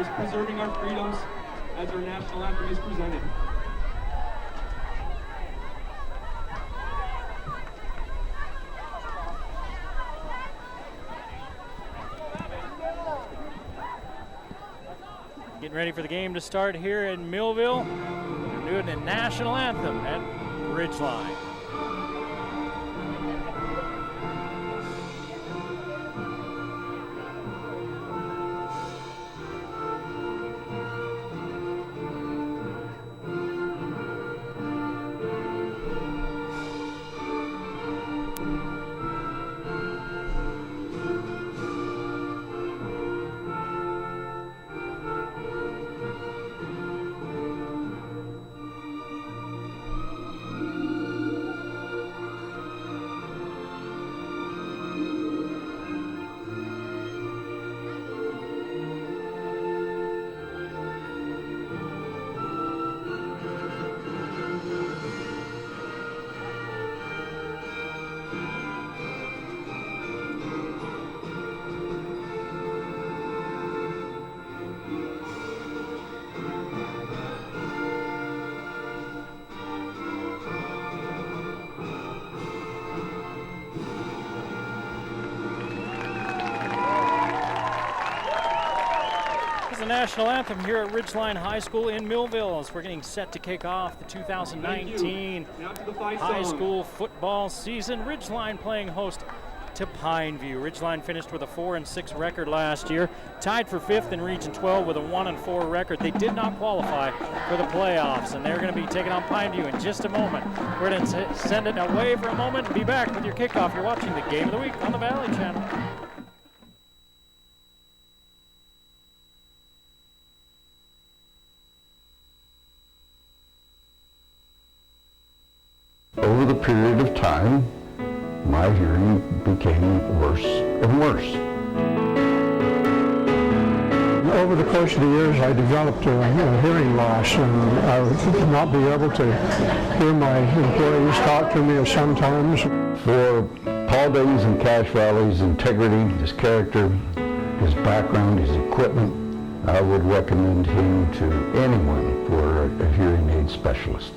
is preserving our freedoms as our national anthem is presented. Getting ready for the game to start here in Millville. We're doing the national anthem at Ridgeline. The national anthem here at Ridgeline High School in Millville as we're getting set to kick off the 2019 high school football season. Ridgeline playing host to Pineview. Ridgeline finished with a 4-6 record last year, tied for 5th in Region 12 with a 1-4 record. They did not qualify for the playoffs, and they're going to be taking on Pineview in just a moment. We're going to send it away for a moment and be back with your kickoff. You're watching the Game of the Week on the Valley Channel. Over the period of time, my hearing became worse and worse. Over the course of the years, I developed a hearing loss, and I would not be able to hear my employees talk to me sometimes. For Paul Davies and Cash Valley's integrity, his character, his background, his equipment, I would recommend him to anyone for a hearing aid specialist.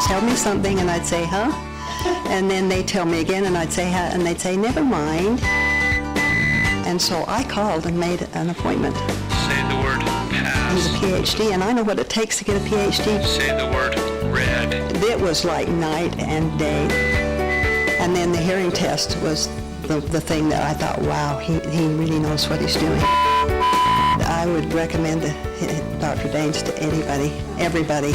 Tell me something, and I'd say, huh? And then they tell me again, and I'd say, huh? And they'd say, never mind. And so I called and made an appointment. Say the word pass. He's a PhD, and I know what it takes to get a PhD. Say the word red. It was like night and day. And then the hearing test was the thing that I thought, wow, he really knows what he's doing. I would recommend Dr. Daines to anybody, everybody.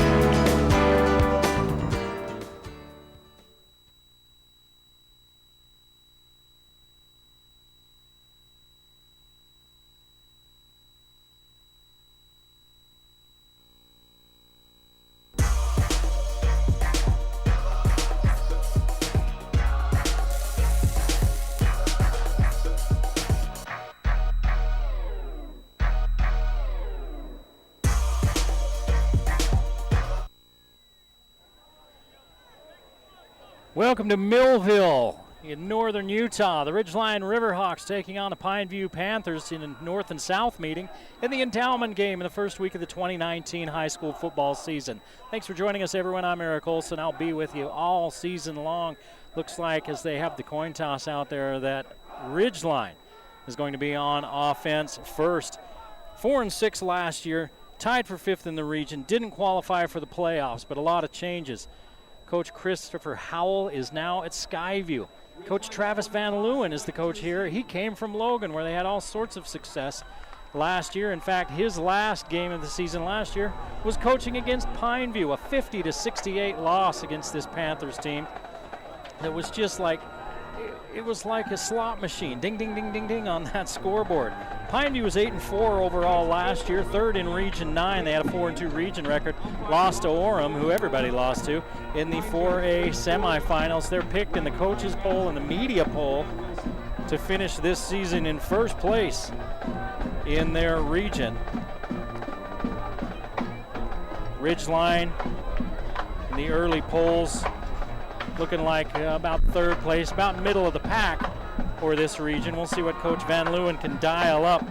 Welcome to Millville in northern Utah. The Ridgeline Riverhawks taking on the Pineview Panthers in a north and south meeting in the endowment game in the first week of the 2019 high school football season. Thanks for joining us, everyone. I'm Eric Olson. I'll be with you all season long. Looks like as they have the coin toss out there that Ridgeline is going to be on offense first. 4-6 last year, tied for 5th in the region, didn't qualify for the playoffs, but a lot of changes. Coach Christopher Howell is now at Skyview. Coach Travis Van Leeuwen is the coach here. He came from Logan, where they had all sorts of success last year. In fact, his last game of the season last year was coaching against Pineview, a 50-68 loss against this Panthers team that was just like, it was like a slot machine. Ding, ding, ding, ding, ding on that scoreboard. Pineview was 8-4 overall last year, 3rd in Region 9. They had a 4-2 region record. Lost to Orem, who everybody lost to, in the 4A semifinals. They're picked in the coaches poll and the media poll to finish this season in first place in their region. Ridgeline in the early polls looking like about third place, about middle of the pack for this region. We'll see what Coach Van Leeuwen can dial up.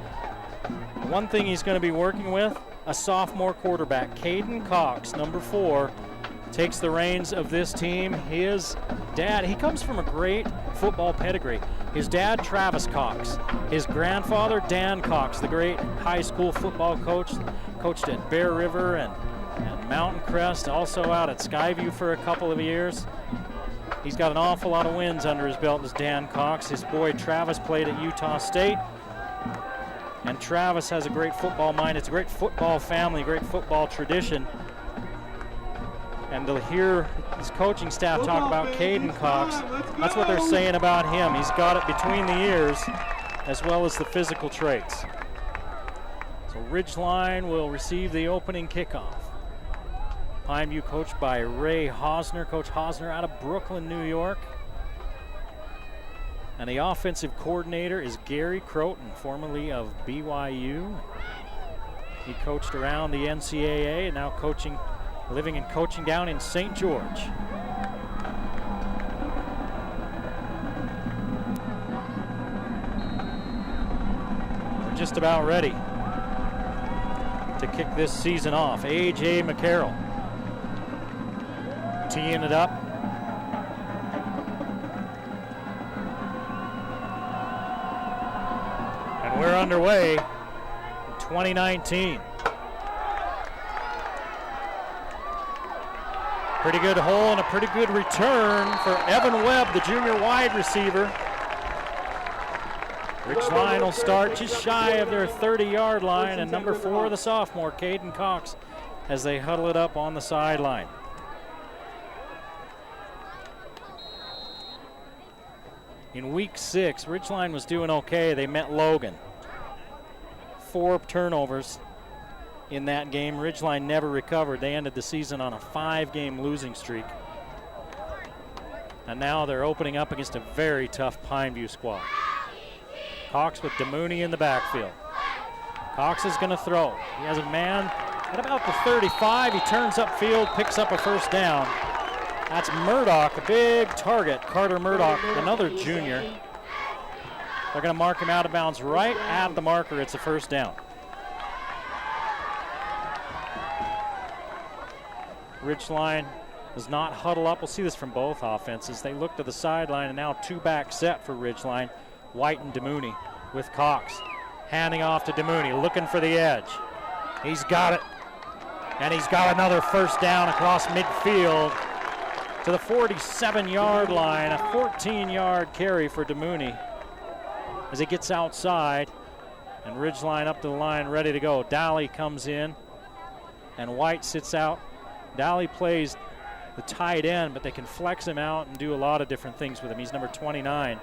One thing he's going to be working with, a sophomore quarterback, Caden Cox, number 4, takes the reins of this team. His dad, he comes from a great football pedigree. His dad, Travis Cox. His grandfather, Dan Cox, the great high school football coach, coached at Bear River and Mountain Crest, also out at Skyview for a couple of years. He's got an awful lot of wins under his belt as Dan Cox. His boy Travis played at Utah State. And Travis has a great football mind. It's a great football family, great football tradition. And to hear his coaching staff talk about Caden Cox, that's what they're saying about him. He's got it between the ears as well as the physical traits. So Ridgeline will receive the opening kickoff. Pineview coached by Ray Hosner. Coach Hosner out of Brooklyn, New York. And the offensive coordinator is Gary Croton, formerly of BYU. He coached around the NCAA and now living and coaching down in St. George. We're just about ready to kick this season off. A.J. McCarroll teeing it up. And we're underway in 2019. Pretty good hole and a pretty good return for Evan Webb, the junior wide receiver. Ridgeline will start just shy of their 30-yard line, and number 4, the sophomore, Caden Cox, as they huddle it up on the sideline. In week 6, Ridgeline was doing okay. They met Logan. 4 turnovers in that game. Ridgeline never recovered. They ended the season on a 5-game losing streak. And now they're opening up against a very tough Pineview squad. Cox with DeMooney in the backfield. Cox is going to throw. He has a man at about the 35. He turns upfield, picks up a first down. That's Murdoch, a big target. Carter Murdoch, another junior. They're going to mark him out of bounds right at the marker. It's a first down. Ridgeline does not huddle up. We'll see this from both offenses. They look to the sideline, and now 2-back set for Ridgeline. White and DeMooney with Cox. Handing off to DeMooney, looking for the edge. He's got it. And he's got another first down across midfield to the 47-yard line. A 14-yard carry for DeMooney as he gets outside. And Ridgeline up to the line, ready to go. Dally comes in, and White sits out. Dally plays the tight end, but they can flex him out and do a lot of different things with him. He's number 29.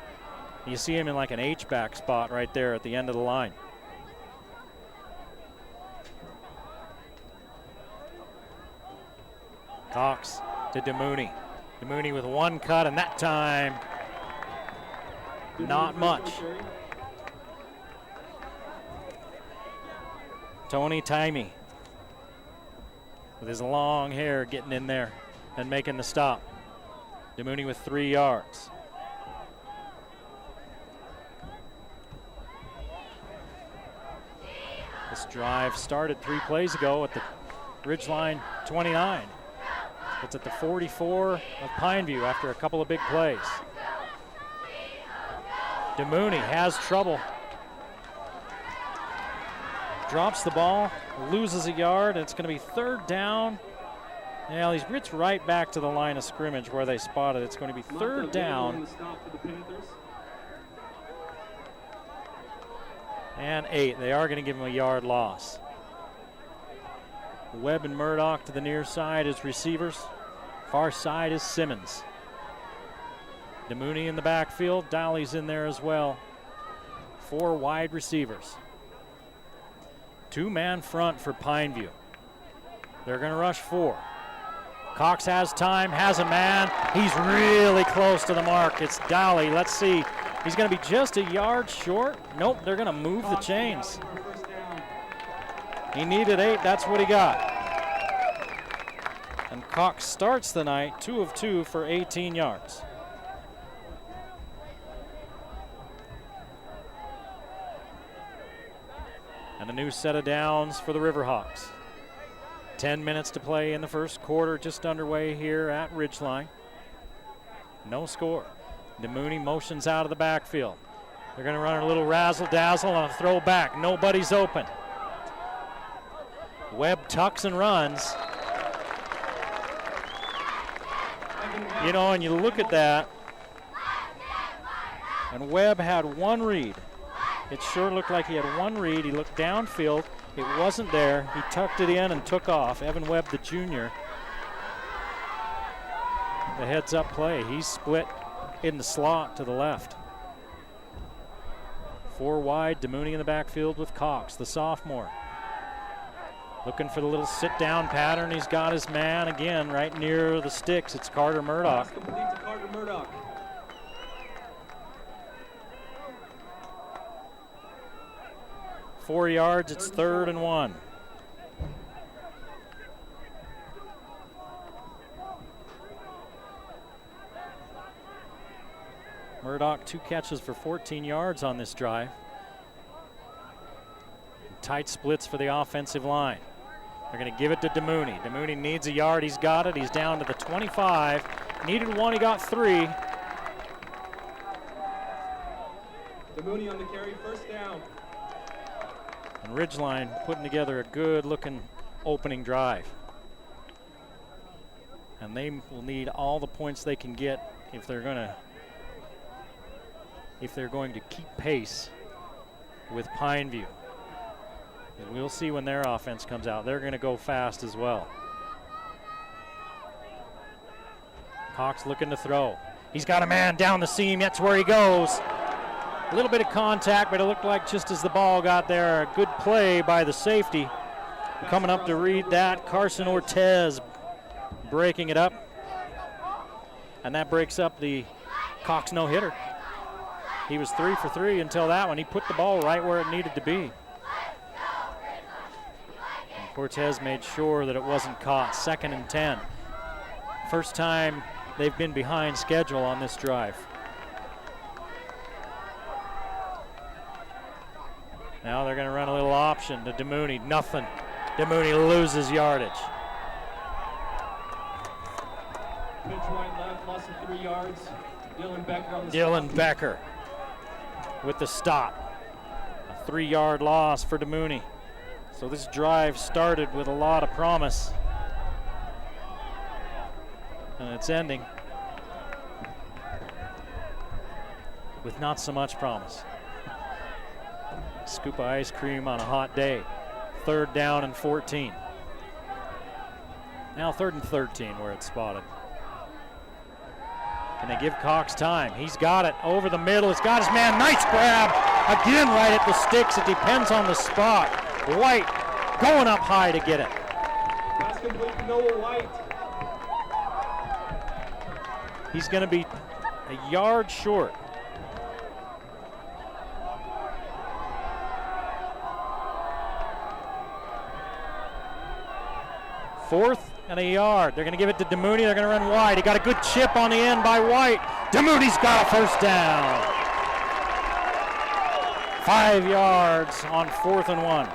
You see him in like an H-back spot right there at the end of the line. Cox to DeMooney. DeMooney with 1 cut, and that time, not much. Tony Timey with his long hair getting in there and making the stop. DeMooney with 3 yards. This drive started 3 plays ago at the Ridgeline 29. It's at the 44 of Pineview after a couple of big plays. DeMooney has trouble. Drops the ball, loses a yard, and it's going to be 3rd down. Well, it's right back to the line of scrimmage where they spotted. It's going to be 3rd down. And 8. They are going to give him a yard loss. Webb and Murdoch to the near side as receivers. Far side is Simmons. DeMooney in the backfield. Dolly's in there as well. 4 wide receivers. 2-man front for Pineview. They're going to rush 4. Cox has time, has a man. He's really close to the mark. It's Dolly. Let's see. He's going to be just a yard short. Nope, they're going to move the chains. He needed 8. That's what he got. And Cox starts the night 2 of 2 for 18 yards. And a new set of downs for the Riverhawks. 10 minutes to play in the first quarter, just underway here at Ridgeline. No score. DeMooney motions out of the backfield. They're going to run a little razzle-dazzle on a throw back. Nobody's open. Webb tucks and runs. You know, and you look at that, and Webb had one read. It sure looked like he had one read. He looked downfield. It wasn't there. He tucked it in and took off. Evan Webb, the junior. The heads-up play. He's split in the slot to the left. 4 wide. DeMooney in the backfield with Cox, the sophomore. Looking for the little sit-down pattern. He's got his man again right near the sticks. It's Carter Murdoch. Pass complete to Carter Murdoch. 4 yards, it's 3rd and 1. Murdoch 2 catches for 14 yards on this drive. Tight splits for the offensive line. They're going to give it to DeMooney. DeMooney needs a yard. He's got it. He's down to the 25. Needed 1. He got 3. DeMooney on the carry, first down. And Ridgeline putting together a good-looking opening drive. And they will need all the points they can get if they're going to keep pace with Pineview. And we'll see when their offense comes out. They're going to go fast as well. Cox looking to throw. He's got a man down the seam. That's where he goes. A little bit of contact, but it looked like just as the ball got there, a good play by the safety. Coming up to read that, Carson Ortez breaking it up. And that breaks up the Cox no-hitter. He was 3 for 3 until that one. He put the ball right where it needed to be. And Cortez made sure that it wasn't caught. 2nd and 10. First time they've been behind schedule on this drive. Now they're going to run a little option to DeMooney. Nothing. DeMooney loses yardage. Pitch right left, loss of 3 yards. Dylan Becker on the Dylan Becker with the stop. A 3-yard loss for DeMooney. So this drive started with a lot of promise. And it's ending with not so much promise. Scoop of ice cream on a hot day. 3rd down and 14. Now 3rd and 13 where it's spotted. Can they give Cox time? He's got it over the middle. He's got his man. Nice grab. Again right at the sticks. It depends on the spot. White going up high to get it. Pass complete to Noah White. He's going to be a yard short. Fourth and a yard. They're going to give it to DeMooney. They're going to run wide. He got a good chip on the end by White. DeMooney's got a first down. 5 yards on 4th and 1.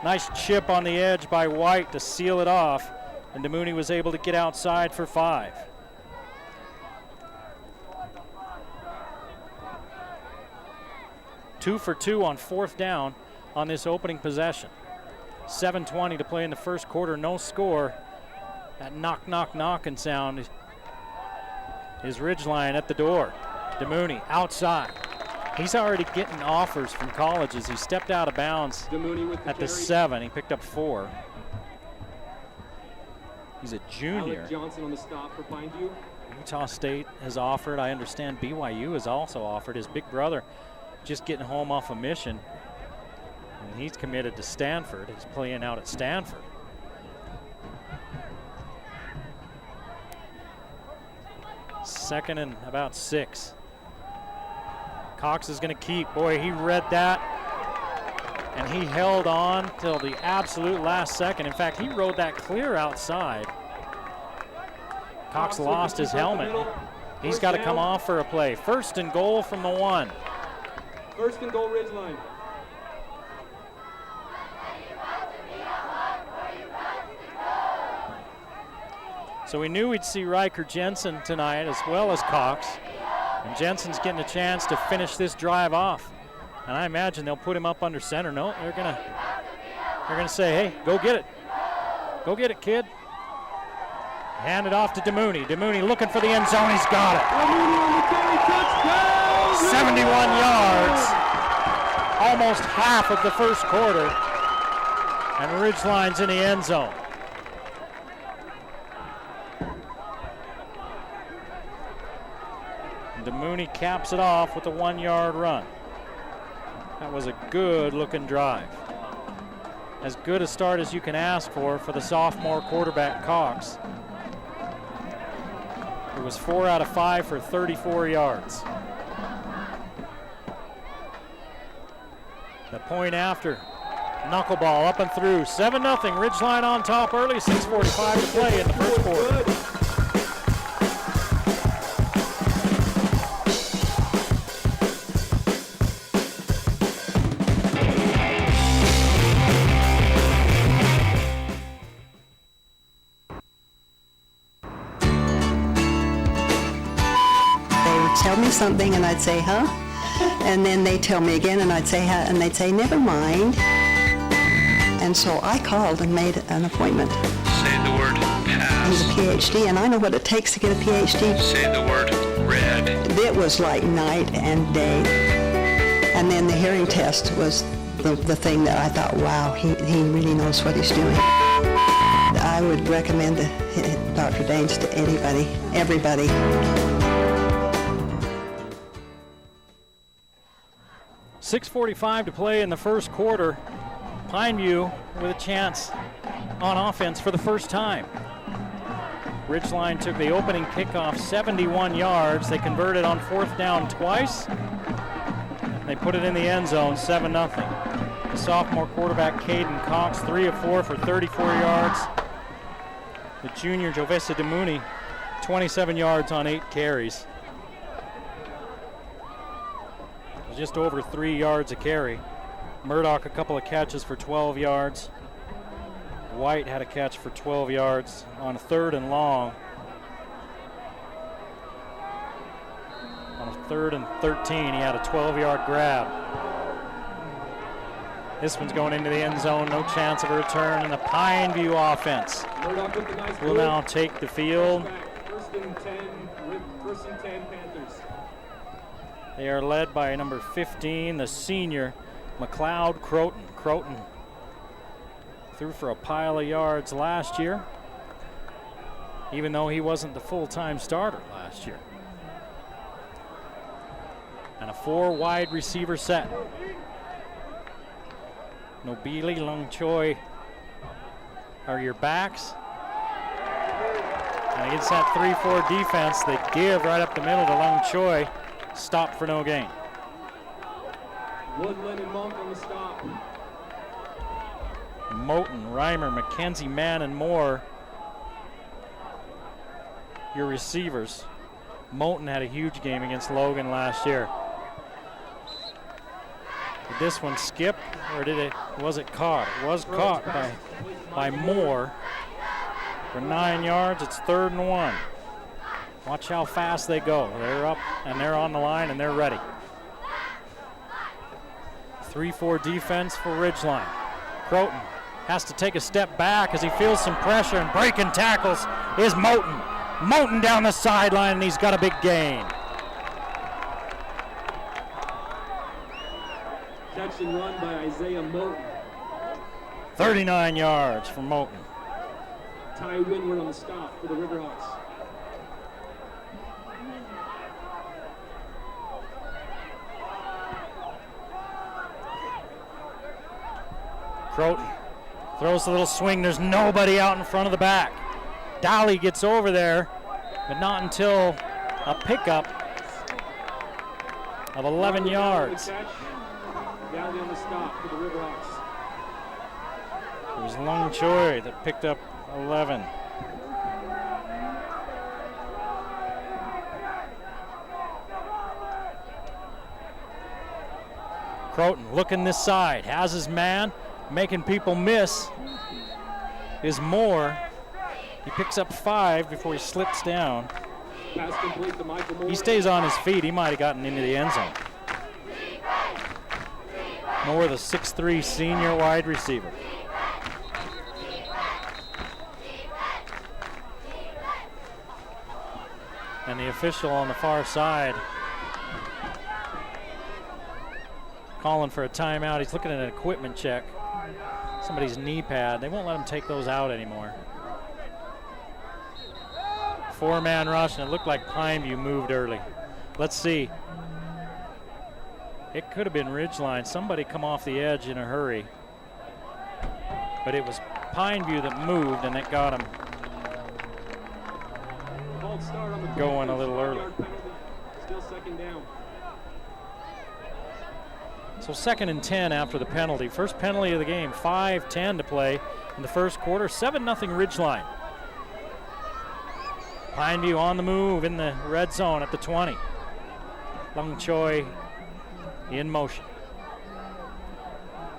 Nice chip on the edge by White to seal it off. And DeMooney was able to get outside for 5. Two for 2 on 4th down on this opening possession. 7:20 to play in the first quarter, no score. That knock, knock, knocking sound is Ridgeline at the door. DeMooney outside. He's already getting offers from colleges. He stepped out of bounds at the 7. He picked up 4. He's a junior. Alec Johnson on the stop for Pineview. Utah State has offered. I understand BYU has also offered. His big brother just getting home off a mission. And he's committed to Stanford. He's playing out at Stanford. Second and about 6. Cox is going to keep. Boy, he read that. And he held on till the absolute last second. In fact, he rode that clear outside. Cox lost his helmet. He's got to come off for a play. 1st and goal from the 1. 1st and goal, Ridgeline. So we knew we'd see Riker Jensen tonight as well as Cox. And Jensen's getting a chance to finish this drive off. And I imagine they'll put him up under center. No, they're gonna say, hey, go get it. Go get it, kid. Hand it off to DeMooney. DeMooney looking for the end zone. He's got it. 71 yards. Almost half of the first quarter. And Ridgeline's in the end zone. DeMooney caps it off with a 1-yard run. That was a good-looking drive. As good a start as you can ask for the sophomore quarterback Cox. It was 4 out of 5 for 34 yards. The point after, knuckleball up and through. 7-0, Ridgeline on top early, 6:45 to play in the first quarter. Tell me something, and I'd say, huh? And then they tell me again, and I'd say, huh? And they'd say, never mind. And so I called and made an appointment. Say the word He's a pass. PhD, and I know what it takes to get a PhD. Say the word red. It was like night and day. And then the hearing test was the thing that I thought, wow, he really knows what he's doing. I would recommend Dr. Daines to anybody, everybody. 6:45 to play in the first quarter. Pineview with a chance on offense for the first time. Ridgeline took the opening kickoff 71 yards. They converted on 4th down twice. They put it in the end zone, 7-0. The sophomore quarterback Caden Cox, 3 of 4 for 34 yards. The junior Jovessa DeMooney, 27 yards on 8 carries. Just over 3 yards a carry. Murdoch a couple of catches for 12 yards. White had a catch for 12 yards on a 3rd and long. On a 3rd and 13, he had a 12-yard grab. This one's going into the end zone, no chance of a return, and the Pineview offense will now take the field. 1st and 10, Panthers. They are led by number 15, the senior, McLeod Croton. Croton threw for a pile of yards last year, even though he wasn't the full-time starter last year. And a 4 wide receiver set. Nobili, Lung Choi are your backs. And against that 3-4 defense, they give right up the middle to Lung Choi. Stop for no gain. Woodland and Monk on the stop. Moten, Reimer, McKenzie, Mann, and Moore, your receivers. Moten had a huge game against Logan last year. Did this one skip, or was it caught? It was caught by Moore for 9 yards. It's 3rd and 1. Watch how fast they go. They're up and they're on the line and they're ready. 3-4 defense for Ridgeline. Croton has to take a step back as he feels some pressure, and breaking tackles is Moten. Moten down the sideline, and he's got a big gain. Catch and run by Isaiah Moten. 39 yards for Moten. Ty Windward on the stop for the Riverhawks. Croton throws a little swing. There's nobody out in front of the back. Dolly gets over there, but not until a pickup of 11 yards. Dally on the stop for the Riverhawks. It was Lung Choi that picked up 11. Croton looking this side, has his man, making people miss is Moore. He picks up 5 before he slips down. Pass complete to Michael Moore. He stays on his feet. He might have gotten into the end zone. Moore, the 6'3" senior wide receiver. And the official on the far side calling for a timeout. He's looking at an equipment check. Somebody's knee pad. They won't let him take those out anymore. 4-man rush, and it looked like Pineview moved early. Let's see. It could have been Ridgeline. Somebody come off the edge in a hurry. But it was Pineview that moved, and it got him going a little early. Still second down. So 2nd and 10 after the penalty. First penalty of the game, 5:10 to play in the first quarter, 7-0 Ridgeline. Pineview on the move in the red zone at the 20. Lung Choi in motion.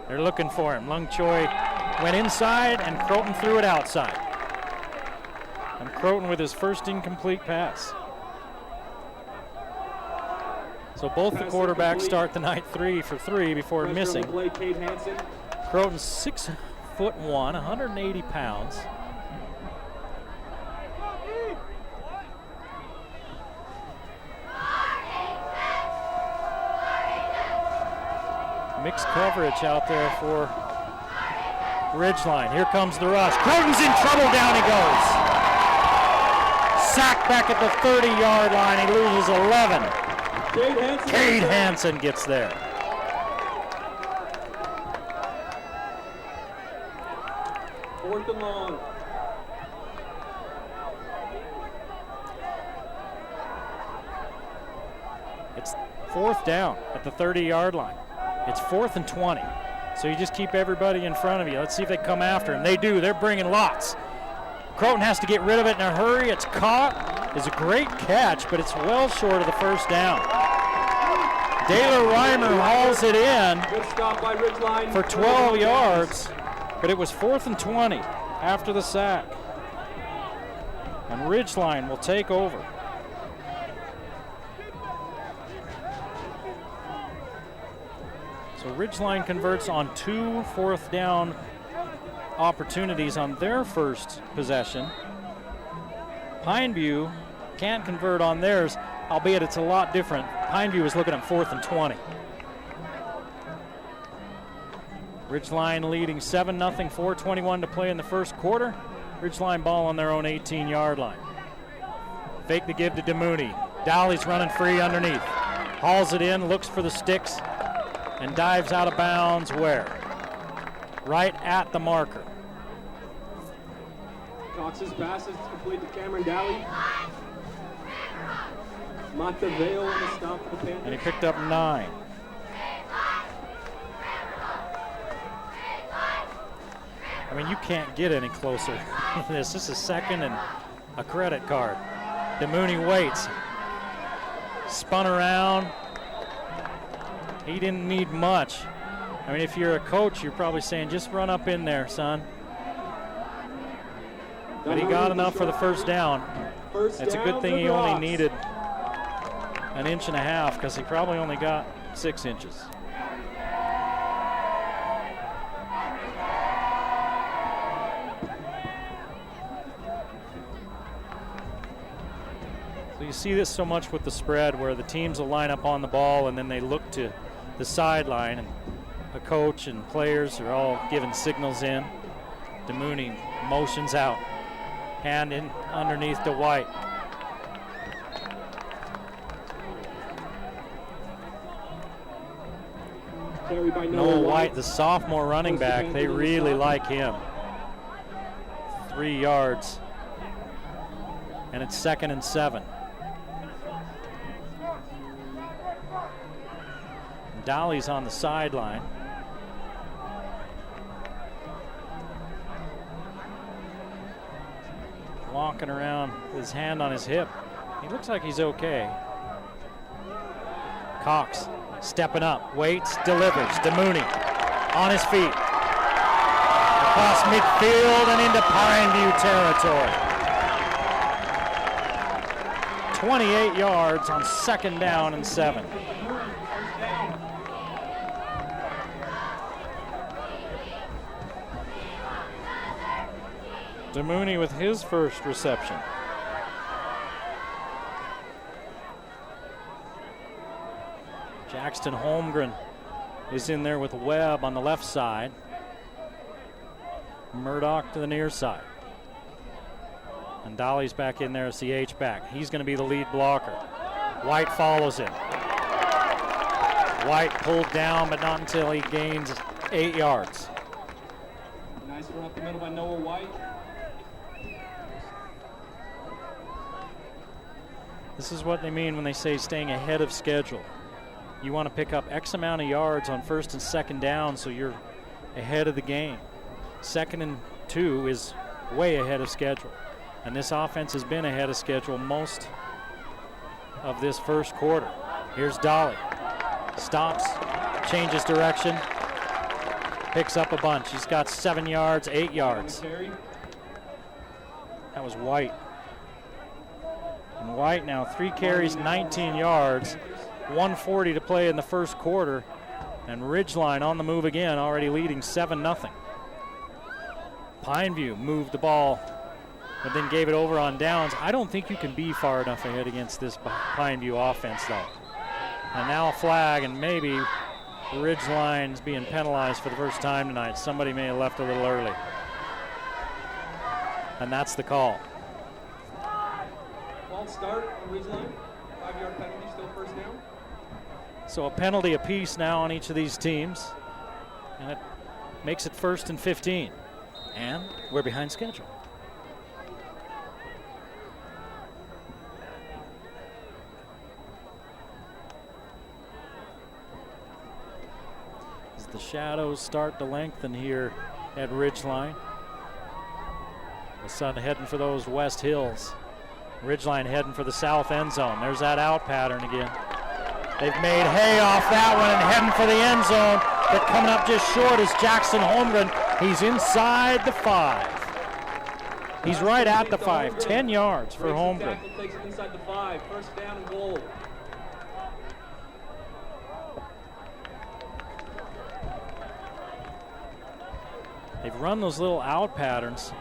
They're looking for him. Lung Choi went inside and Croton threw it outside. And Croton with his first incomplete pass. So both the quarterbacks start the night 3 for 3 before missing. Croton's 6'1", 180 pounds. Mixed coverage out there for Ridgeline. Here comes the rush. Croton's in trouble, down he goes. Sacked back at the 30-yard line. He loses 11. Cade Hansen gets there. Fourth and long. It's 4th down at the 30-yard line. It's 4th and 20. So you just keep everybody in front of you. Let's see if they come after him. They do. They're bringing lots. Croton has to get rid of it in a hurry. It's caught. It's a great catch, but it's well short of the first down. Daler Reimer hauls it in for 12 yards, but it was 4th and 20 after the sack. And Ridgeline will take over. So Ridgeline converts on 2 4th down opportunities on their first possession. Pineview can't convert on theirs, albeit it's a lot different. Pineview is looking at 4th and 20. Ridgeline leading 7-0, 4:21 to play in the first quarter. Ridgeline ball on their own 18-yard line. Fake the give to DeMooney. Dowley's running free underneath. Hauls it in, looks for the sticks, and dives out of bounds where? Right at the marker. Cox's pass is complete to Cameron Dally. Montevale on the stop for the Panthers. And he picked up 9. I mean, you can't get any closer than this. This is 2nd and a credit card. DeMooney waits. Spun around. He didn't need much. I mean, if you're a coach, you're probably saying, just run up in there, son. But he got enough for the first down. It's a good thing he only needed an 1.5 inches because he probably only got 6 inches. So you see this so much with the spread where the teams will line up on the ball and then they look to the sideline, and a coach and players are all giving signals in. DeMooney motions out. Hand in underneath to White. Noah White, the sophomore running back, they really like him. 3 yards. And it's 2nd and 7. And Dolly's on the sideline. Walking around with his hand on his hip. He looks like he's okay. Cox stepping up, waits, delivers. DeMooney on his feet. Across midfield and into Pineview territory. 28 yards on 2nd down and 7. DeMooney with his first reception. Jackson Holmgren is in there with Webb on the left side. Murdoch to the near side. And Dolly's back in there as the H-back. He's going to be the lead blocker. White follows him. White pulled down, but not until he gains 8 yards. Nice run up the middle by Noah White. This is what they mean when they say staying ahead of schedule. You want to pick up X amount of yards on 1st and 2nd down so you're ahead of the game. 2nd and 2 is way ahead of schedule. And this offense has been ahead of schedule most of this first quarter. Here's Dolly. Stops, changes direction, picks up a bunch. He's got 7 yards, 8 yards. That was White. And White now 3 carries, 19 yards, 1:40 to play in the first quarter. And Ridgeline on the move again, already leading 7-0. Pineview moved the ball, but then gave it over on downs. I don't think you can be far enough ahead against this Pineview offense, though. And now a flag, and maybe Ridgeline's being penalized for the first time tonight. Somebody may have left a little early. And that's the call. False start on Ridgeline. 5-yard penalty, still 1st down. So a penalty apiece now on each of these teams. And it makes it 1st and 15. And we're behind schedule. As the shadows start to lengthen here at Ridgeline. The sun heading for those west hills. Ridgeline heading for the south end zone. There's that out pattern again. They've made hay off that one and heading for the end zone. But coming up just short is Jackson Holmgren. He's inside the 5. He's right at the 5. 10 yards for Holmgren. Takes it inside the 5. 1st down and goal. They've run those little out patterns.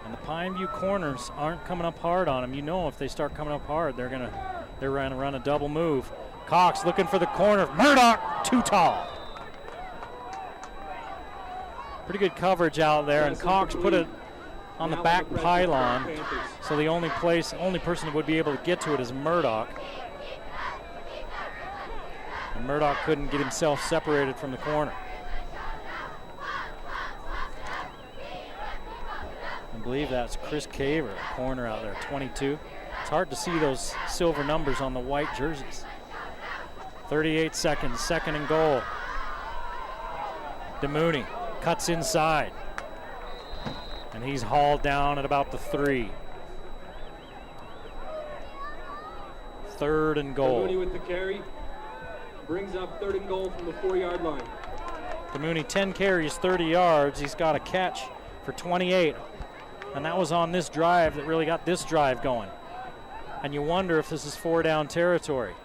And the Pineview corners aren't coming up hard on them. You know if they start coming up hard, they're going to run a double move. Cox looking for the corner. Murdoch, too tall. Pretty good coverage out there, and Cox put it on the back pylon. So the only person that would be able to get to it is Murdoch. And Murdoch couldn't get himself separated from the corner. I believe that's Chris Caver, a corner out there, 22. It's hard to see those silver numbers on the white jerseys. 38 seconds, 2nd and goal. DeMooney cuts inside. And he's hauled down at about the 3. 3rd and goal. DeMooney with the carry. Brings up 3rd and goal from the 4-yard line. DeMooney 10 carries, 30 yards. He's got a catch for 28. And that was on this drive that really got this drive going. And you wonder if this is 4-down territory.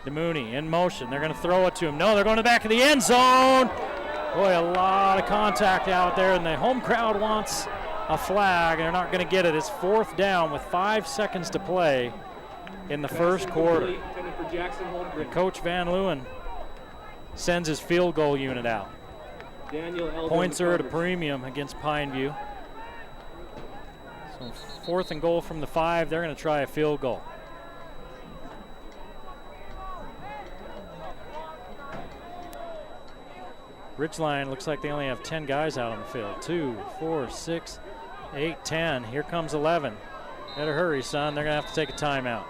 DeMooney in motion. They're going to throw it to him. No, they're going to the back of the end zone. Boy, a lot of contact out there, and the home crowd wants a flag. They're not going to get it. It's 4th down with 5 seconds to play in the first quarter. And Coach Van Leeuwen sends his field goal unit out. Points are at a premium against Pineview. So 4th and goal from the 5. They're going to try a field goal. Ridgeline looks like they only have 10 guys out on the field. 2, 4, 6, 8, 10. Here comes 11. Better hurry, son. They're going to have to take a timeout.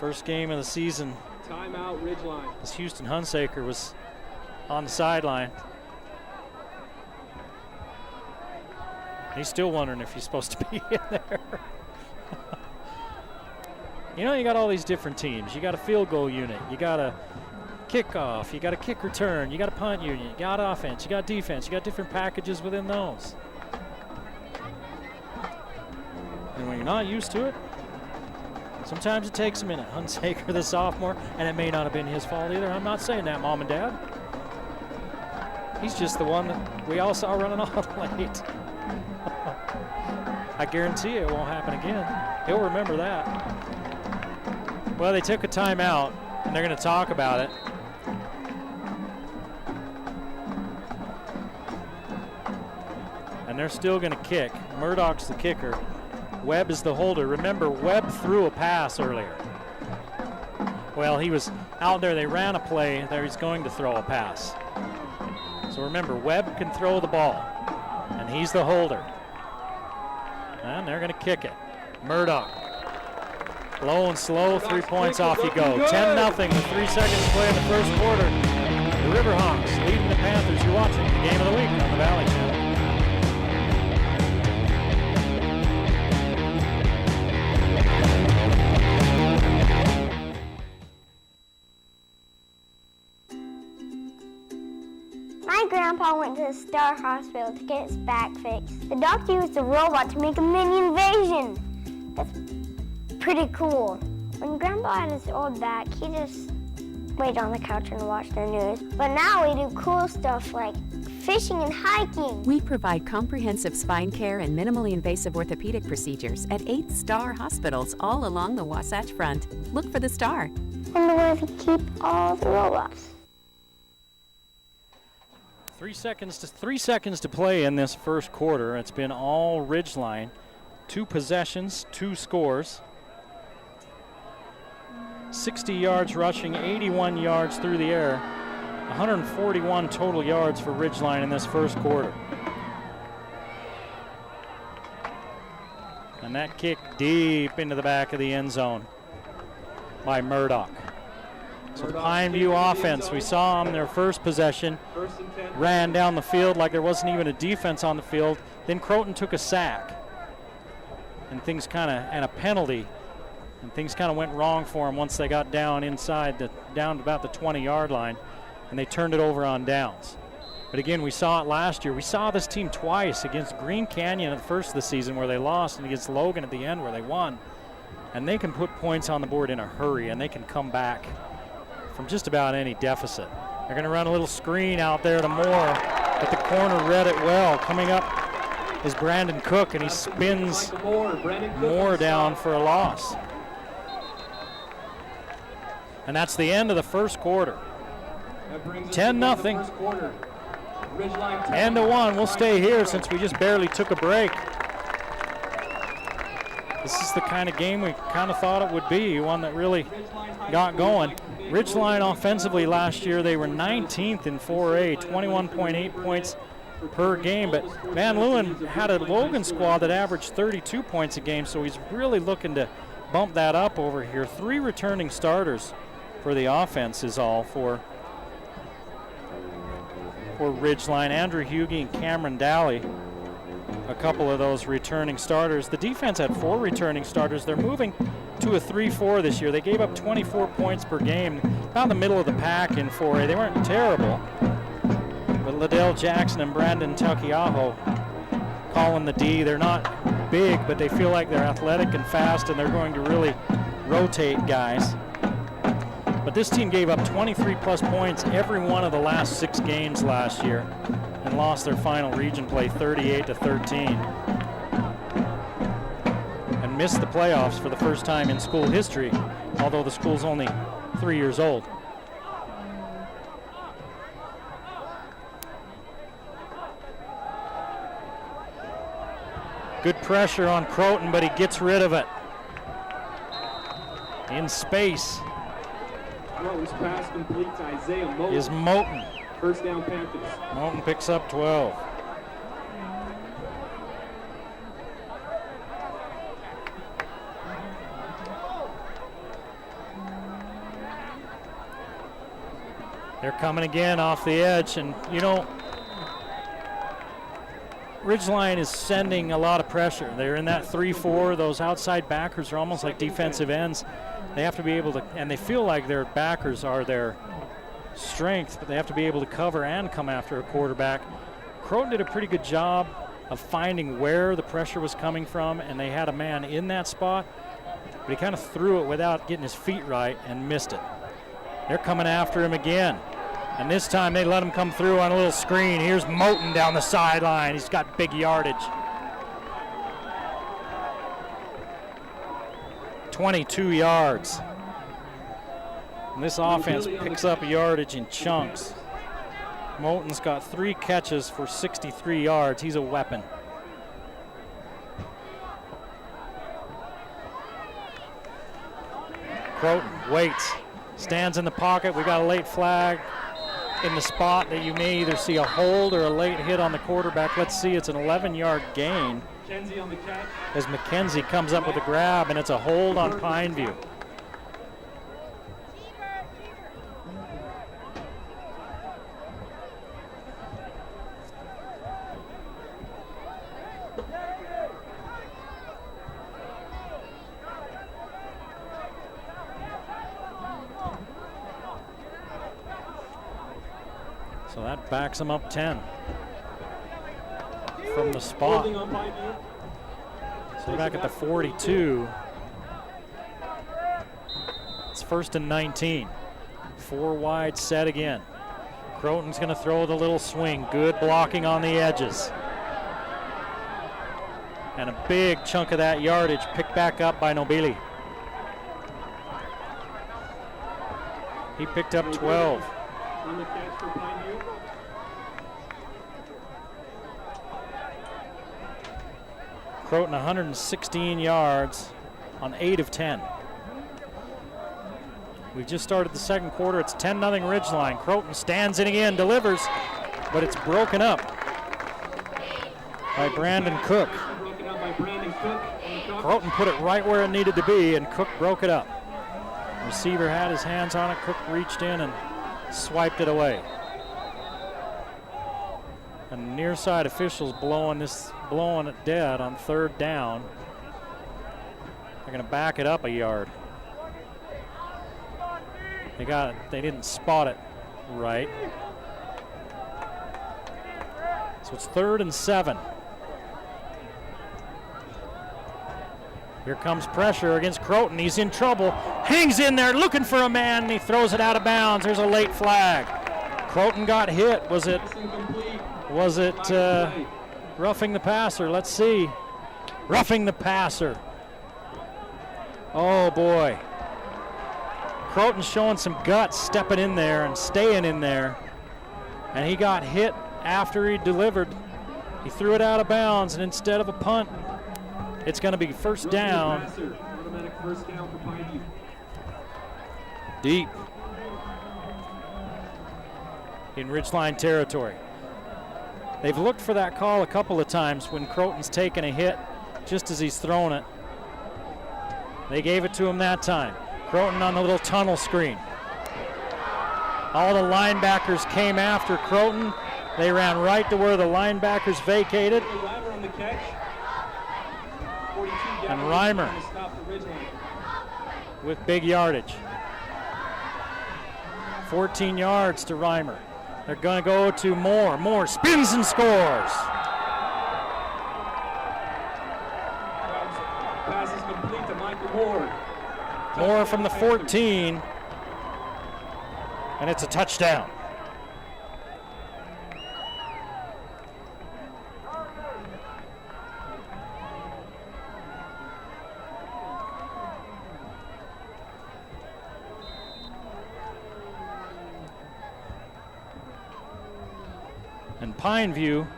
First game of the season. Timeout, Ridgeline. As Houston Hunsaker was on the sideline. He's still wondering if he's supposed to be in there. You know, you got all these different teams. You got a field goal unit. You got a kickoff. You got a kick return. You got a punt unit. You got offense. You got defense. You got different packages within those. And when you're not used to it, sometimes it takes a minute. Hunsaker, the sophomore, and it may not have been his fault either. I'm not saying that, Mom and Dad. He's just the one that we all saw running off late. I guarantee it won't happen again. He'll remember that. Well, they took a timeout, and they're going to talk about it. And they're still going to kick. Murdoch's the kicker. Webb is the holder. Remember, Webb threw a pass earlier. Well, he was out there. They ran a play. There he's going to throw a pass. So remember, Webb can throw the ball, and he's the holder. And they're going to kick it. Murdoch. Low and slow, 3 points, off you go. 10-0 with 3 seconds to play in the first quarter. The Riverhawks leading the Panthers. You're watching the Game of the Week on the Valley Channel. My grandpa went to the Star Hospital to get his back fixed. The doctor used a robot to make a mini invasion. That's pretty cool. When Grandpa had his old back, he just laid on the couch and watched the news. But now we do cool stuff like fishing and hiking. We provide comprehensive spine care and minimally invasive orthopedic procedures at 8 Star hospitals all along the Wasatch Front. Look for the Star. Wonder where we keep all the robots. 3 seconds to play in this first quarter. It's been all Ridgeline. 2 possessions, 2 scores. 60 yards rushing, 81 yards through the air. 141 total yards for Ridgeline in this first quarter. And that kick deep into the back of the end zone by Murdoch. So the Pineview offense, we saw them their first possession, ran down the field like there wasn't even a defense on the field. Then Croton took a sack and a penalty. And things kind of went wrong for them once they got down inside, down to about the 20-yard line, and they turned it over on downs. But again, we saw it last year. We saw this team twice against Green Canyon at the first of the season where they lost, and against Logan at the end where they won. And they can put points on the board in a hurry, and they can come back from just about any deficit. They're going to run a little screen out there to Moore, but the corner read it well. Coming up is Brandon Cook, and he spins Moore down for a loss. And that's the end of the first quarter. 10-0. 10-1. We'll stay here since we just barely took a break. This is the kind of game we kind of thought it would be, one that really got going. Ridgeline offensively last year, they were 19th in 4A, 21.8 points per game. But Van Leeuwen had a Logan squad that averaged 32 points a game, so he's really looking to bump that up over here. 3 returning starters for the offense is all for Ridgeline. Andrew Hughey and Cameron Daly, a couple of those returning starters. The defense had 4 returning starters. They're moving to a 3-4 this year. They gave up 24 points per game, about the middle of the pack in 4A. They weren't terrible, but Liddell Jackson and Brandon Tuckiaho calling the D. They're not big, but they feel like they're athletic and fast, and they're going to really rotate guys. But this team gave up 23-plus points every one of the last 6 games last year and lost their final region play 38-13. And missed the playoffs for the first time in school history, although the school's only 3 years old. Good pressure on Croton, but he gets rid of it. In space. Croton's pass complete to Isaiah Moten. Is Moten. First down, Panthers. Moten picks up 12. They're coming again off the edge, and you know, Ridgeline is sending a lot of pressure. They're in that 3-4. Those outside backers are almost like defensive ends. They have to be able to, and they feel like their backers are their strength, but they have to be able to cover and come after a quarterback. Croton did a pretty good job of finding where the pressure was coming from, and they had a man in that spot, but he kind of threw it without getting his feet right and missed it. They're coming after him again, and this time they let him come through on a little screen. Here's Moten down the sideline. He's got big yardage. 22 yards. And this offense picks up yardage in chunks. Moten's got 3 catches for 63 yards. He's a weapon. Croton waits, stands in the pocket. We got a late flag in the spot that you may either see a hold or a late hit on the quarterback. Let's see, it's an 11-yard gain McKenzie on the catch. as McKenzie comes up with a grab, and it's a hold on Pineview. So that backs him up 10 from the spot. Holding on Pineview. So back at the 42. It's 1st and 19. 4 wide set again. Croton's going to throw the little swing. Good blocking on the edges. And a big chunk of that yardage picked back up by Nobili. He picked up 12. On the catch for Pineview. Croton 116 yards on 8 of 10. We just started the second quarter. It's 10-0 Ridgeline. Croton stands in again, delivers, but it's broken up by Brandon Cook. Broken up by Brandon Cook. Croton put it right where it needed to be, and Cook broke it up. Receiver had his hands on it. Cook reached in and swiped it away. And near side officials blowing it dead on 3rd down. They're going to back it up a yard. They didn't spot it right. So it's 3rd and 7. Here comes pressure against Croton. He's in trouble. Hangs in there looking for a man, and he throws it out of bounds. There's a late flag. Croton got hit. Was it roughing the passer? Let's see. Roughing the passer. Oh boy. Croton's showing some guts, stepping in there and staying in there. And he got hit after he delivered. He threw it out of bounds, and instead of a punt, it's going to be 1st down. Automatic 1st down for Pineview. Deep in Ridgeline territory. They've looked for that call a couple of times when Croton's taken a hit just as he's thrown it. They gave it to him that time. Croton on the little tunnel screen. All the linebackers came after Croton. They ran right to where the linebackers vacated. Reimer on the catch. 42 down. And Reimer To stop the Ridgeline. with big yardage. 14 yards to Reimer. They're going to go to Moore. Moore spins and scores. Pass is complete to Michael Moore. Moore from the 14. And it's a touchdown. And Pineview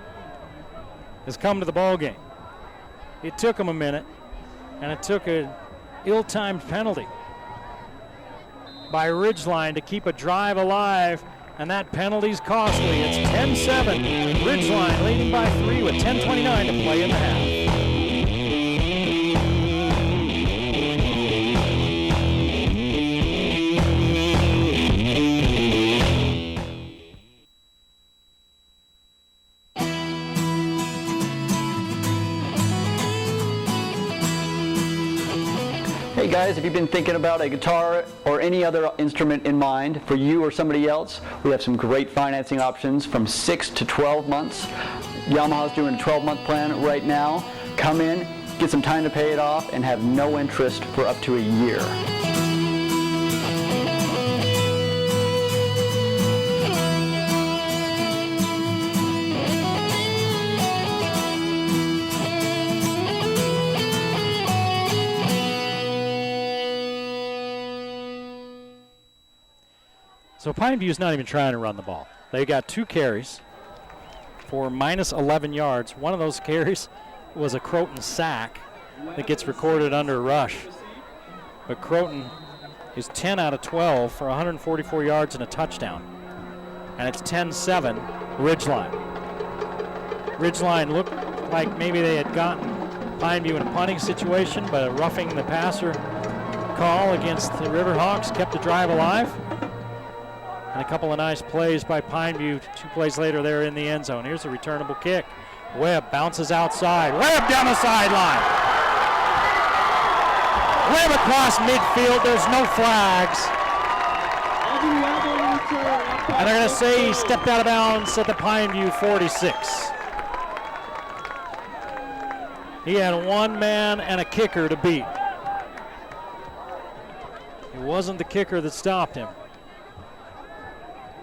has come to the ball game. It took them a minute, and it took an ill-timed penalty by Ridgeline to keep a drive alive, and that penalty's costly. It's 10-7. Ridgeline leading by 3 with 10:29 to play in the half. Hey guys, have you been thinking about a guitar or any other instrument in mind for you or somebody else? We have some great financing options from 6 to 12 months. Yamaha's doing a 12-month plan right now. Come in, get some time to pay it off, and have no interest for up to a year. So Pineview's not even trying to run the ball. They got 2 carries for minus 11 yards. One of those carries was a Croton sack that gets recorded under a rush. But Croton is 10 out of 12 for 144 yards and a touchdown. And it's 10-7 Ridgeline. Ridgeline looked like maybe they had gotten Pineview in a punting situation, but a roughing the passer call against the Riverhawks kept the drive alive. And a couple of nice plays by Pineview. 2 plays later, they're in the end zone. Here's a returnable kick. Webb bounces outside. Webb down the sideline. Webb across midfield. There's no flags. And they're going to say he stepped out of bounds at the Pineview 46. He had 1 man and a kicker to beat. It wasn't the kicker that stopped him.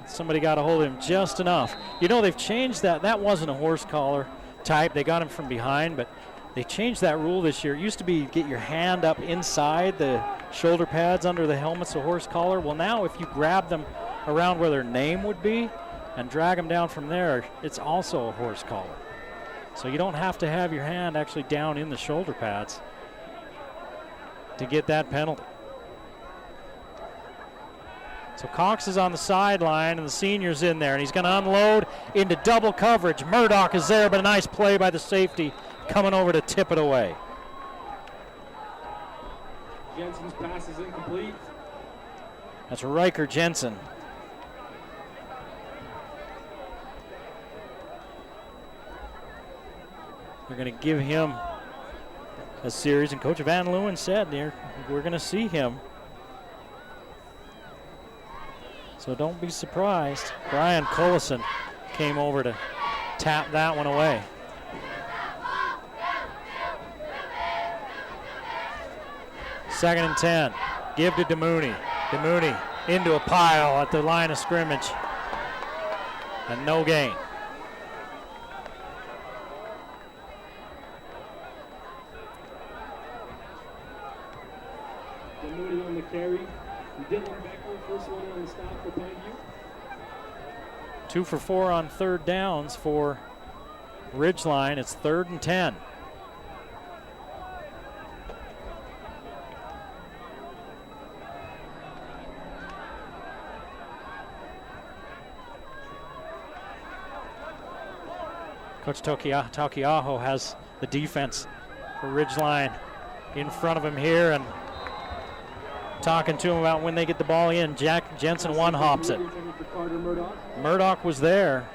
Somebody got a hold of him just enough. You know, they've changed that. That wasn't a horse collar type. They got him from behind, but they changed that rule this year. It used to be get your hand up inside the shoulder pads under the helmet's a horse collar. Well, now if you grab them around where their name would be and drag them down from there, it's also a horse collar. So you don't have to have your hand actually down in the shoulder pads to get that penalty. So Cox is on the sideline, and the senior's in there, and he's going to unload into double coverage. Murdoch is there, but a nice play by the safety coming over to tip it away. Jensen's pass is incomplete. That's Riker Jensen. They're going to give him a series, and Coach Van Leeuwen said we're going to see him. So don't be surprised. Brian Cullison came over to tap that one away. Second and 10. Give to DeMooney. DeMooney into a pile at the line of scrimmage. And no gain. DeMooney on the carry. Dylan Becker, first one on the stop for Pineview. 2 for 4 on third downs for Ridgeline. It's 3rd and 10. Coach Takiaho has the defense for Ridgeline in front of him here and talking to him about when they get the ball in. Jack Jensen one-hops it. Murdoch was there.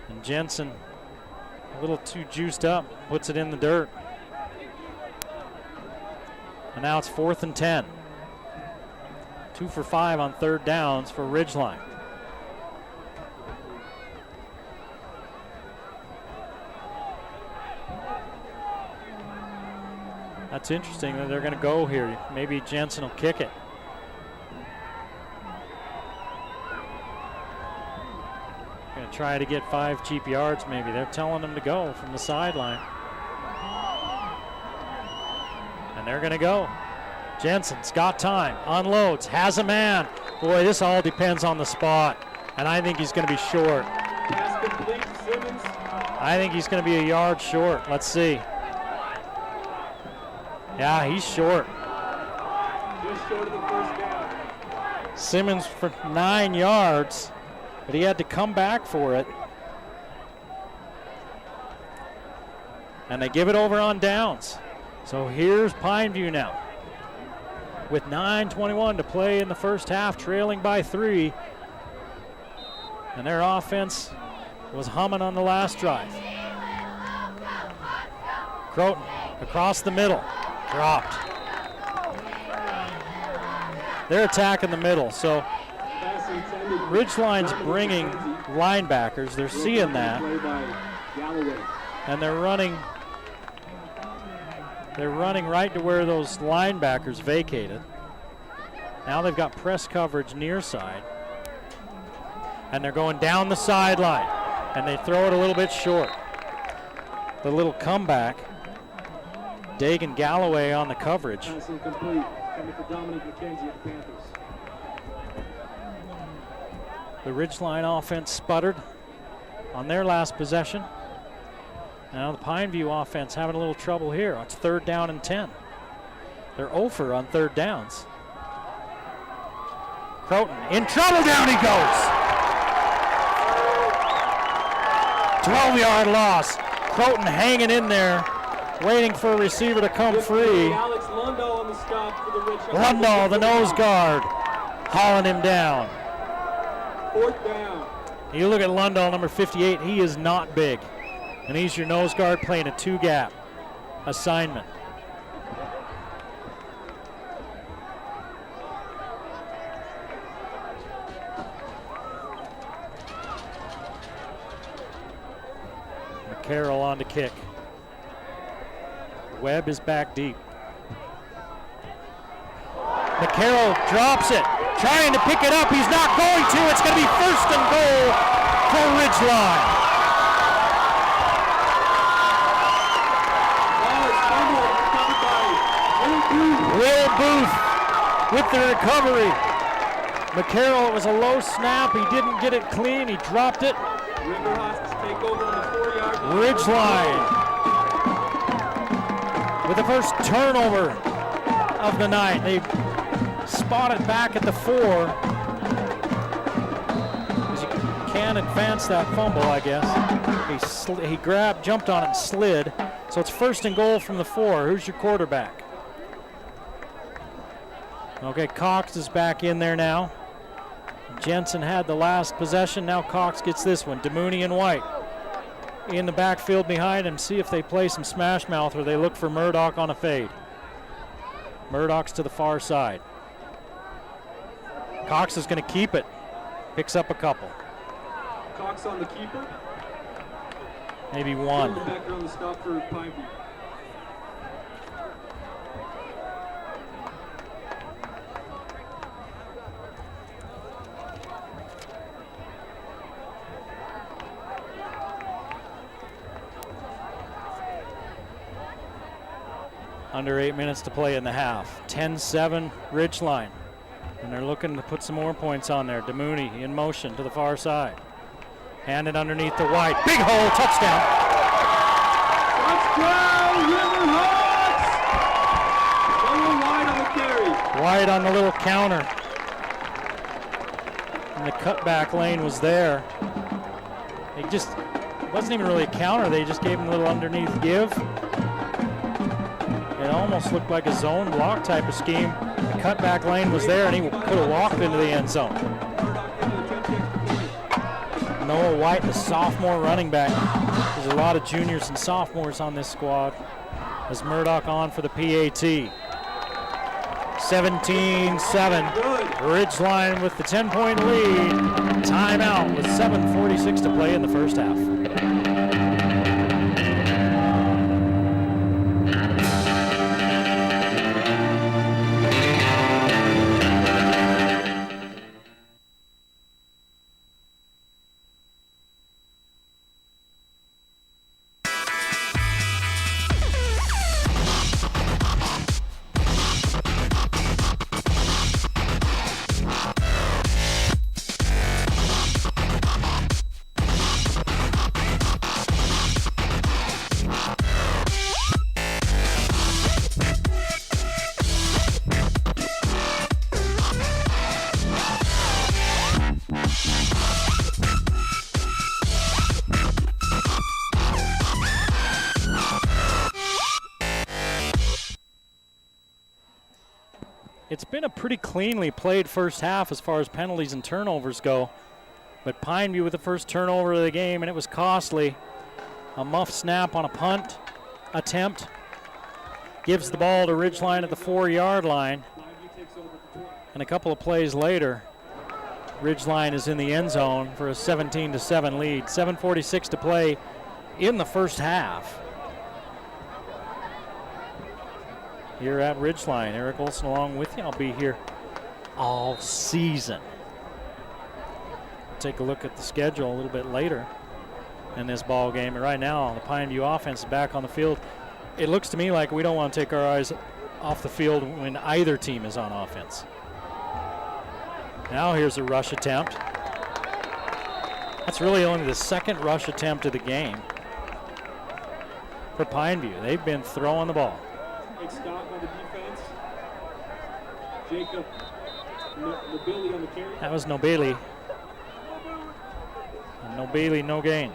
And Jensen, a little too juiced up, puts it in the dirt. And now it's 4th and 10. 2 for 5 on third downs for Ridgeline. That's interesting that they're going to go here. Maybe Jensen will kick it. Going to try to get 5 cheap yards maybe. They're telling them to go from the sideline. And they're going to go. Jensen's got time, unloads, has a man. Boy, this all depends on the spot. And I think he's going to be short. Pass complete, Simmons. I think he's going to be a yard short. Let's see. Yeah, he's short. Just short of the first down. Simmons for 9 yards, but he had to come back for it. And they give it over on downs. So here's Pineview now. With 9:21 to play in the first half, trailing by 3. And their offense was humming on the last drive. Croton across the middle. Dropped. they're attacking the middle. So Ridgeline's bringing linebackers. They're seeing that. And they're running right to where those linebackers vacated. Now they've got press coverage near side. And they're going down the sideline. And they throw it a little bit short. The little comeback. Dagan Galloway on the coverage. The Ridgeline offense sputtered on their last possession. Now the Pineview offense having a little trouble here. It's 3rd down and 10. They're 0 for on 3rd downs. Croton in trouble, down he goes. 12-yard loss. Croton hanging in there, waiting for a receiver to come free. Lundahl, the nose guard, hauling him down. 4th down. You look at Lundahl, number 58, he is not big. And he's your nose guard playing a 2-gap assignment. McCarroll on to kick. Webb is back deep. McCarroll drops it, trying to pick it up. He's not going to. It's going to be 1st and goal for Ridgeline. Will Booth with the recovery. McCarroll, it was a low snap. He didn't get it clean. He dropped it. Take over on the 4-yard line. Ridgeline with the first turnover of the night. They spotted back at the 4. As you can't advance that fumble, I guess. He grabbed, jumped on it, and slid. So it's 1st and goal from the 4. Who's your quarterback? Okay, Cox is back in there now. Jensen had the last possession. Now Cox gets this one. DeMooney and White in the backfield behind him. See if they play some smash mouth or they look for Murdoch on a fade. Murdoch's to the far side. Cox is going to keep it. Picks up a couple. Cox on the keeper. Maybe one. Back on the stop for Pineview. Under 8 minutes to play in the half. 10-7 Ridgeline. And they're looking to put some more points on there. DeMooney in motion to the far side. Handed underneath to White. Big hole, touchdown. Touchdown, Riverhawks! Going wide on the carry. White on the little counter. And the cutback lane was there. It wasn't even really a counter. They just gave him a little underneath give. It almost looked like a zone block type of scheme. The cutback lane was there, and he could have walked into the end zone. Noah White, the sophomore running back. There's a lot of juniors and sophomores on this squad. As Murdoch on for the PAT. 17-7. Ridgeline with the 10-point lead. Timeout with 7:46 to play in the first half. It's been a pretty cleanly played first half as far as penalties and turnovers go. But Pineview with the first turnover of the game, and it was costly. A muff snap on a punt attempt. Gives the ball to Ridgeline at the 4-yard line. And a couple of plays later, Ridgeline is in the end zone for a 17-7 lead. 7:46 to play in the first half. Here at Ridgeline, Eric Olson along with you. I'll be here all season. Take a look at the schedule a little bit later in this ball game. And right now, the Pineview offense is back on the field. It looks to me like we don't want to take our eyes off the field when either team is on offense. Now here's a rush attempt. That's really only the second rush attempt of the game for Pineview. They've been throwing the ball. Great stop by the defense. Jacob Nobili on the carry. That was Nobili. And Nobili, no gain.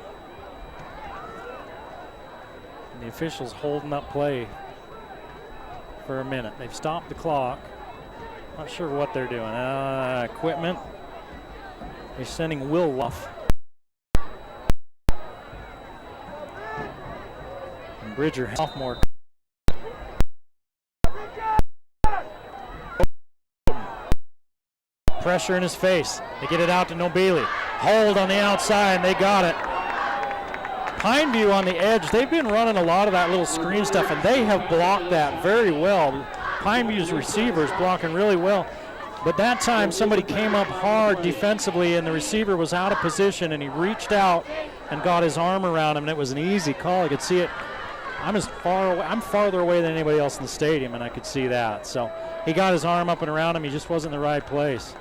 And the officials holding up play for a minute. They've stopped the clock. Not sure what they're doing. Equipment. They're sending Will Luff. And Bridger, sophomore. Pressure in his face. They get it out to Nobili. Hold on the outside, and they got it. Pineview on the edge, they've been running a lot of that little screen stuff, and they have blocked that very well. Pineview's receivers blocking really well. But that time somebody came up hard defensively, and the receiver was out of position, and he reached out and got his arm around him, and it was an easy call. I could see it. I'm farther away than anybody else in the stadium, and I could see that. So he got his arm up and around him. He just wasn't in the right place.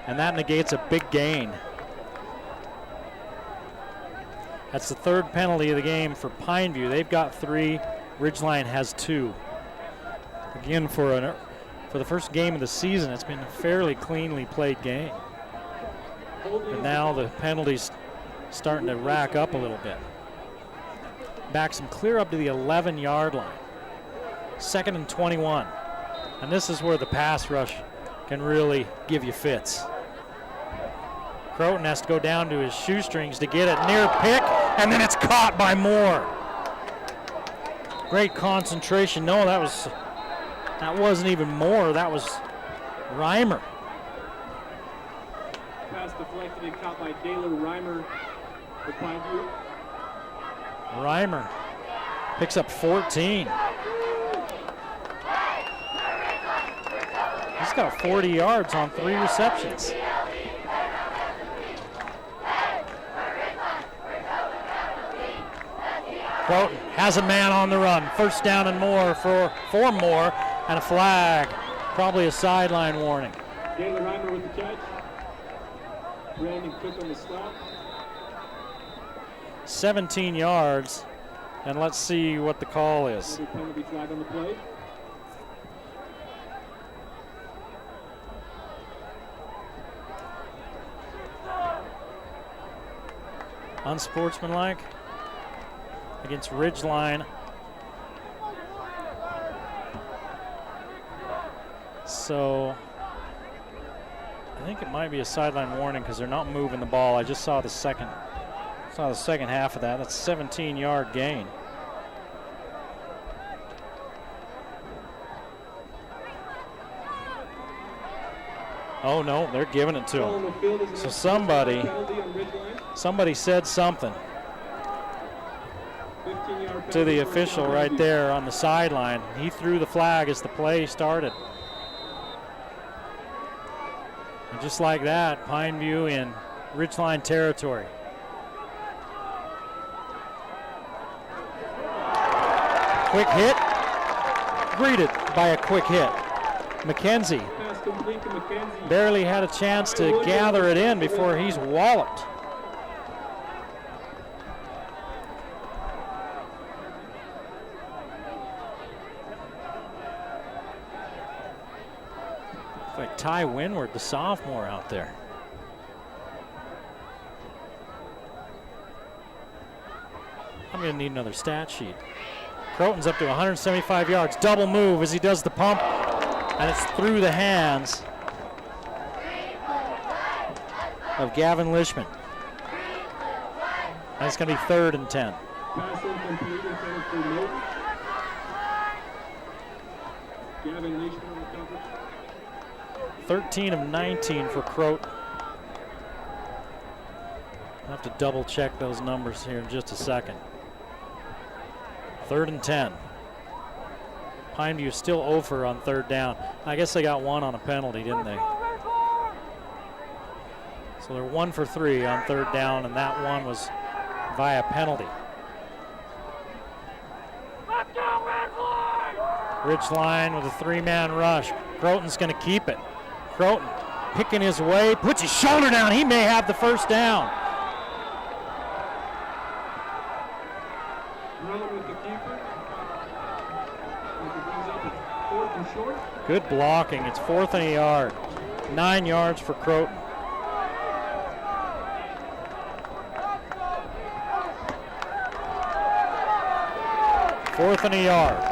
And that negates a big gain. That's the third penalty of the game for Pineview. They've got 3. Ridgeline has 2. Again, for the first game of the season, it's been a fairly cleanly played game. But now the penalties starting to rack up a little bit. Backs them clear up to the 11-yard line. 2nd and 21. And this is where the pass rush can really give you fits. Croton has to go down to his shoestrings to get it near pick, and then it's caught by Moore. Great concentration. No, that wasn't even Moore. That was Reimer. Pass deflected and caught by Dalen Reimer for Pineview. Reimer picks up 14. He's got 40 yards on 3 receptions. Croton has a man on the run. First down and more for Moore, and a flag. Probably a sideline warning. Dalen Reimer with the catch. Brandon Cook on the stop. 17 yards, and let's see what the call is. Another penalty flag on the play. Unsportsmanlike against Ridgeline. So I think it might be a sideline warning because they're not moving the ball. I just saw the second half of that. That's a 17-yard gain. Oh no, they're giving it to him. So somebody said something to the official right there on the sideline. He threw the flag as the play started. And just like that, Pineview in Ridgeline territory. Quick hit, greeted by a quick hit. McKenzie barely had a chance to gather it in before he's walloped. It's like Ty Winward, the sophomore out there. I'm going to need another stat sheet. Croton's up to 175 yards. Double move as he does the pump, and it's through the hands of Gavin Lishman. And it's going to be 3rd and 10. Pass incomplete intended for Moore. Gavin Leishman on the coverage. 13 of 19 for Croton. I'll have to double check those numbers here in just a second. 3rd and 10. Pineview still over on 3rd down. I guess they got one on a penalty, didn't they? So they're 1 for 3 on 3rd down, and that one was via penalty. Ridgeline with a 3-man rush. Croton's going to keep it. Croton picking his way, puts his shoulder down. He may have the first down. Good blocking. It's 4th and a yard. 9 yards for Croton. Fourth and a yard.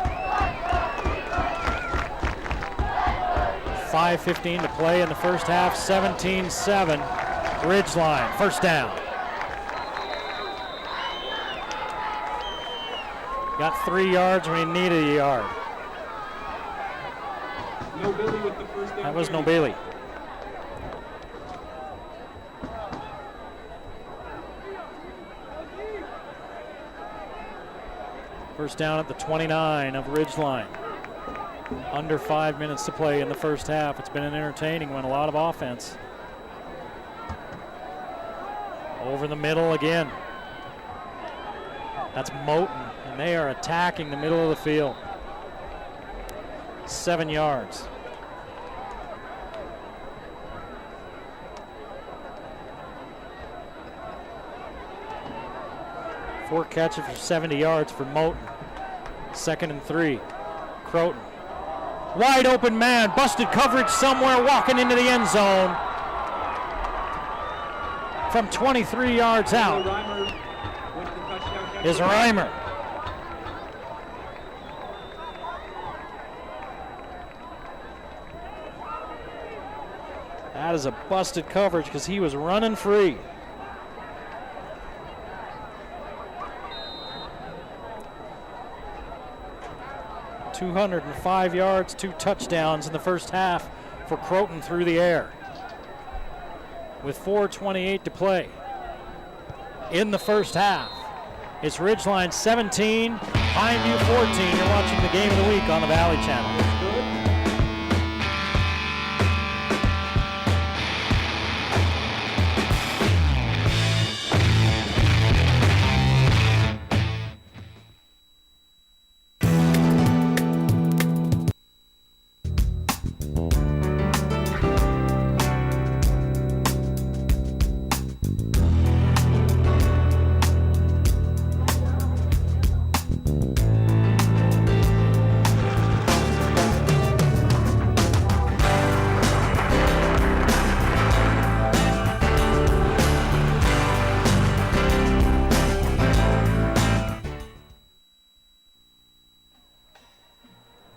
5:15 to play in the first half. 17-7. Ridgeline. First down. Got 3 yards when he needed a yard. No Billy with the first down. That was no Bailey. First down at the 29 of Ridgeline. Under 5 minutes to play in the first half. It's been an entertaining one, a lot of offense. Over the middle again. That's Moten, and they are attacking the middle of the field. 7 yards. Four catches for 70 yards for Moten. 2nd and 3. Croton. Wide open man, busted coverage somewhere, walking into the end zone. From 23 yards out is Reimer. That is a busted coverage because he was running free. $205 yards, 2 touchdowns in the first half for Croton through the air. With 4:28 to play in the first half. It's Ridgeline 17, Pineview 14. You're watching the game of the week on the Valley Channel.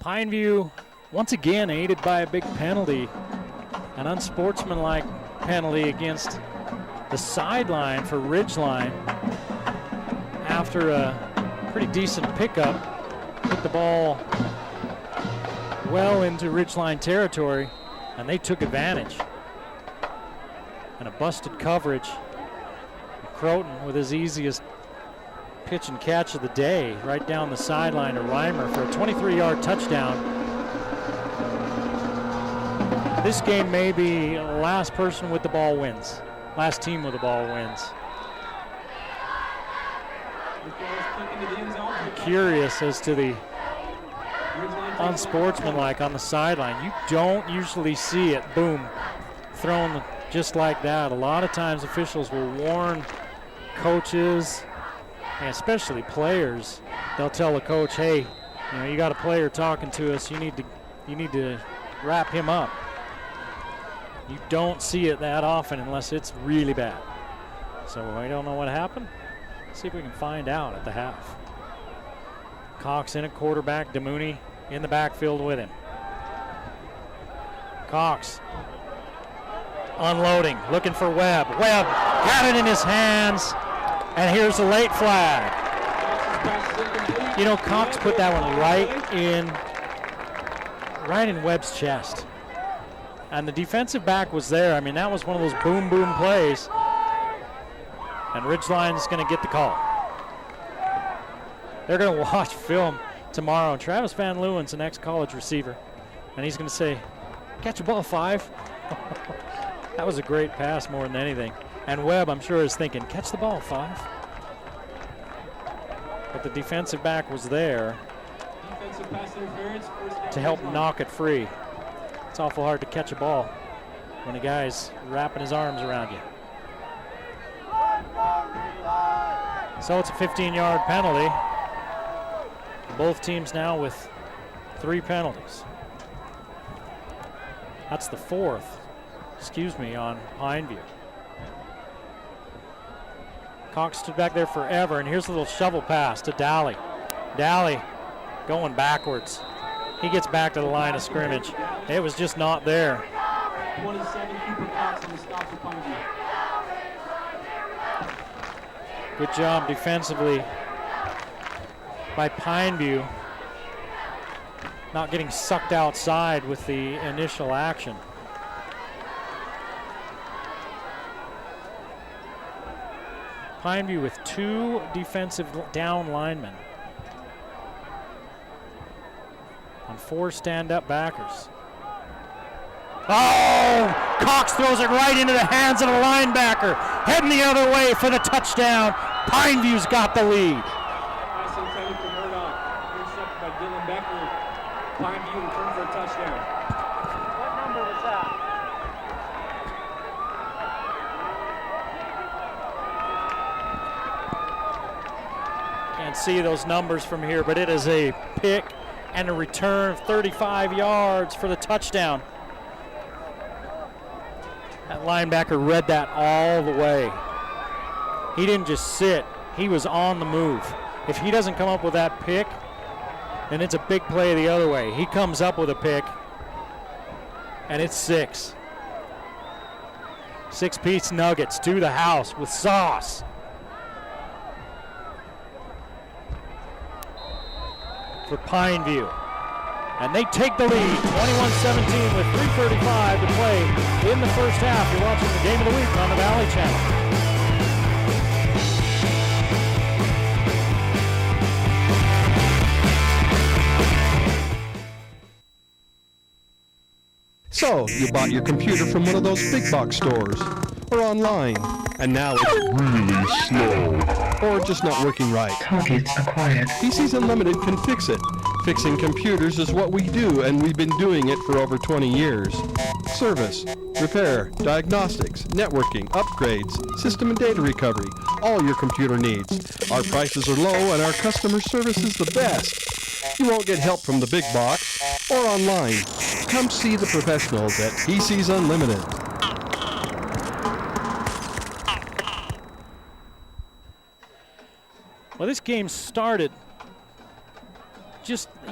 Pineview, once again, aided by a big penalty, an unsportsmanlike penalty against the sideline for Ridgeline after a pretty decent pickup. Put the ball well into Ridgeline territory, and they took advantage. And a busted coverage. Croton with his easiest pitch and catch of the day, right down the sideline to Reimer for a 23-yard touchdown. This game may be last person with the ball wins. Last team with the ball wins. I'm curious as to the unsportsmanlike on the sideline. You don't usually see it, boom, thrown just like that. A lot of times officials will warn coaches, and especially players. They'll tell the coach, hey, you know, you got a player talking to us, you need to wrap him up. You don't see it that often unless it's really bad. So I don't know what happened. Let's see if we can find out at the half. Cox in at quarterback, DeMooney in the backfield with him. Cox unloading, looking for Webb. Webb got it in his hands. And here's a late flag. You know, Cox put that one right in Webb's chest. And the defensive back was there. I mean, that was one of those boom, boom plays. And Ridgeline's going to get the call. They're going to watch film tomorrow. Travis Van Leeuwen's an ex-college receiver. And he's going to say, catch a ball, 5. That was a great pass more than anything. And Webb, I'm sure, is thinking, catch the ball, 5. But the defensive back was there to help knock it free. It's awful hard to catch a ball when a guy's wrapping his arms around you. So it's a 15-yard penalty. Both teams now with 3 penalties. That's the 4th, on Pineview. Cox stood back there forever, and here's a little shovel pass to Daly. Daly going backwards. He gets back to the line of scrimmage. It was just not there. 27, Cooper Cox in the stop for Pineview. Good job defensively by Pineview, not getting sucked outside with the initial action. Pineview with 2 defensive down linemen and 4 stand-up backers. Oh! Cox throws it right into the hands of a linebacker, heading the other way for the touchdown. Pineview's got the lead. Pass intended for Murdoch. Intercepted by Dylan Becker. Pineview return for a touchdown. What number was that? Can't see those numbers from here, but it is a pick and a return of 35 yards for the touchdown. That linebacker read that all the way. He didn't just sit, he was on the move. If he doesn't come up with that pick, then it's a big play the other way. He comes up with a pick, and it's 6. 6-piece nuggets to the house with sauce. For Pineview. And they take the lead, 21-17 with 3:35 to play in the first half. You're watching the Game of the Week on the Valley Channel. So, you bought your computer from one of those big box stores, or online, and now it's really slow, or just not working right. Target acquired. PCs Unlimited can fix it. Fixing computers is what we do, and we've been doing it for over 20 years. Service, repair, diagnostics, networking, upgrades, system and data recovery, all your computer needs. Our prices are low, and our customer service is the best. You won't get help from the big box or online. Come see the professionals at PCs Unlimited. Well, this game started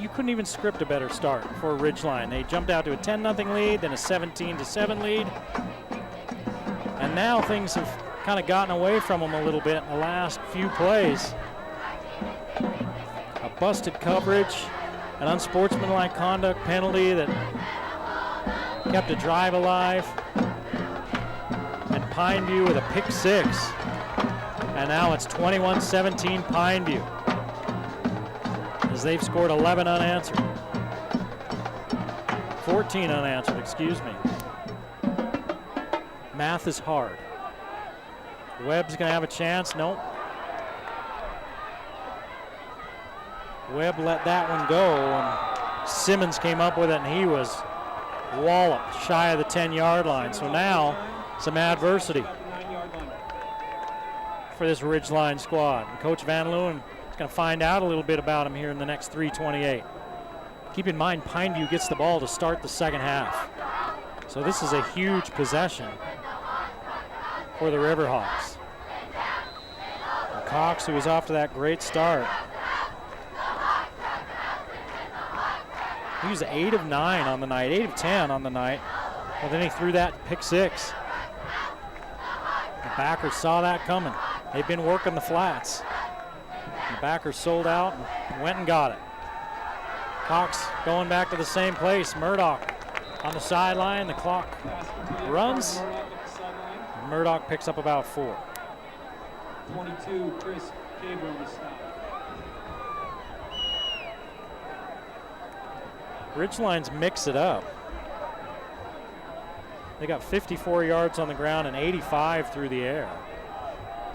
you couldn't even script a better start for Ridgeline. They jumped out to a 10-0 lead, then a 17-7 lead. And now things have kind of gotten away from them a little bit in the last few plays. A busted coverage, an unsportsmanlike conduct penalty that kept a drive alive. And Pineview with a pick 6. And now it's 21-17 Pineview, as they've scored 11 unanswered. 14 unanswered, excuse me. Math is hard. Webb's going to have a chance. Nope. Webb let that one go, and Simmons came up with it, and he was walloped shy of the 10-yard line. So now some adversity for this Ridgeline squad. And Coach Van Leeuwen is going to find out a little bit about him here in the next 3:28. Keep in mind, Pineview gets the ball to start the second half. So this is a huge possession for the Riverhawks. And Cox, who was off to that great start, he was 8 of 9 on the night, 8 of 10 on the night. Well, then he threw that pick 6. The backers saw that coming. They've been working the flats. The backers sold out and went and got it. Cox going back to the same place. Murdoch On the sideline, the clock runs. Murdoch picks up about 4. 22, Chris Caber on the stop. Ridgeline's mix it up. They got 54 yards on the ground and 85 through the air.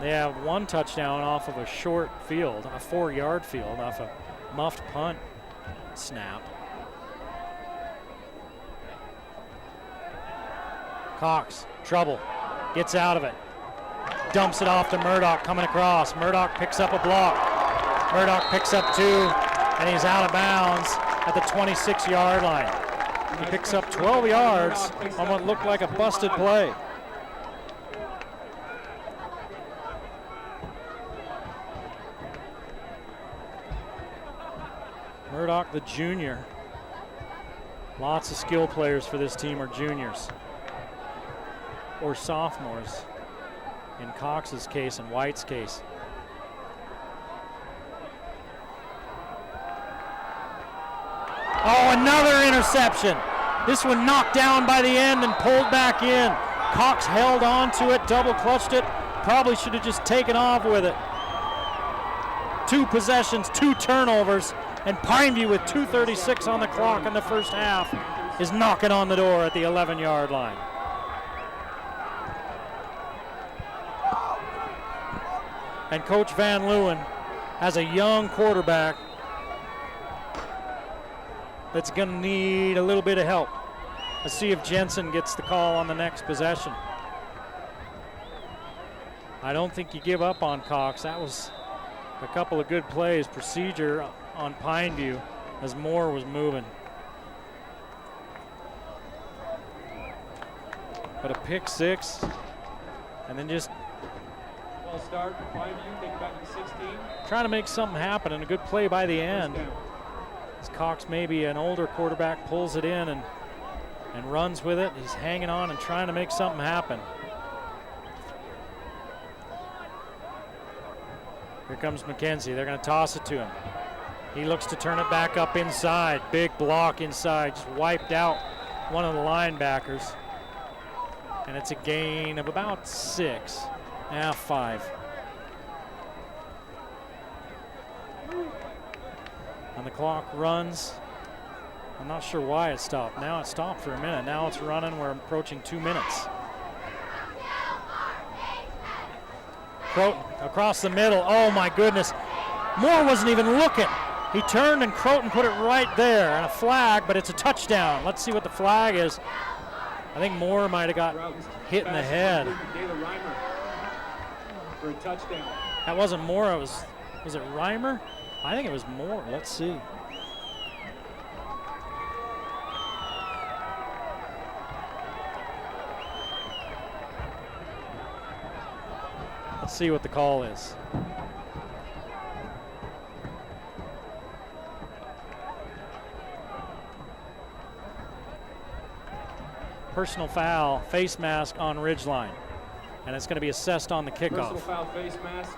They have 1 touchdown off of a short field, a 4-yard field, off a muffed punt snap. Cox, trouble, gets out of it. Dumps it off to Murdoch coming across. Murdoch picks up a block. Murdoch picks up 2, and he's out of bounds at the 26-yard line. He picks up 12 yards on what looked like a busted play. Murdoch, the junior. Lots of skill players for this team are juniors or sophomores in Cox's case and White's case. Oh, another interception. This one knocked down by the end and pulled back in. Cox held on to it, double clutched it. Probably should have just taken off with it. 2 possessions, 2 turnovers, and Pineview with 2:36 on the clock in the first half is knocking on the door at the 11-yard line. And Coach Van Leeuwen has a young quarterback that's going to need a little bit of help. Let's see if Jensen gets the call on the next possession. I don't think you give up on Cox. That was a couple of good plays. Procedure on Pineview as Moore was moving. But a pick 6, and then just Ball start, Pineview, take it back to the 16. trying to make something happen, and a good play by the end. As Cox, maybe an older quarterback, pulls it in and runs with it. He's hanging on and trying to make something happen. Here comes McKenzie. They're going to toss it to him. He looks to turn it back up inside. Big block inside. Just wiped out one of the linebackers. And it's a gain of about 6. Now 5. And the clock runs. I'm not sure why it stopped. Now it stopped for a minute. Now it's running. We're approaching 2 minutes. Croton across the middle. Oh my goodness. Moore wasn't even looking. He turned and Croton put it right there. And a flag, but it's a touchdown. Let's see what the flag is. I think Moore might have got hit in the head. For a touchdown. That wasn't Moore. Was it Reimer? I think it was Moore. Let's see. Let's see what the call is. Personal foul, face mask on Ridgeline. And it's going to be assessed on the kickoff. Personal foul, face mask,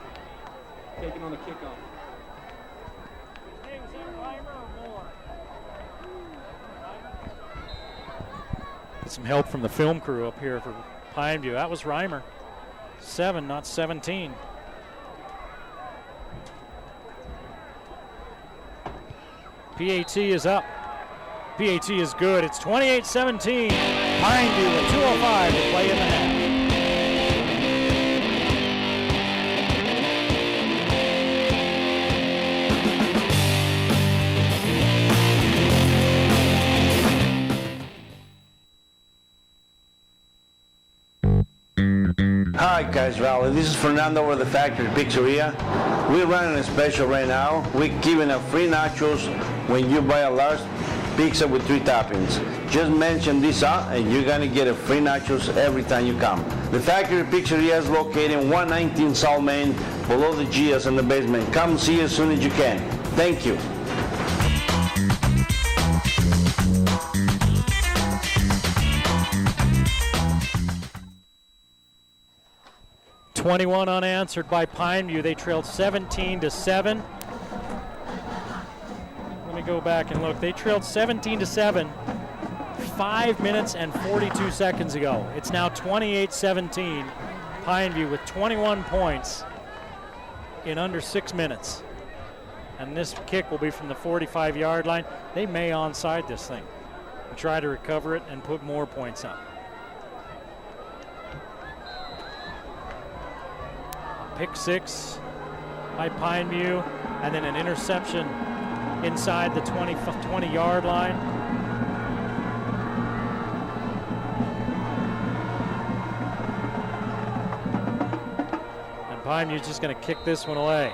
taken on the kickoff. Hey, was that Reimer or Moore? Get some help from the film crew up here for Pineview. That was Reimer. 7, not 17. PAT is up. PAT is good. It's 28-17. Pineview with 2:05 to play in the half. Hi guys, Raleigh. This is Fernando with the Factory Pizzeria. We're running a special right now. We're giving out free nachos when you buy a large pizza with 3 toppings. Just mention this and you're gonna get a free nachos every time you come. The Factory Pizzeria is located in 119 South Main, below the Gia's in the basement. Come see us as soon as you can. Thank you. .21 unanswered by Pineview. They trailed 17-7. Let me go back and look. They trailed 17-7 5 minutes and 42 seconds ago. It's now 28-17. Pineview with 21 points in under 6 minutes. And this kick will be from the 45-yard line. They may onside this thing and try to recover it and put more points up. Pick 6 by Pineview, and then an interception inside the 20-yard line. And Pineview's just going to kick this one away.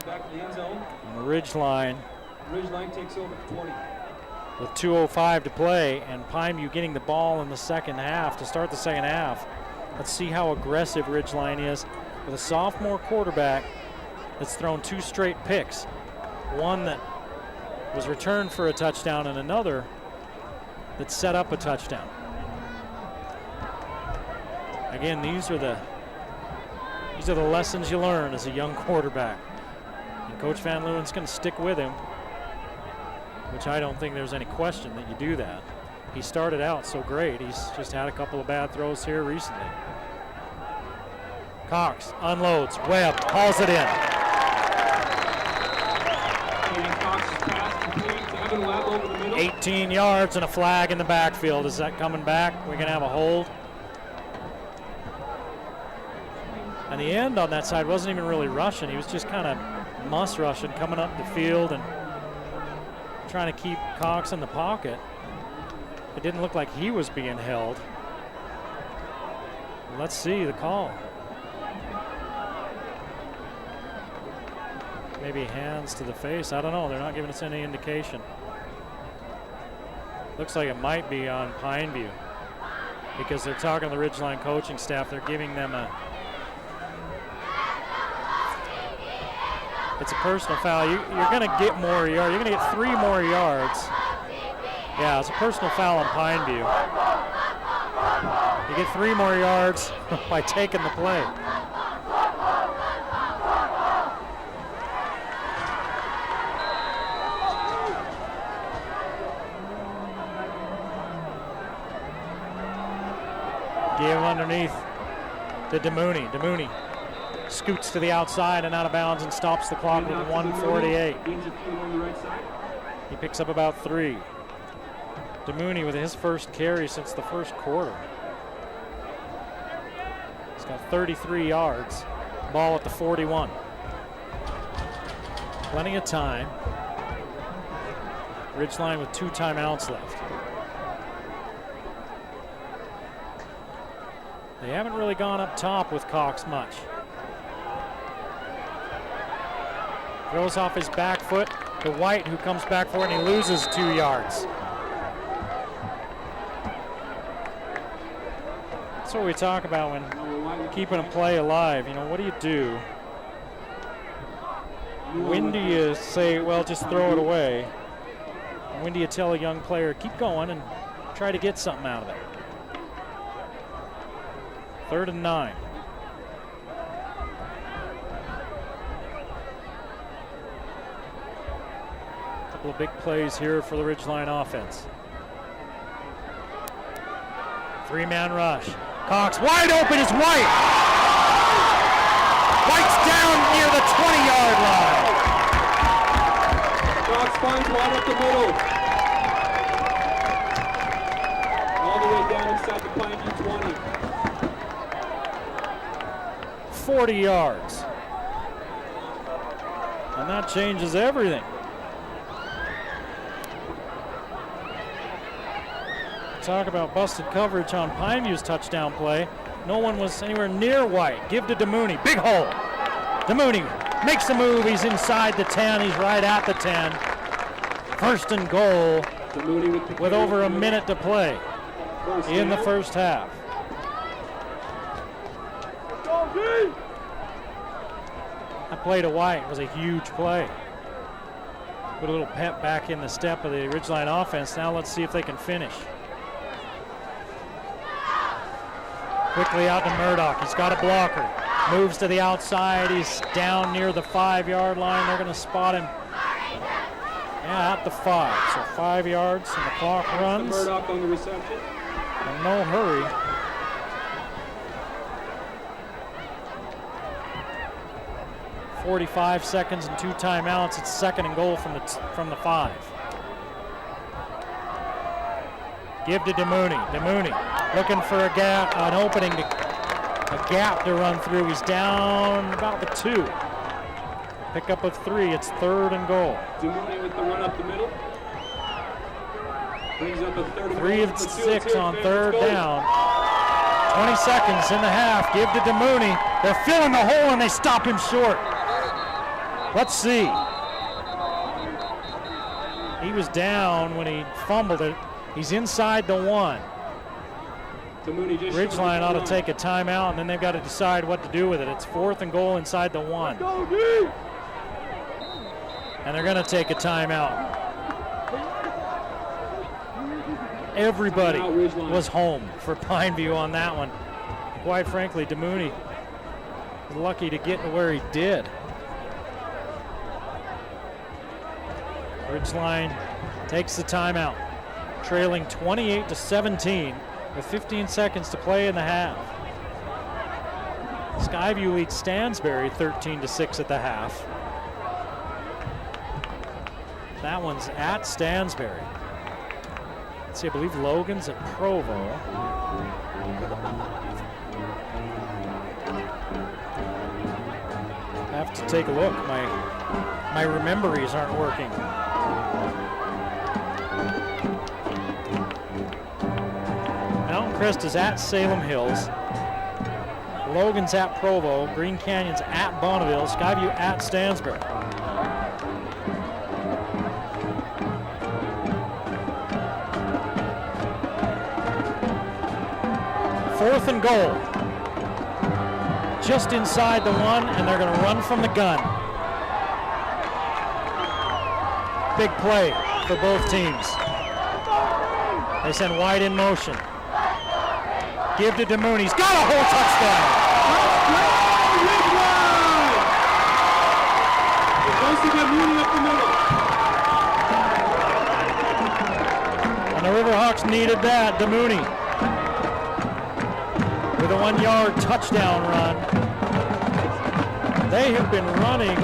Back to the end zone. And Ridgeline. Ridgeline takes over 20. With 2:05 to play, and Pineview getting the ball in the second half to start the second half. Let's see how aggressive Ridgeline is with a sophomore quarterback that's thrown 2 straight picks. One that was returned for a touchdown and another that set up a touchdown. Again, these are the lessons you learn as a young quarterback. And Coach Van Leeuwen's going to stick with him, which I don't think there's any question that you do that. He started out so great. He's just had a couple of bad throws here recently. Cox unloads. Webb hauls it in. And Cox's pass complete to Evan Webb over the middle. 18 yards and a flag in the backfield. Is that coming back? We're going to have a hold. And the end on that side wasn't even really rushing. He was just kind of muss rushing, coming up the field and trying to keep Cox in the pocket. It didn't look like he was being held. Let's see the call. Maybe hands to the face. I don't know. They're not giving us any indication. Looks like it might be on Pineview because they're talking to the Ridgeline coaching staff. They're giving them it's a personal foul. You're going to get more yards. You're going to get 3 more yards. Yeah, it's a personal foul on Pineview. You get 3 more yards by taking the play. Give underneath to DeMooney. DeMooney scoots to the outside and out of bounds and stops the clock with 1:48. He picks up about 3. DeMooney with his first carry since the first quarter. He's got 33 yards. Ball at the 41. Plenty of time. Ridgeline with 2 timeouts left. They haven't really gone up top with Cox much. Throws off his back foot to White, who comes back for it, and he loses 2 yards. That's what we talk about when keeping a play alive. You know, what do you do? When do you say, well, just throw it away? And when do you tell a young player, keep going and try to get something out of it? 3rd and 9. Couple of big plays here for the Ridgeline offense. 3-man rush. Cox wide open is White. White's down near the 20-yard line. Cox finds one up the middle. All the way down inside the Pineview 20. 40 yards. And that changes everything. Talk about busted coverage on Pineview's touchdown play. No one was anywhere near White. Give to DeMooney. Big hole. DeMooney makes the move. He's inside the 10. He's right at the 10. 1st and goal with over a minute to play in the first half. That play to White was a huge play. Put a little pep back in the step of the Ridgeline offense. Now let's see if they can finish. Quickly out to Murdoch. He's got a blocker. Moves to the outside. He's down near the 5-yard line. They're going to spot him Yeah, at the 5. So 5 yards and the clock runs. Murdoch on the reception. And no hurry. .45 seconds and 2 timeouts. It's 2nd and goal from the 5. Give to DeMooney. DeMooney looking for a gap, an opening, a gap to run through. He's down about the 2. Pickup of 3. It's 3rd and goal. DeMooney with the run up the middle. Brings up a 3rd and 3 of 6 on 3rd down. 20 seconds in the half. Give to DeMooney. They're filling the hole and they stop him short. Let's see. He was down when he fumbled it. He's inside the 1. Ridgeline ought to take a timeout, and then they've got to decide what to do with it. It's 4th and goal inside the 1. And they're going to take a timeout. Everybody was home for Pineview on that one. Quite frankly, DeMooney was lucky to get to where he did. Ridgeline takes the timeout, trailing 28-17 with 15 seconds to play in the half. Skyview leads Stansbury 13-6 at the half. That one's at Stansbury. Let's see, I believe Logan's at Provo. I have to take a look. My rememberies aren't working. Mountain Crest is at Salem Hills. Logan's at Provo. Green Canyon's at Bonneville. Skyview at Stansbury. Fourth and goal. Just inside the 1, and they're going to run from the gun. Big play for both teams. They send wide in motion. Give to DeMooney. He's got a whole touchdown. And the Riverhawks needed that. DeMooney with a 1-yard touchdown run. They have been running,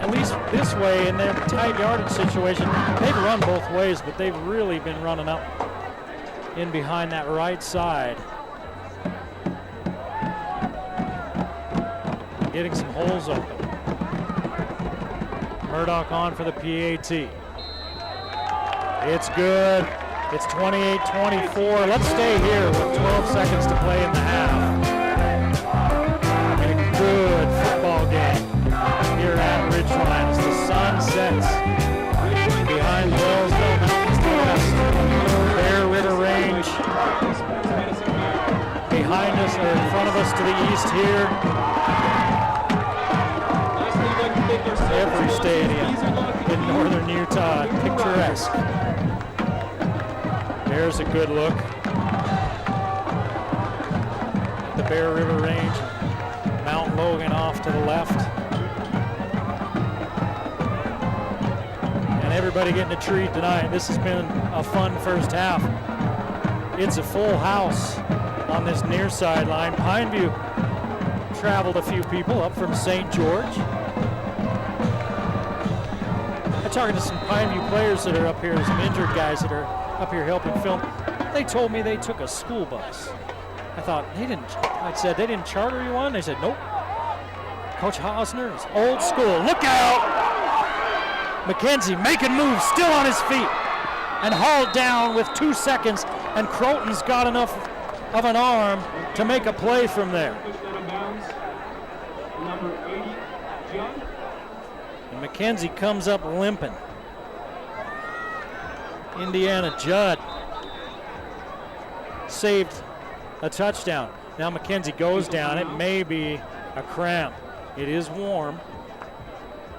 at least this way in their tight yardage situation. They've run both ways, but they've really been running up in behind that right side. Getting some holes open. Murdoch on for the PAT. It's good. It's 28-24. Let's stay here with 12 seconds to play in the half. And a good football game here at Ridgeline as the sun sets behind Wellsville Mountains to the west. Bear River Range behind us, or in front of us to the east here. Every stadium in northern Utah, picturesque. There's a good look at the Bear River Range, Mount Logan off to the left. And everybody getting a treat tonight. This has been a fun first half. It's a full house on this near sideline. Pineview traveled a few people up from St. George. I'm talking to some Pineview players that are up here, some injured guys that are up here helping film. They told me they took a school bus. I thought I said they didn't charter you one? They said nope. Coach Hosner is old school. Look out! McKenzie making moves, still on his feet, and hauled down with 2 seconds, and Croton's got enough of an arm to make a play from there. And McKenzie comes up limping. Indiana Judd saved a touchdown. Now McKenzie goes down. It may be a cramp. It is warm.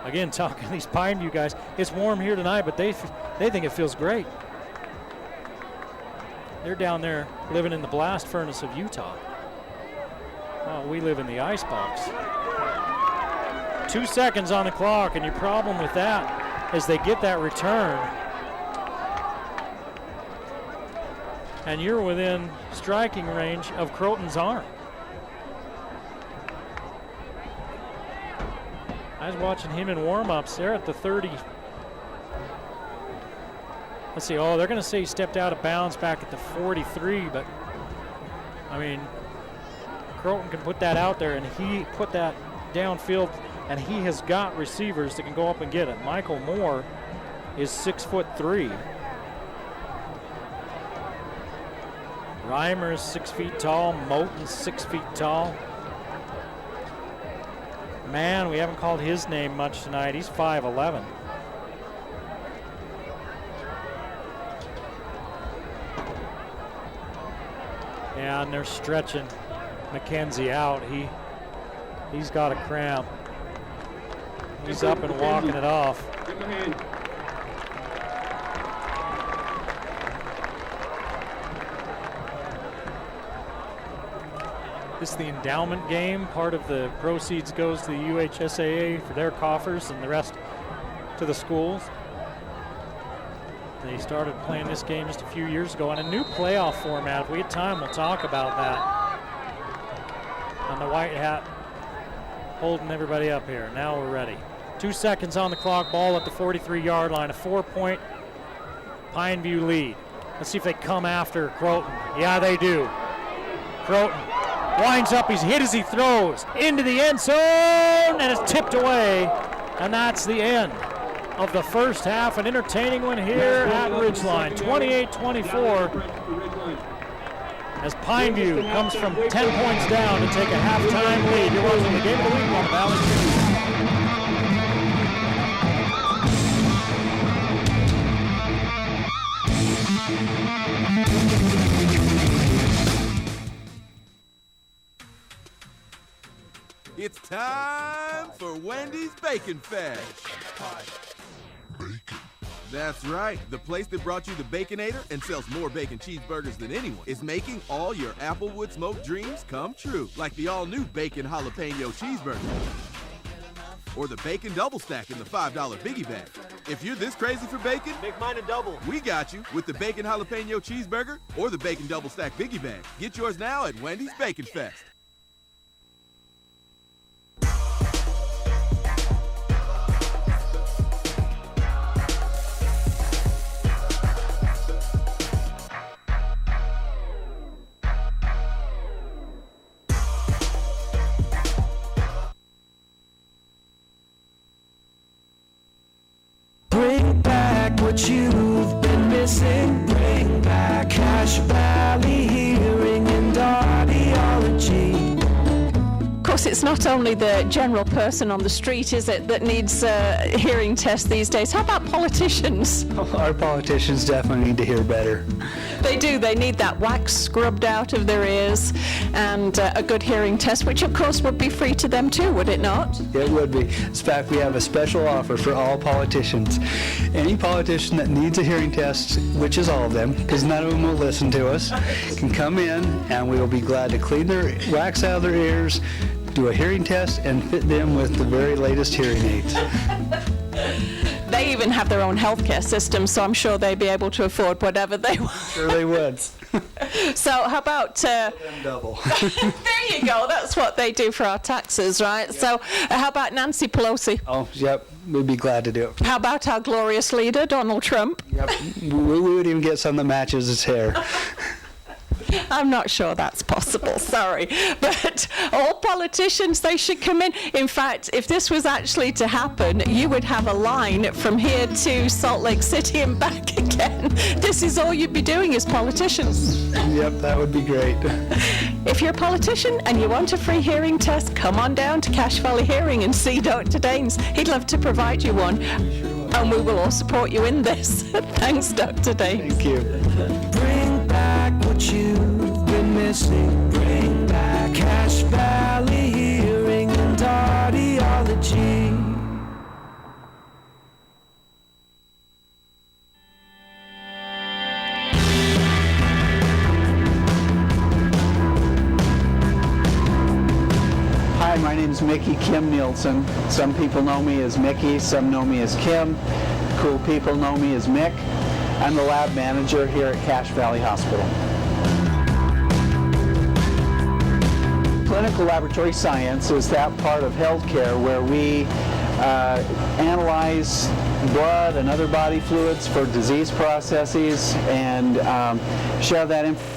Again, talking to these Pineview guys, it's warm here tonight, but they think it feels great. They're down there living in the blast furnace of Utah. Oh, we live in the icebox. 2 seconds on the clock, and your problem with that as they get that return. And you're within striking range of Croton's arm. I was watching him in warm-ups. They're at the 30. Let's see. Oh, they're going to say he stepped out of bounds back at the 43, but I mean, Croton can put that out there, and he put that downfield, and he has got receivers that can go up and get it. Michael Moore is 6'3". Reimer is 6 feet tall. Moten's 6 feet tall. Man, we haven't called his name much tonight. He's 5'11". Yeah, and they're stretching McKenzie out. He's got a cramp. He's up and walking it off. Give him a hand. This is the endowment game. Part of the proceeds goes to the UHSAA for their coffers and the rest to the schools. They started playing this game just a few years ago on a new playoff format. If we had time, we'll talk about that. And the white hat holding everybody up here. Now we're ready. 2 seconds on the clock, ball at the 43-yard line, a 4-point Pineview lead. Let's see if they come after Croton. Yeah, they do. Croton winds up, he's hit as he throws into the end zone, and it's tipped away. And that's the end of the first half. An entertaining one here at Ridgeline, 28-24. As Pineview comes from 10 points down to take a halftime lead. You're watching the game of the week on Valley News. It's time for Wendy's Bacon Fest. Bacon. That's right. The place that brought you the Baconator and sells more bacon cheeseburgers than anyone is making all your Applewood smoked dreams come true. Like the all-new Bacon Jalapeno Cheeseburger. Or the Bacon Double Stack in the $5 Biggie Bag. If you're this crazy for bacon, make mine a double. We got you with the Bacon Jalapeno Cheeseburger or the Bacon Double Stack Biggie Bag. Get yours now at Wendy's Bacon Fest. Bring back what you've been missing. Bring back Cache Valley Hearing and Audiology. Of course, it's not only the general person on the street, is it, that needs a hearing test these days? How about politicians? Our politicians definitely need to hear better. They do. They need that wax scrubbed out of their ears and a good hearing test, which of course would be free to them too, would it not? It would be. In fact, we have a special offer for all politicians. Any politician that needs a hearing test, which is all of them, because none of them will listen to us, can come in and we will be glad to clean their wax out of their ears, do a hearing test, and fit them with the very latest hearing aids. They even have their own healthcare system, so I'm sure they'd be able to afford whatever they want. Sure they would. So how about... double. There you go. That's what they do for our taxes, right? Yep. So how about Nancy Pelosi? Oh, yep. We'd be glad to do it. How about our glorious leader, Donald Trump? Yep. We would even get some that matches his hair. I'm not sure that's possible, sorry. But all politicians, they should come in. In fact, if this was actually to happen, you would have a line from here to Salt Lake City and back again. This is all you'd be doing as politicians. Yep, that would be great. If you're a politician and you want a free hearing test, come on down to Cache Valley Hearing and see Dr. Daines. He'd love to provide you one. And we will all support you in this. Thanks, Dr. Daines. Thank you. Bring back what you've been missing. Bring back Cache Valley Hearing and Audiology. Hi, my name is Mickey Kim Nielsen. Some people know me as Mickey, some know me as Kim. cool people know me as Mick. I'm the lab manager here at Cache Valley Hospital. Clinical laboratory science is that part of healthcare where we analyze blood and other body fluids for disease processes and share that information.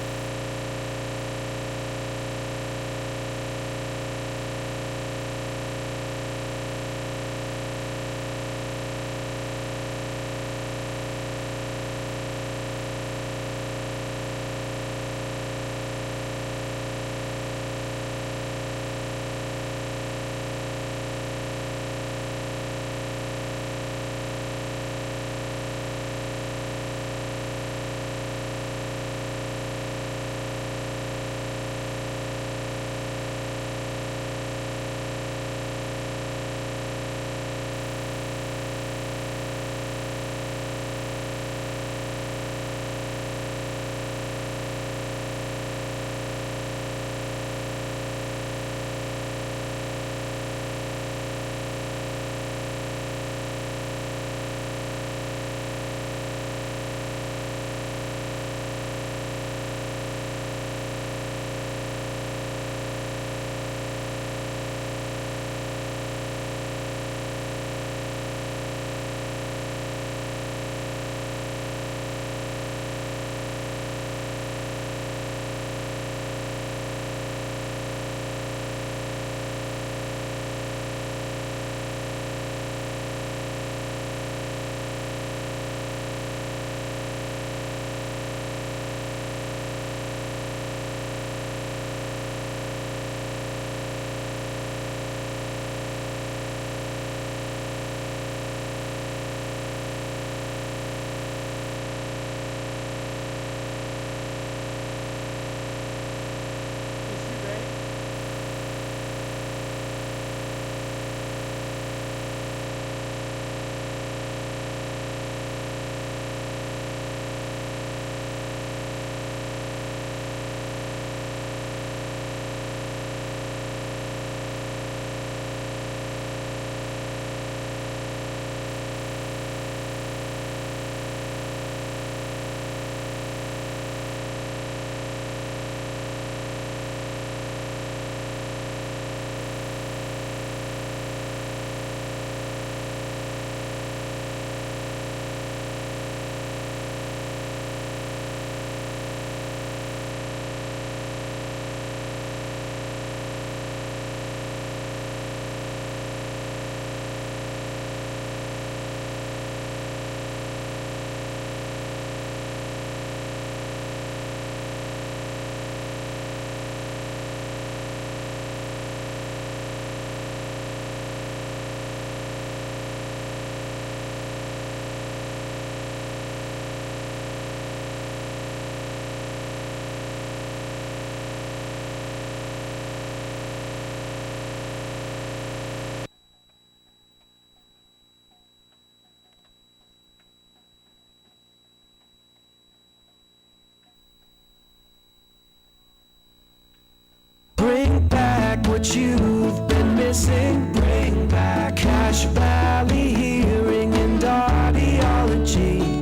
Bring back what you've been missing. Bring back Cache Valley Hearing and Audiology.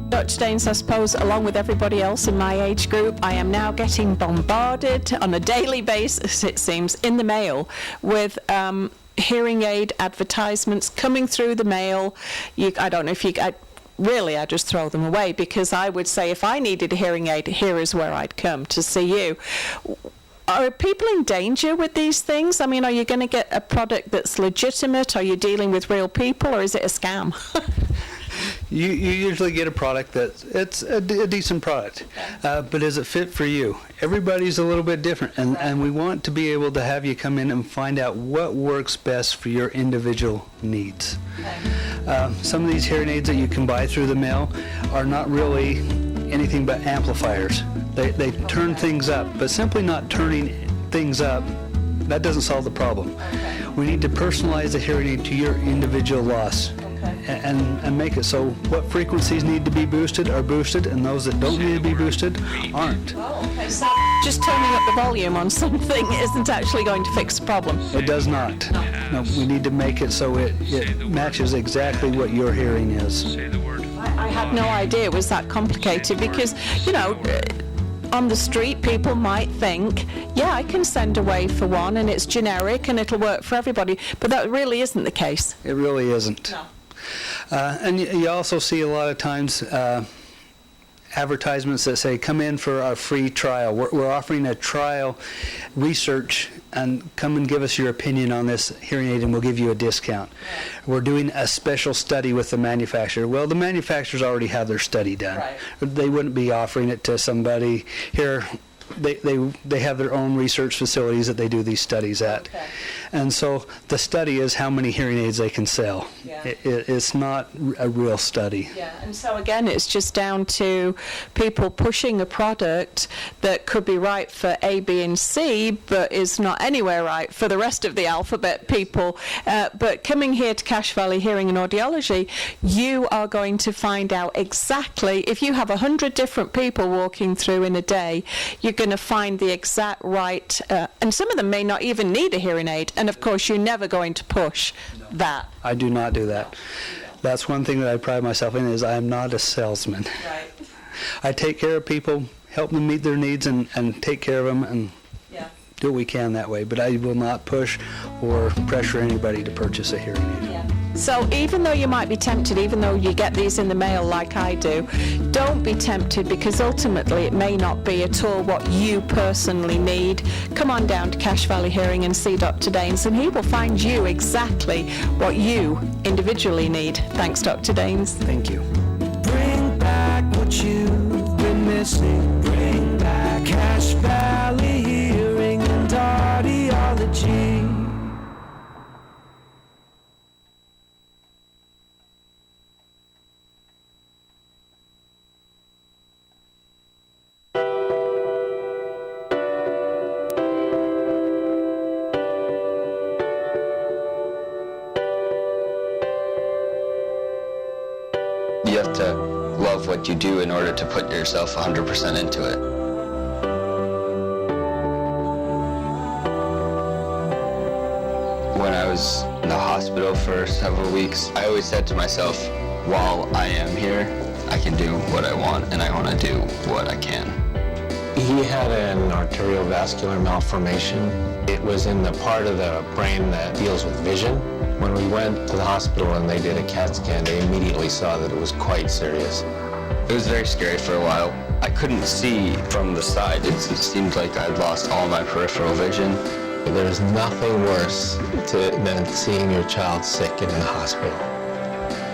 Dr. Daines, I suppose, along with everybody else in my age group, I am now getting bombarded on a daily basis, it seems, in the mail with hearing aid advertisements coming through the mail. I don't know if you... Really, I just throw them away, because I would say if I needed a hearing aid, here is where I'd come to see you. Are people in danger with these things? I mean, are you going to get a product that's legitimate? Are you dealing with real people, or is it a scam? You usually get a product it's a decent product, but does it fit for you? Everybody's a little bit different, and we want to be able to have you come in and find out what works best for your individual needs. Some of these hearing aids that you can buy through the mail are not really anything but amplifiers. They turn things up, but simply not turning things up, that doesn't solve the problem. We need to personalize the hearing aid to your individual loss. and make it so what frequencies need to be boosted are boosted, and those that don't need to be boosted aren't. Okay, so just turning up the volume on something isn't actually going to fix the problem. It does not. No, we need to make it so it matches exactly what your hearing is. I had no idea it was that complicated because, you know, on the street people might think, yeah, I can send a wave for one and it's generic and it'll work for everybody, but that really isn't the case. It really isn't. No. And you also see a lot of times advertisements that say, come in for a free trial. We're offering a trial research, and come and give us your opinion on this hearing aid and we'll give you a discount. We're doing a special study with the manufacturer. Well, the manufacturers already have their study done. Right. They wouldn't be offering it to somebody here. They have their own research facilities that they do these studies at. Okay. And so the study is how many hearing aids they can sell. Yeah. It's not a real study. Yeah, and so again, it's just down to people pushing a product that could be right for A, B, and C, but is not anywhere right for the rest of the alphabet people. But coming here to Cache Valley Hearing and Audiology, you are going to find out exactly, if you have 100 different people walking through in a day, you're going to find the exact right, and some of them may not even need a hearing aid, and of course you're never going to push that. I do not do that. That's one thing that I pride myself in, is I am not a salesman. Right. I take care of people, help them meet their needs, and take care of them, and do what we can that way, but I will not push or pressure anybody to purchase a hearing aid. Yeah. So even though you might be tempted, even though you get these in the mail like I do, don't be tempted, because ultimately it may not be at all what you personally need. Come on down to Cache Valley Hearing and see Dr. Daines, and he will find you exactly what you individually need. Thanks, Dr. Daines. Thank you. Bring back what you've been missing. Bring back Cache Valley Hearing and Audiology. You have to love what you do in order to put yourself 100% into it. When I was in the hospital for several weeks, I always said to myself, while I am here, I can do what I want, and I want to do what I can. He had an arteriovascular malformation. It was in the part of the brain that deals with vision. When we went to the hospital and they did a CAT scan, they immediately saw that it was quite serious. It was very scary for a while. I couldn't see from the side. It seemed like I'd lost all my peripheral vision. There's nothing worse than seeing your child sick and in the hospital.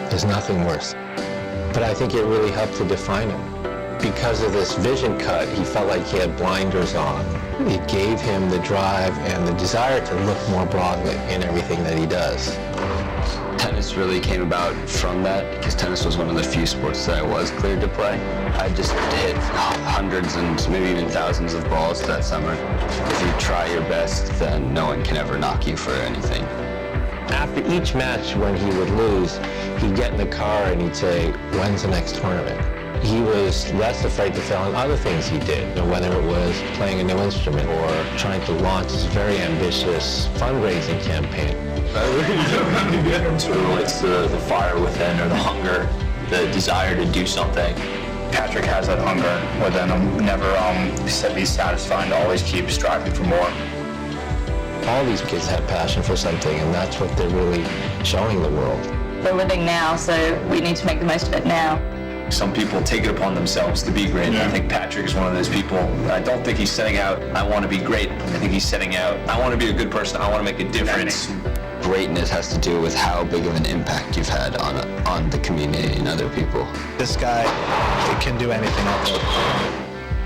There's nothing worse. But I think it really helped to define him. Because of this vision cut, he felt like he had blinders on. It gave him the drive and the desire to look more broadly in everything that he does. Tennis really came about from that, because tennis was one of the few sports that I was cleared to play. I just hit hundreds and maybe even thousands of balls that summer. If you try your best, then no one can ever knock you for anything. After each match, when he would lose, he'd get in the car and he'd say, "When's the next tournament?" He was less afraid to fail in other things he did, whether it was playing a new instrument or trying to launch his very ambitious fundraising campaign. It relates to the fire within, or the hunger, the desire to do something. Patrick has that hunger within him, never be satisfied, to always keep striving for more. All these kids have passion for something, and that's what they're really showing the world. We're living now, so we need to make the most of it now. Some people take it upon themselves to be great. Yeah. I think Patrick is one of those people. I don't think he's setting out, I want to be great. I think he's setting out, I want to be a good person. I want to make a difference. Greatness has to do with how big of an impact you've had on the community and other people. This guy can do anything else.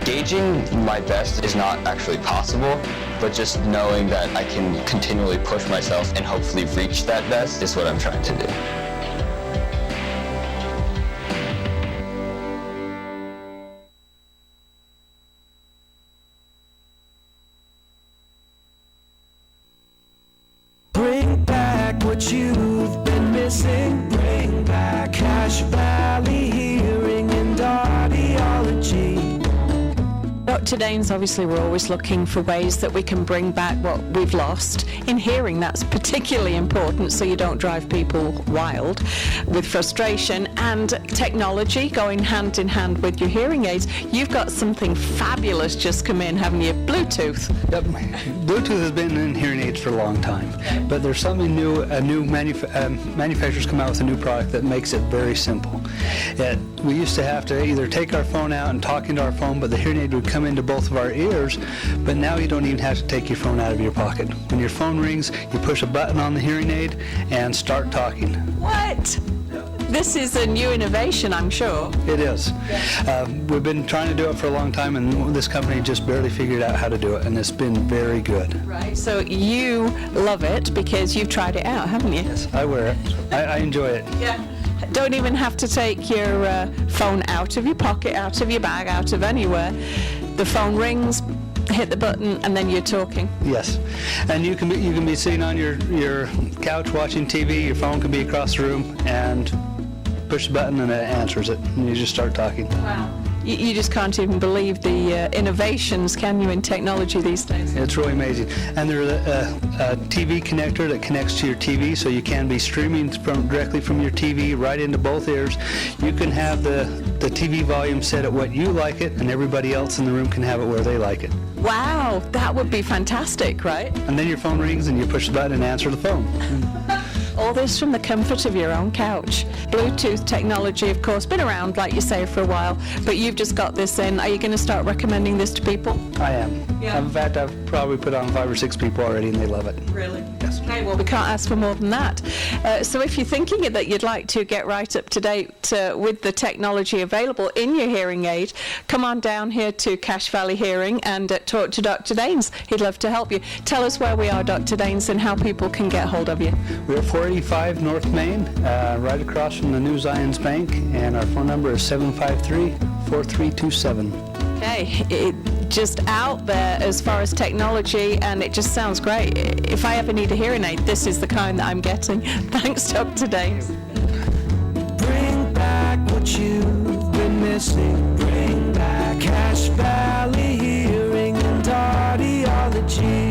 Gauging my best is not actually possible, but just knowing that I can continually push myself and hopefully reach that best is what I'm trying to do. Bring back what you've been missing. Bring back Cache Valley Hearing and Audiology. Dr. Daines, obviously we're always looking for ways that we can bring back what we've lost. In hearing, that's particularly important so you don't drive people wild with frustration, and technology going hand in hand with your hearing aids. You've got something fabulous just come in, haven't you? Bluetooth. Yep. Bluetooth has been in hearing aids for a long time, but there's something new. Manufacturers come out with a new product that makes it very simple. We used to have to either take our phone out and talk into our phone, but the hearing aid would come into both of our ears, but now you don't even have to take your phone out of your pocket. When your phone rings, you push a button on the hearing aid and start talking. What? This is a new innovation, I'm sure. It is. We've been trying to do it for a long time, and this company just barely figured out how to do it, and it's been very good. Right, so you love it because you've tried it out, haven't you? Yes, I wear it. I enjoy it. Yeah. Don't even have to take your phone out of your pocket, out of your bag, out of anywhere. The phone rings, hit the button, and then you're talking. Yes, and you can be sitting on your couch watching TV. Your phone can be across the room, and push the button and it answers it, and you just start talking. Wow. You just can't even believe the innovations, can you, in technology these days? It's really amazing. And there's a TV connector that connects to your TV, so you can be streaming directly from your TV right into both ears. You can have the TV volume set at what you like it, and everybody else in the room can have it where they like it. Wow, that would be fantastic, right? And then your phone rings and you push the button and answer the phone. All this from the comfort of your own couch. Bluetooth technology, of course, been around, like you say, for a while, but you've just got this in. Are you going to start recommending this to people? I am. Yeah. In fact, I've probably put on 5 or 6 people already, and they love it. Really? Yes. Okay, well, we can't ask for more than that. So if you're thinking that you'd like to get right up to date with the technology available in your hearing aid, come on down here to Cache Valley Hearing and talk to Dr. Daines. He'd love to help you. Tell us where we are, Dr. Daines, and how people can get hold of you. We're 485 North Main, right across from the New Zions Bank, and our phone number is 753-4327. Okay, just out there as far as technology, and it just sounds great. If I ever need a hearing aid, this is the kind that I'm getting. Thanks, Dr. Daines. Bring back what you've been missing. Bring back Cache Valley Hearing and Audiology.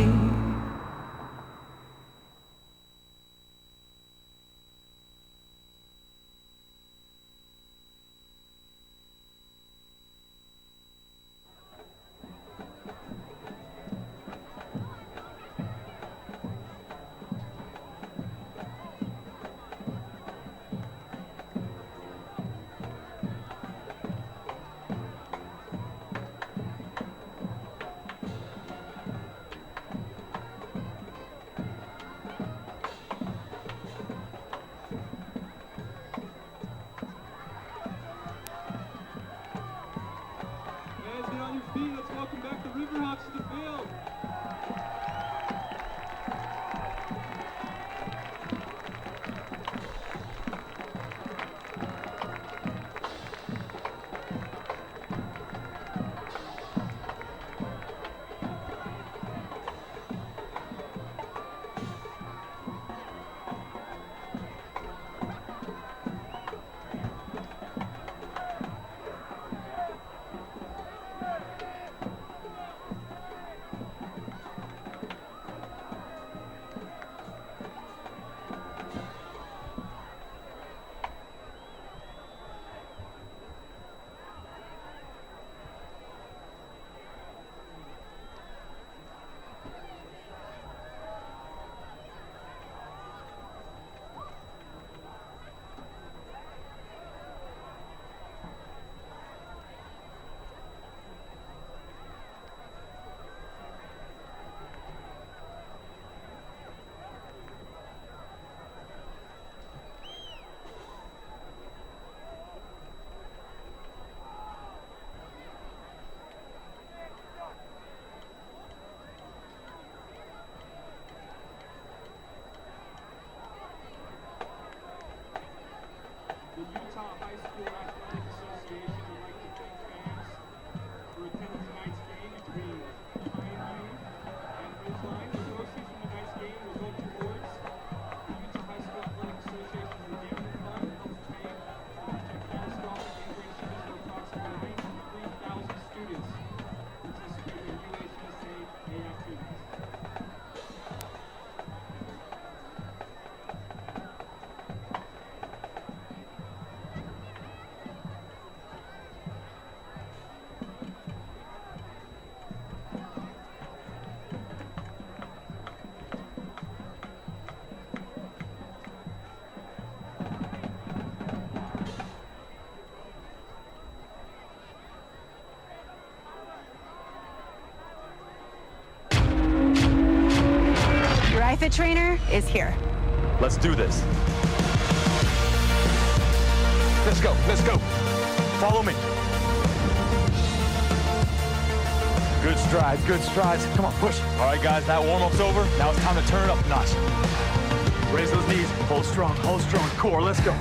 outfit trainer is here. Let's do this. Let's go, let's go. Follow me. Good strides, good strides. Come on, push. All right, guys, that warm-up's over. Now it's time to turn it up a notch. Raise those knees, hold strong, core, let's go.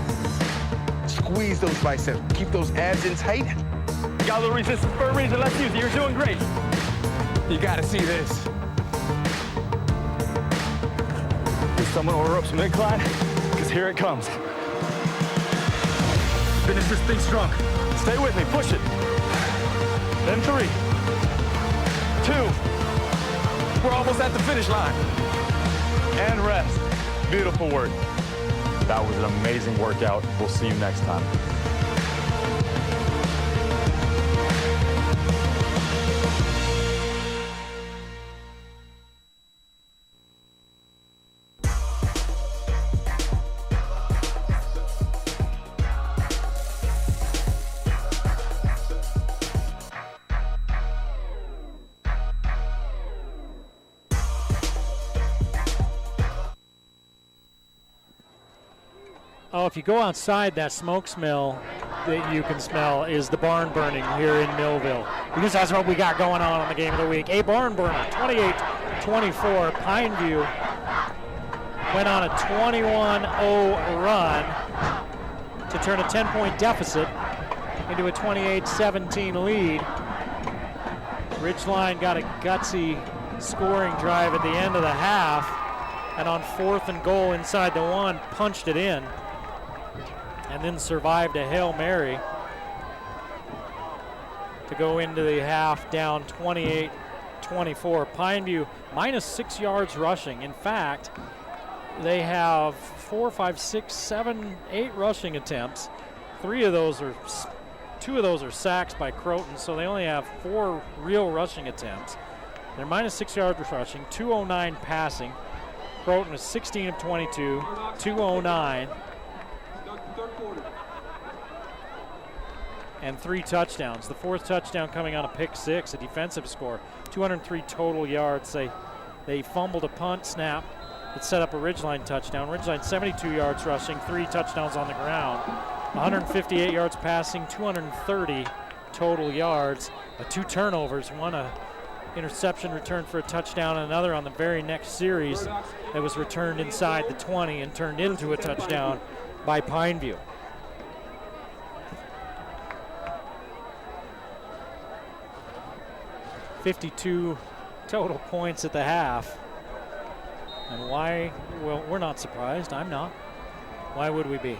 Squeeze those biceps, keep those abs in tight. You got a little resistance for a reason, let's use it. You're doing great. You gotta see this. Did someone order up some incline? Because here it comes. Finish this thing strong. Stay with me, push it. Then 3, 2. We're almost at the finish line. And rest. Beautiful work. That was an amazing workout. We'll see you next time. Oh, if you go outside, that smoke smell that you can smell is the barn burning here in Millville. Because that's what we got going on the game of the week. A barn burner, 28-24. Pineview went on a 21-0 run to turn a 10-point deficit into a 28-17 lead. Ridgeline got a gutsy scoring drive at the end of the half, and on 4th and goal inside the 1, punched it in, and then survived a Hail Mary to go into the half down 28-24. Pineview minus 6 yards rushing. In fact, they have 4, 5, 6, 7, 8 rushing attempts. 2 of those are sacks by Croton, so they only have 4 real rushing attempts. They're minus 6 yards rushing, 209 passing. Croton is 16 of 22, 209. And 3 touchdowns. The 4th touchdown coming on a pick 6, a defensive score. 203 total yards. They fumbled a punt snap that set up a Ridgeline touchdown. Ridgeline 72 yards rushing, 3 touchdowns on the ground. 158 yards passing, 230 total yards. 2 turnovers, 1 interception returned for a touchdown, and another on the very next series that was returned inside the 20 and turned into a touchdown by Pineview. $52 total points at the half. And why? Well, we're not surprised. I'm not. Why would we be?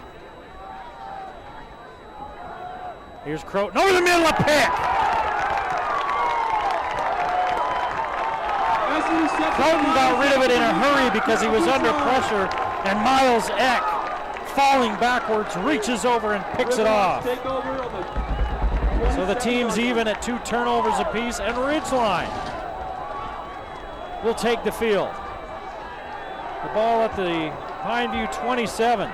Here's Croton over the middle, a pick! Croton got rid of it in a hurry because he was under pressure, and Miles Eck, falling backwards, reaches over and picks it off. So the team's even at 2 turnovers apiece, and Ridgeline will take the field. The ball at the Pineview 27.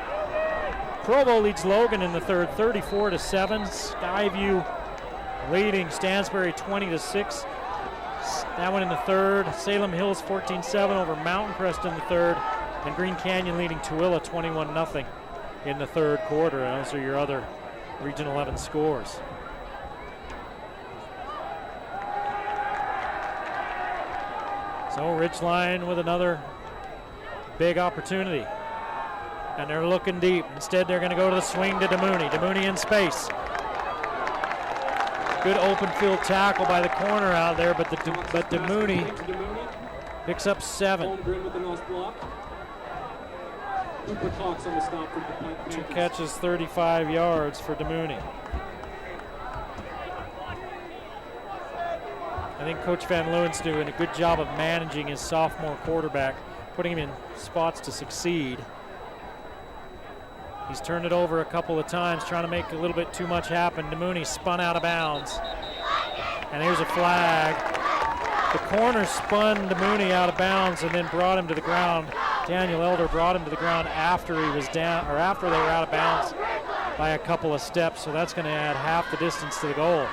Provo leads Logan in the 3rd, 34-7. Skyview leading Stansbury 20-6. That one in the 3rd. Salem Hills 14-7 over Mountain Crest in the 3rd. And Green Canyon leading Tooele 21-0 in the 3rd quarter. And those are your other Region 11 scores. So Ridgeline with another big opportunity. And they're looking deep. Instead, they're going to go to the swing to DeMooney. DeMooney in space. Good open field tackle by the corner out there, but DeMooney picks up 7. 2 catches, 35 yards for DeMooney. I think Coach Van Leeuwen's doing a good job of managing his sophomore quarterback, putting him in spots to succeed. He's turned it over a couple of times, trying to make a little bit too much happen. DeMooney spun out of bounds. And here's a flag. The corner spun DeMooney out of bounds and then brought him to the ground. Daniel Elder brought him to the ground after he was down, or after they were out of bounds by a couple of steps. So that's going to add half the distance to the goal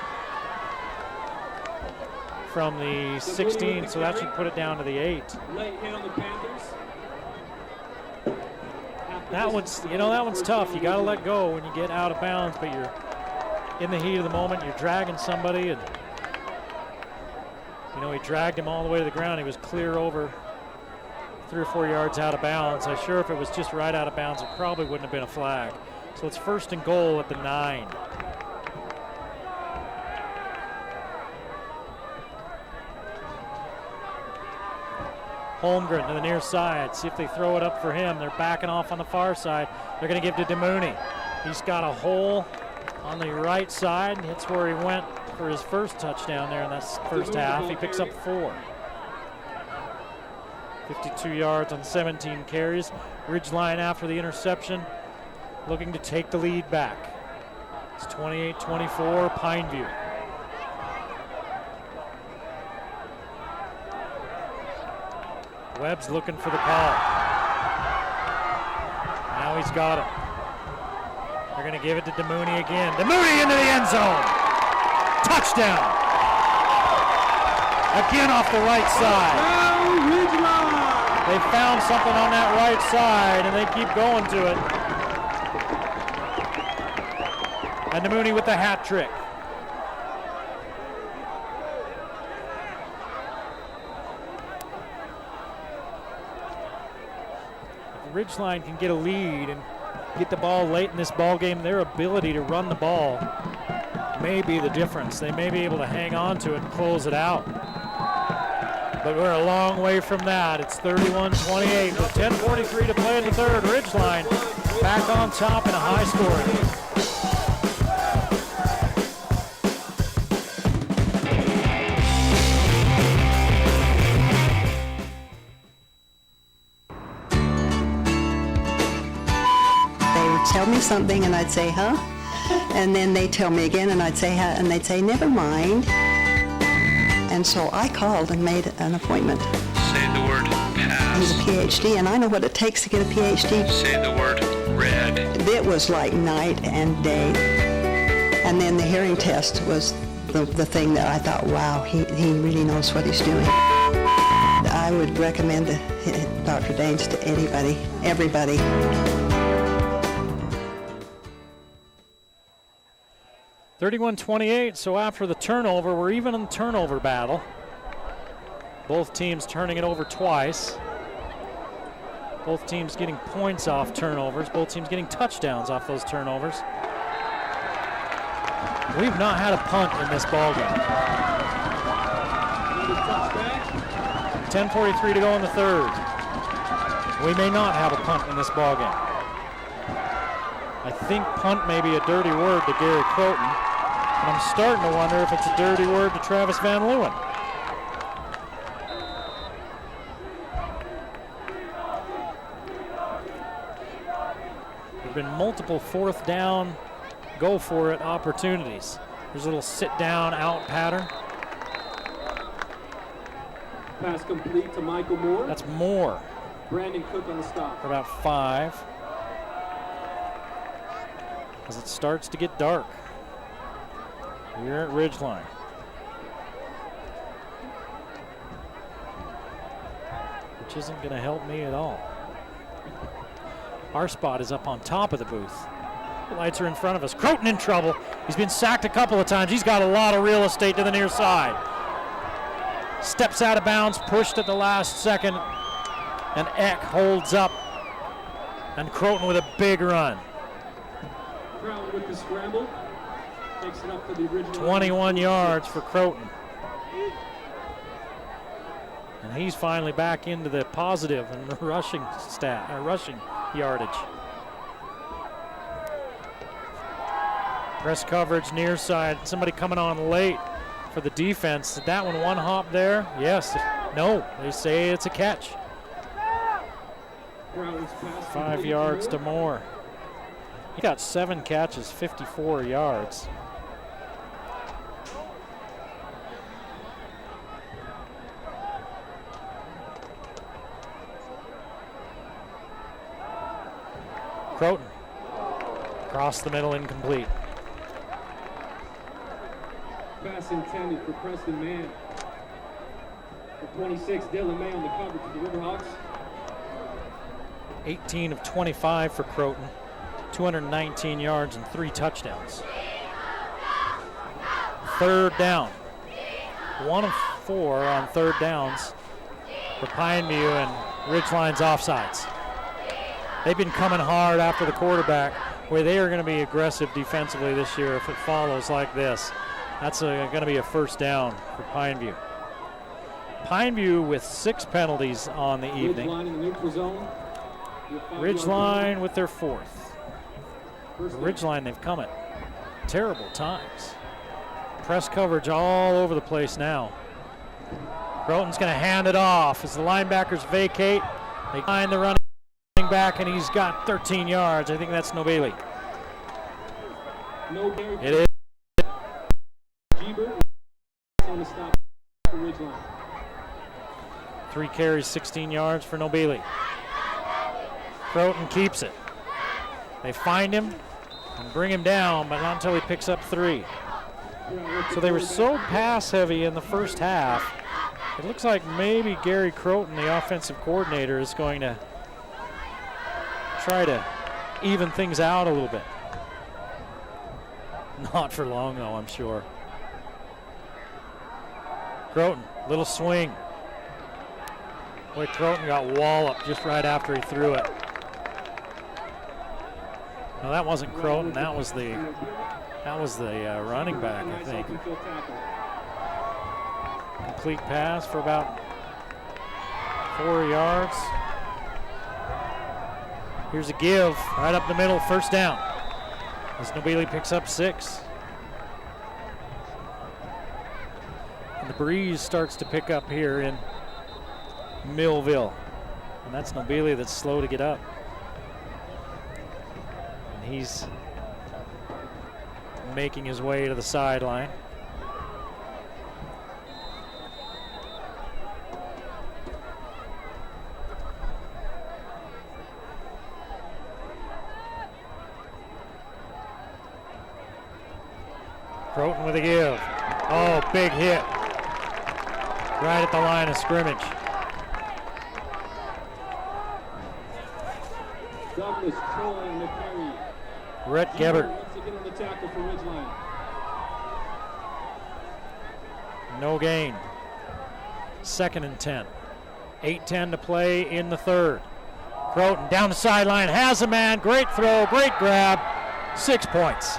from the 16. So that should put it down to the 8. Late hit on the Panthers. That one's tough. You got to let go when you get out of bounds, but you're in the heat of the moment. You're dragging somebody, and he dragged him all the way to the ground. He was clear over 3 or 4 yards out of bounds. I'm sure if it was just right out of bounds, it probably wouldn't have been a flag. So it's 1st and goal at the 9. Holmgren to the near side. See if they throw it up for him. They're backing off on the far side. They're going to give to DeMooney. He's got a hole on the right side. It's where he went for his first touchdown there in that first half. He picks up 4. 52 yards on 17 carries. Ridgeline after the interception, looking to take the lead back. It's 28-24, Pineview. Webb's looking for the call. Now he's got it. They're going to give it to DeMooney again. DeMooney into the end zone. Touchdown. Again off the right side. They found something on that right side, and they keep going to it. And DeMooney with the hat trick. Ridgeline can get a lead and get the ball late in this ball game, their ability to run the ball may be the difference. They may be able to hang on to it and close it out. But we're a long way from that. It's 31-28 with 10:43 to play in the third. Ridgeline back on top in a high scoring. Tell me something, and I'd say, huh? And then they tell me again, and I'd say, huh? And they'd say, never mind. And so I called and made an appointment. Say the word pass. He's a PhD, and I know what it takes to get a PhD. Say the word red. It was like night and day. And then the hearing test was the thing that I thought, wow, he really knows what he's doing. I would recommend Dr. Daines to anybody, everybody. 31-28, so after the turnover, we're even in the turnover battle. Both teams turning it over twice. Both teams getting points off turnovers. Both teams getting touchdowns off those turnovers. We've not had a punt in this ballgame. 10:43 to go in the third. We may not have a punt in this ballgame. I think punt may be a dirty word to Gary Croton. And I'm starting to wonder if it's a dirty word to Travis Van Leeuwen. There have been multiple 4th down, go for it opportunities. There's a little sit down out pattern. Pass complete to Michael Moore. That's Moore. Brandon Cook on the stop. For about 5. As it starts to get dark here at Ridgeline. Which isn't going to help me at all. Our spot is up on top of the booth. The lights are in front of us. Croton in trouble. He's been sacked a couple of times. He's got a lot of real estate to the near side. Steps out of bounds, pushed at the last second, and Eck holds up. And Croton with a big run. Crowley with the scramble. Takes it up to the original 21 yards for Croton. And he's finally back into the positive in the rushing rushing yardage. Press coverage near side. Somebody coming on late for the defense. Did that one hop there? Yes. No. They say it's a catch. 5 yards to Moore. He got 7 catches, 54 yards. Croton. Across the middle, incomplete. Pass intended for Preston Mann. For 26, Dylan May on the coverage for the Riverhawks. 18 of 25 for Croton, 219 yards and 3 touchdowns. Third down. 1 of 4 on third downs for Pineview, and Ridgeline's offsides. They've been coming hard after the quarterback, where they are going to be aggressive defensively this year if it follows like this. That's going to be a first down for Pineview. Pineview with 6 penalties on the evening. Ridgeline in the neutral zone. Ridgeline with their 4th. Ridgeline, they've come at terrible times. Press coverage all over the place now. Croton's going to hand it off as the linebackers vacate. They find the running back, and he's got 13 yards. I think that's Nobili. It is. On the stop for Ridgeline. 3 carries, 16 yards for Nobili. Croton keeps it. They find him and bring him down, but not until he picks up 3. So they were so pass heavy in the first half. It looks like maybe Gary Croton, the offensive coordinator, is going to try to even things out a little bit. Not for long, though, I'm sure. Croton, little swing. Boy, Croton got walloped just right after he threw it. No, that wasn't Croton. That was the running back, I think. Complete pass for about 4 yards. Here's a give right up the middle, first down. As Nobili picks up 6. And the breeze starts to pick up here in Millville. And that's Nobili that's slow to get up. And he's making his way to the sideline. Croton with a give. Oh, big hit. Right at the line of scrimmage. Douglas, Troy, and McCary. Rhett Gebert. Once again on the tackle for Ridgeline. No gain. 2nd and 10. 8:10 to play in the third. Croton down the sideline, has a man. Great throw, great grab. 6 points.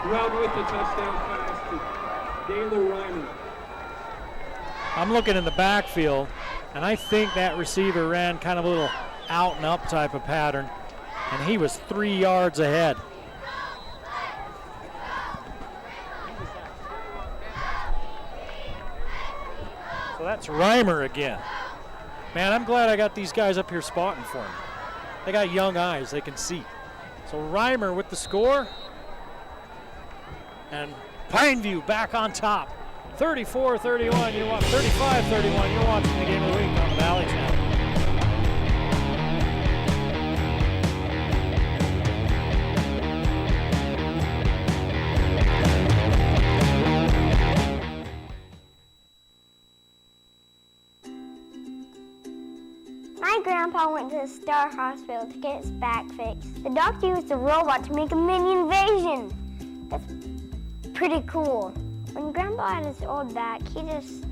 Brown with the touchdown pass to Taylor Reimer. I'm looking in the backfield, and I think that receiver ran kind of a little out and up type of pattern, and he was 3 yards ahead. So that's Reimer again. Man, I'm glad I got these guys up here spotting for me. They got young eyes, they can see. So Reimer with the score. And Pineview back on top. 34-31, you're watching 35-31, you're watching the game of the week on the Valley Channel. My grandpa went to the Star Hospital to get his back fixed. The doctor used a robot to make a mini invasion. That's pretty cool. When Grandpa had his old back, he just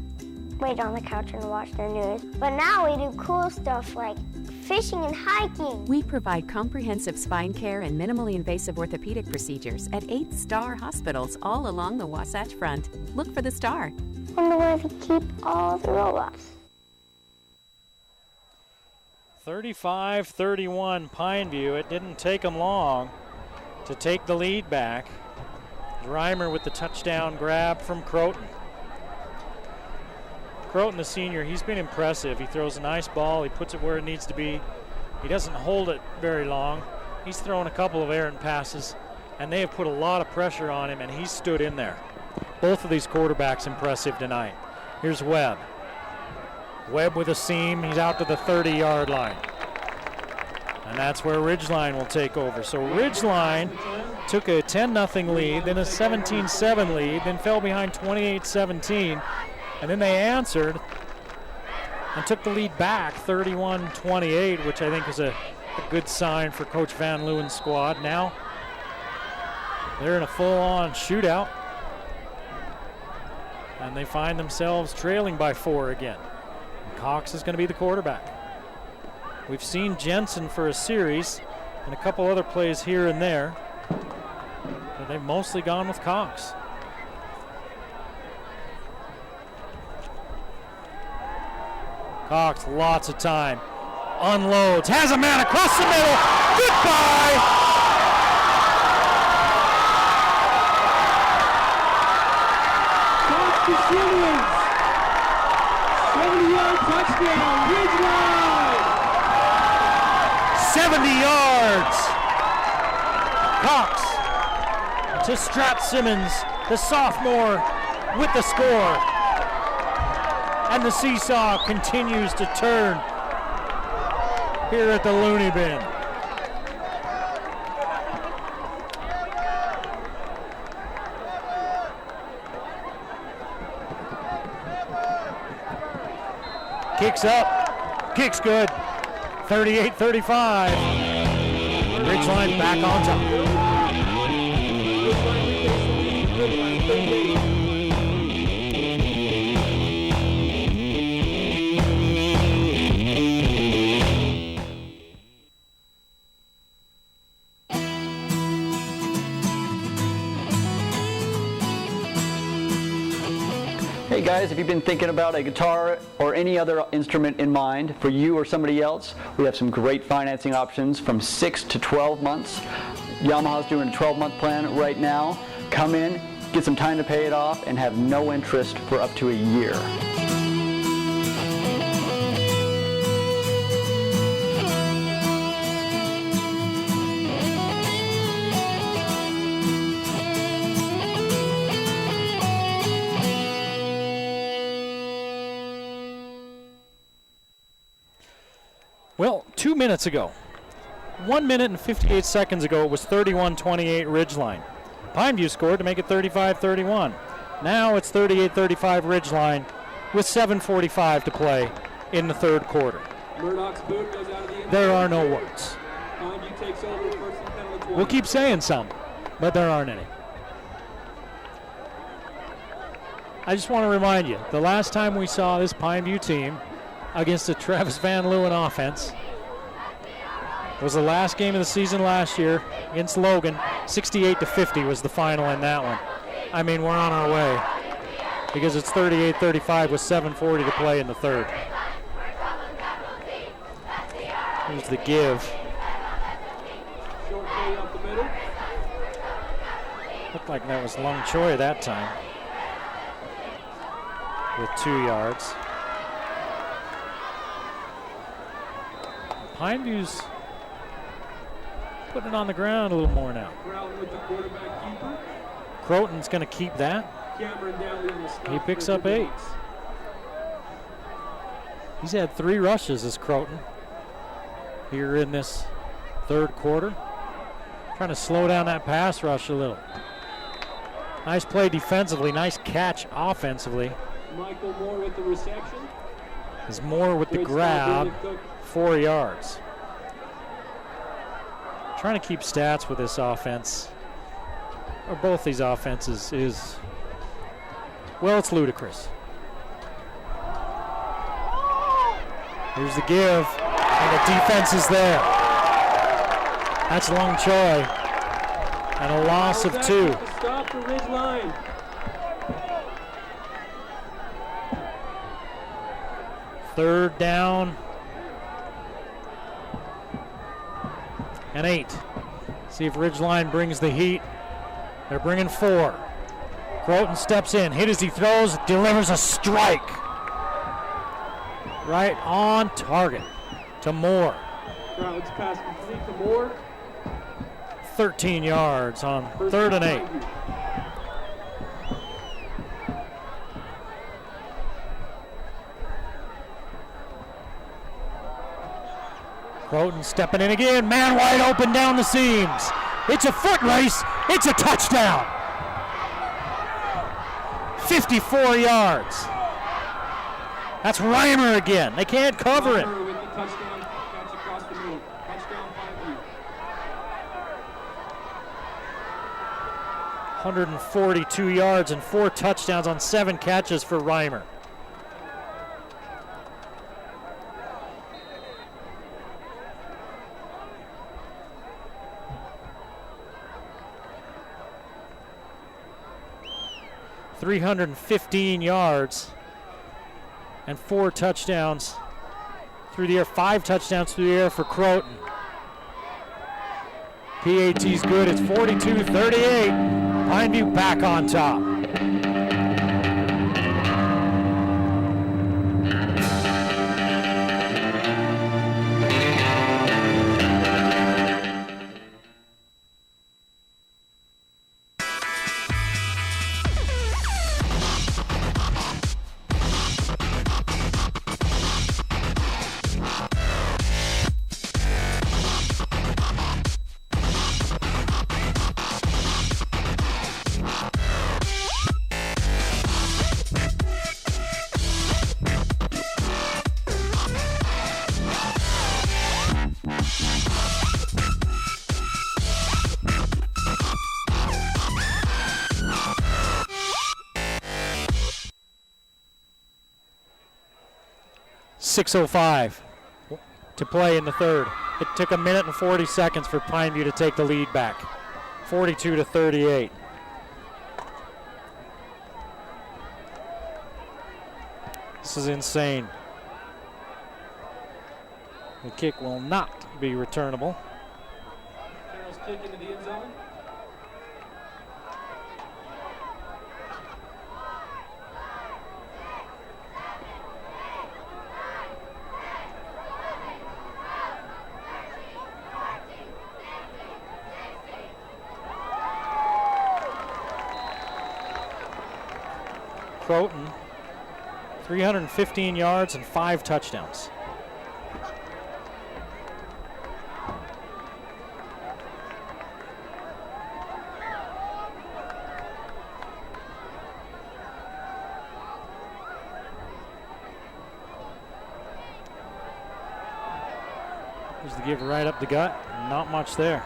laid on the couch and watched the news. But now we do cool stuff like fishing and hiking. We provide comprehensive spine care and minimally invasive orthopedic procedures at 8 Star hospitals all along the Wasatch Front. Look for the star. Wonder where they keep all the robots. 35-31 Pineview. It didn't take them long to take the lead back. Reimer with the touchdown grab from Croton. Croton, the senior, he's been impressive. He throws a nice ball. He puts it where it needs to be. He doesn't hold it very long. He's thrown a couple of errant passes, and they have put a lot of pressure on him, and he's stood in there. Both of these quarterbacks impressive tonight. Here's Webb. Webb with a seam. He's out to the 30-yard line. And that's where Ridgeline will take over. So Ridgeline took a 10-0 lead, then a 17-7 lead, then fell behind 28-17, and then they answered and took the lead back 31-28, which I think is a good sign for Coach Van Leeuwen's squad. Now they're in a full-on shootout, and they find themselves trailing by 4 again. And Cox is going to be the quarterback. We've seen Jensen for a series and a couple other plays here and there, but they've mostly gone with Cox. Cox, lots of time, unloads, has a man across the middle, goodbye! Cox to Simmons, 70-yard touchdown, Ridgeline! 70 yards. Cox to Strat Simmons, the sophomore, with the score. And the Seesaw continues to turn here at the Looney Bin. Kicks up, kicks good. 38-35. Ridgeline back on top. Hey guys, if you've been thinking about a guitar or any other instrument in mind for you or somebody else, we have some great financing options from 6 to 12 months. Yamaha's doing a 12-month plan right now. Come in, get some time to pay it off, and have no interest for up to a year. Well, 2 minutes ago, 1 minute and 58 seconds ago, it was 31-28 Ridgeline. Pineview scored to make it 35-31. Now it's 38-35 Ridgeline with 7:45 to play in the third quarter. Murdoch's boot goes out of the end. There are no words. Pineview takes over first and 10 on the 20. We'll keep saying some, but there aren't any. I just want to remind you, the last time we saw this Pineview team against the Travis Van Leeuwen offense was the last game of the season last year against Logan. 68-50 was the final in that one. I mean, we're on our way because it's 38-35 with 7:40 to play in the third. Here's the give. Short play up the middle. Looked like that was Lung Choi that time with 2 yards. Pineview's putting it on the ground a little more now. Brown with the quarterback keeper. Croton's going to keep that. Cameron Downey on the stop. He picks up 8. He's had 3 rushes as Croton here in this third quarter. Trying to slow down that pass rush a little. Nice play defensively, nice catch offensively. Michael Moore with the reception. Is Moore with the grab, 4 yards. Trying to keep stats with this offense, or both these offenses, is, well, it's ludicrous. Here's the give, and the defense is there. That's Lung Choi, and a loss of 2. Stop the Ridgeline. Third down and 8. See if Ridgeline brings the heat. They're bringing 4. Croton steps in, hit as he throws, delivers a strike. Right on target to Moore. Crowd's pass complete to Moore. 13 yards on 3rd and 8. Croton stepping in again, man wide open down the seams. It's a foot race, it's a touchdown. 54 yards. That's Reimer again. They can't cover him. Reimer with the touchdown catch across the middle. Touchdown, Pineview. 142 yards and 4 touchdowns on 7 catches for Reimer. $315 yards and 4 touchdowns through the air. 5 touchdowns through the air for Croton. PAT's good. It's 42-38. Pineview back on top. .605 to play in the third. It took 1 minute and 40 seconds for Pineview to take the lead back. 42-38. This is insane. The kick will not be returnable. Carroll's kick into the end zone. Croton, 315 yards and 5 touchdowns. Here's the give right up the gut. Not much there.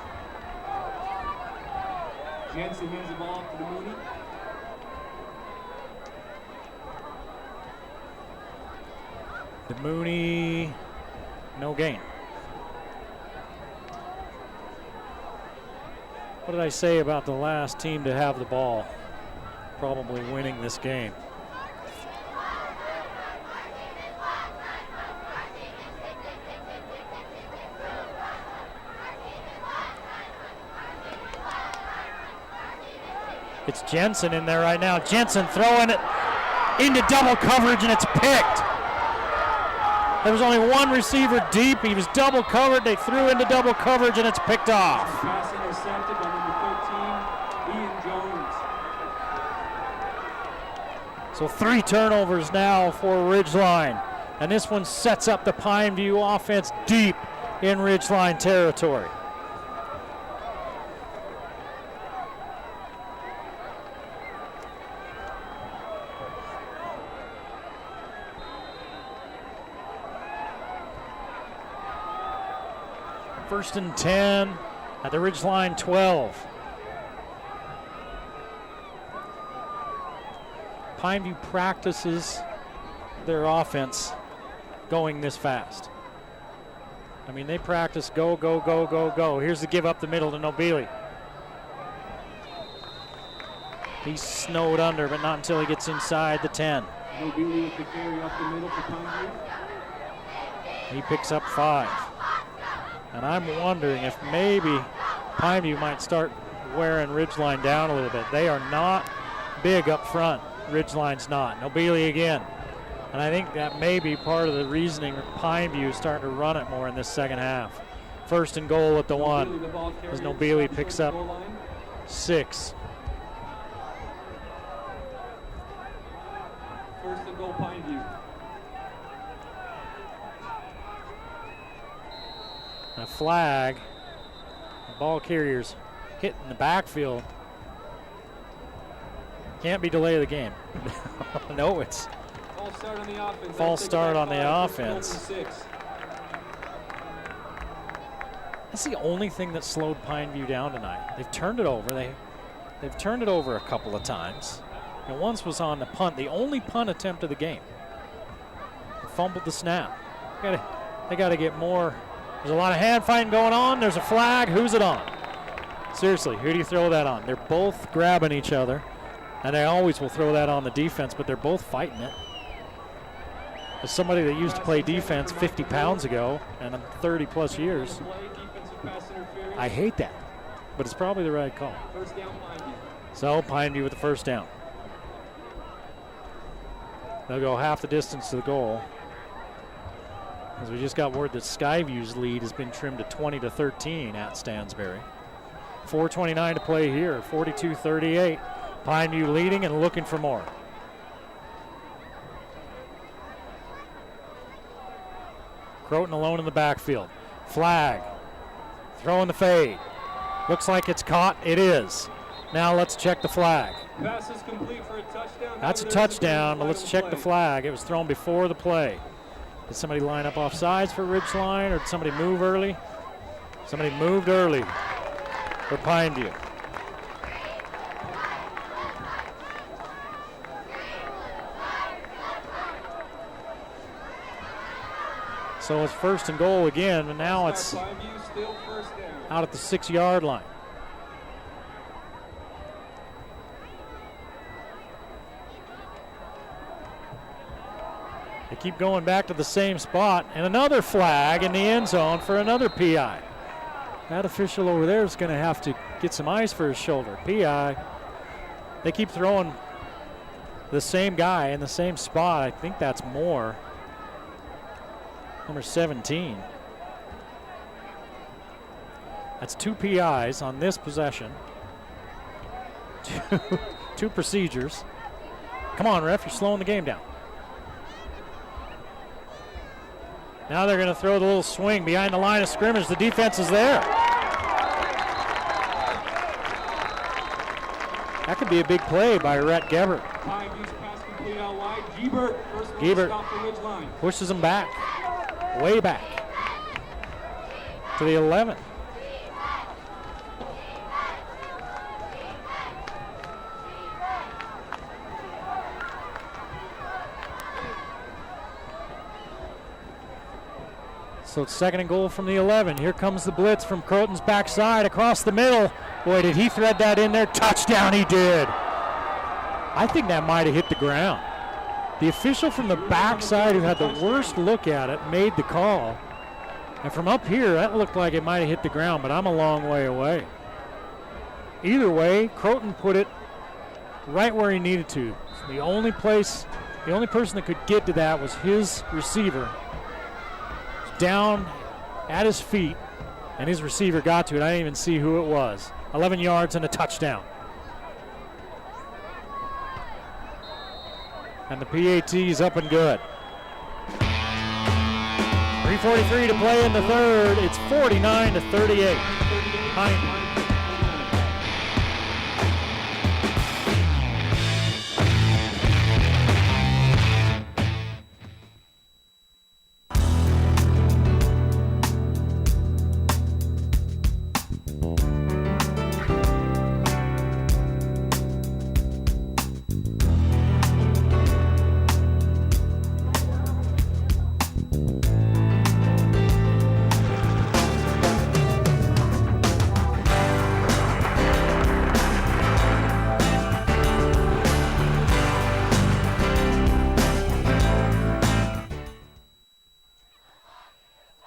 Jensen hands the ball off to Mooney. Mooney, no gain. What did I say about the last team to have the ball? Probably winning this game. It's Jensen in there right now. Jensen throwing it into double coverage, and it's picked. There was only one receiver deep. He was double covered. They threw into double coverage, and it's picked off. Pass intercepted by number 13, Ian Jones. So 3 turnovers now for Ridgeline. And this one sets up the Pineview offense deep in Ridgeline territory. First and 10 at the Ridgeline 12. Pineview practices their offense going this fast. I mean, they practice go, go, go, go, go. Here's the give up the middle to Nobili. He's snowed under, but not until he gets inside the 10. Nobili with the carry up the middle for Pineview. He picks up 5. And I'm wondering if maybe Pineview might start wearing Ridgeline down a little bit. They are not big up front. Ridgeline's not. Nobili again. And I think that may be part of the reasoning that Pineview is starting to run it more in this second half. First and goal at the 1 as Nobili picks up 6. First and goal, Pineview. A flag. The ball carriers hit in the backfield. Can't be delay of the game. No, it's False start on the offense. False start on the offense. That's the only thing that slowed Pineview down tonight. They've turned it over. They've turned it over a couple of times. And once was on the punt, the only punt attempt of the game. They fumbled the snap. They got to get more. There's a lot of hand fighting going on. There's a flag. Who's it on? Seriously, who do you throw that on? They're both grabbing each other, and they always will throw that on the defense, but they're both fighting it. As somebody that used to play defense 50 pounds ago and 30 plus years, I hate that, but it's probably the right call. First down, Pineview. So Pineview with the first down. They'll go half the distance to the goal. As we just got word that Skyview's lead has been trimmed to 20-13 at Stansbury. 4:29 to play here, 42-38. Pineview leading and looking for more. Croton alone in the backfield. Flag. Throwing the fade. Looks like it's caught. It is. Now let's check the flag. Pass is complete for a touchdown. That's a touchdown, but let's check the flag. It was thrown before the play. Did somebody line up off sides for Ridgeline, or did somebody move early? Somebody moved early for Pineview. So it's first and goal again, and now it's out at the 6-yard line. They keep going back to the same spot, and another flag in the end zone for another PI. That official over there is going to have to get some ice for his shoulder. PI. They keep throwing the same guy in the same spot. I think that's Moore. Number 17. That's 2 PIs on this possession. Two procedures. Come on, ref, you're slowing the game down. Now they're going to throw the little swing behind the line of scrimmage. The defense is there. That could be a big play by Rhett Gebert. Gebert pushes him back, way back to the 11. So it's second and goal from the 11. Here comes the blitz from Croton's backside across the middle. Boy, did he thread that in there. Touchdown, he did. I think that might have hit the ground. The official from the backside, who had the worst look at it, made the call. And from up here, that looked like it might have hit the ground, but I'm a long way away. Either way, Croton put it right where he needed to. The only person that could get to that was his receiver. Down at his feet, and his receiver got to it. I didn't even see who it was. 11 yards and a touchdown. And the PAT is up and good. 3:43 to play in the third. It's 49-38.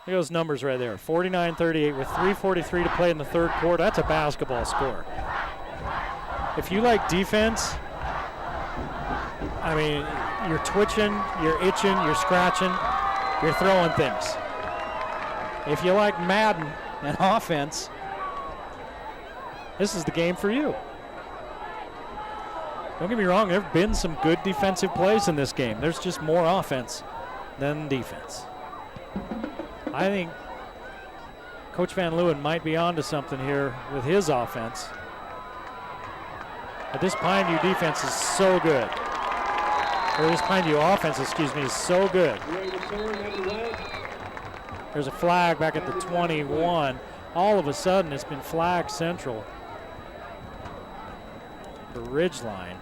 Those numbers right there, 49-38 with 3:43 to play in the third quarter. That's a basketball score. If you like defense, I mean, you're twitching, you're itching, you're scratching, you're throwing things. If you like Madden and offense, this is the game for you. Don't get me wrong, there have been some good defensive plays in this game. There's just more offense than defense. I think Coach Van Leeuwen might be onto something here with his offense. But this Pineview defense is so good. or this Pineview offense, is so good. There's a flag back at the 21. All of a sudden, it's been flag central for Ridgeline.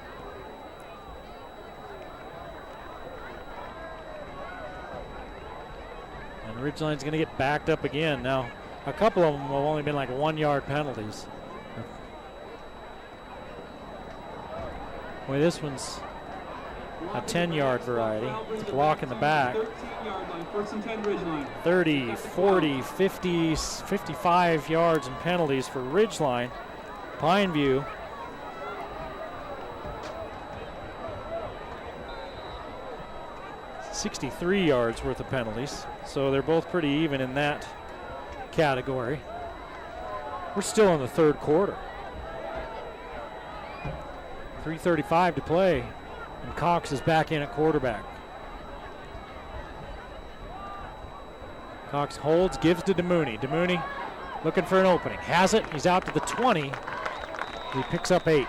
And Ridgeline's going to get backed up again. Now, a couple of them have only been like 1 yard penalties. Boy, this one's a 10-yard variety. It's a block in the back. 30, 40, 50, 55 yards and penalties for Ridgeline. Pineview. $63 yards worth of penalties. So they're both pretty even in that category. We're still in the third quarter. 3:35 to play, and Cox is back in at quarterback. Cox holds, gives to DeMooney. DeMooney looking for an opening. Has it. He's out to the 20. He picks up 8.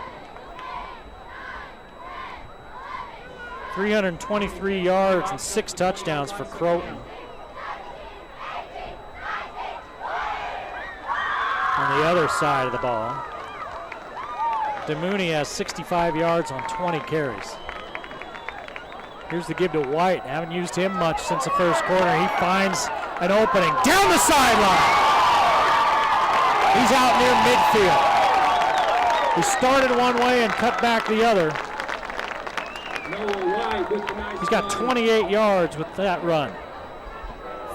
323 yards and 6 touchdowns for Croton. On the other side of the ball, DeMooney has 65 yards on 20 carries. Here's the give to White. Haven't used him much since the first quarter. He finds an opening down the sideline. He's out near midfield. He started one way and cut back the other. He's got 28 yards with that run.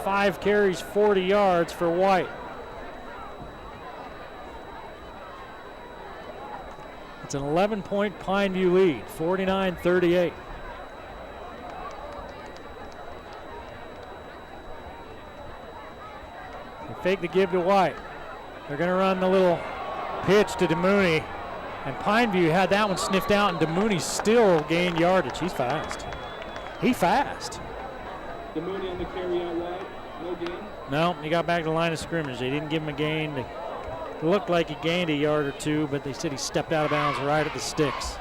5 carries, 40 yards for White. It's an 11-point Pineview lead, 49-38. They fake the give to White. They're going to run the little pitch to DeMooney. And Pineview had that one sniffed out, and DeMooney still gained yardage. He's fast. He's fast. DeMooney on the carry out wide. No gain? No, he got back to the line of scrimmage. They didn't give him a gain. It looked like he gained a yard or two, but they said he stepped out of bounds right at the sticks.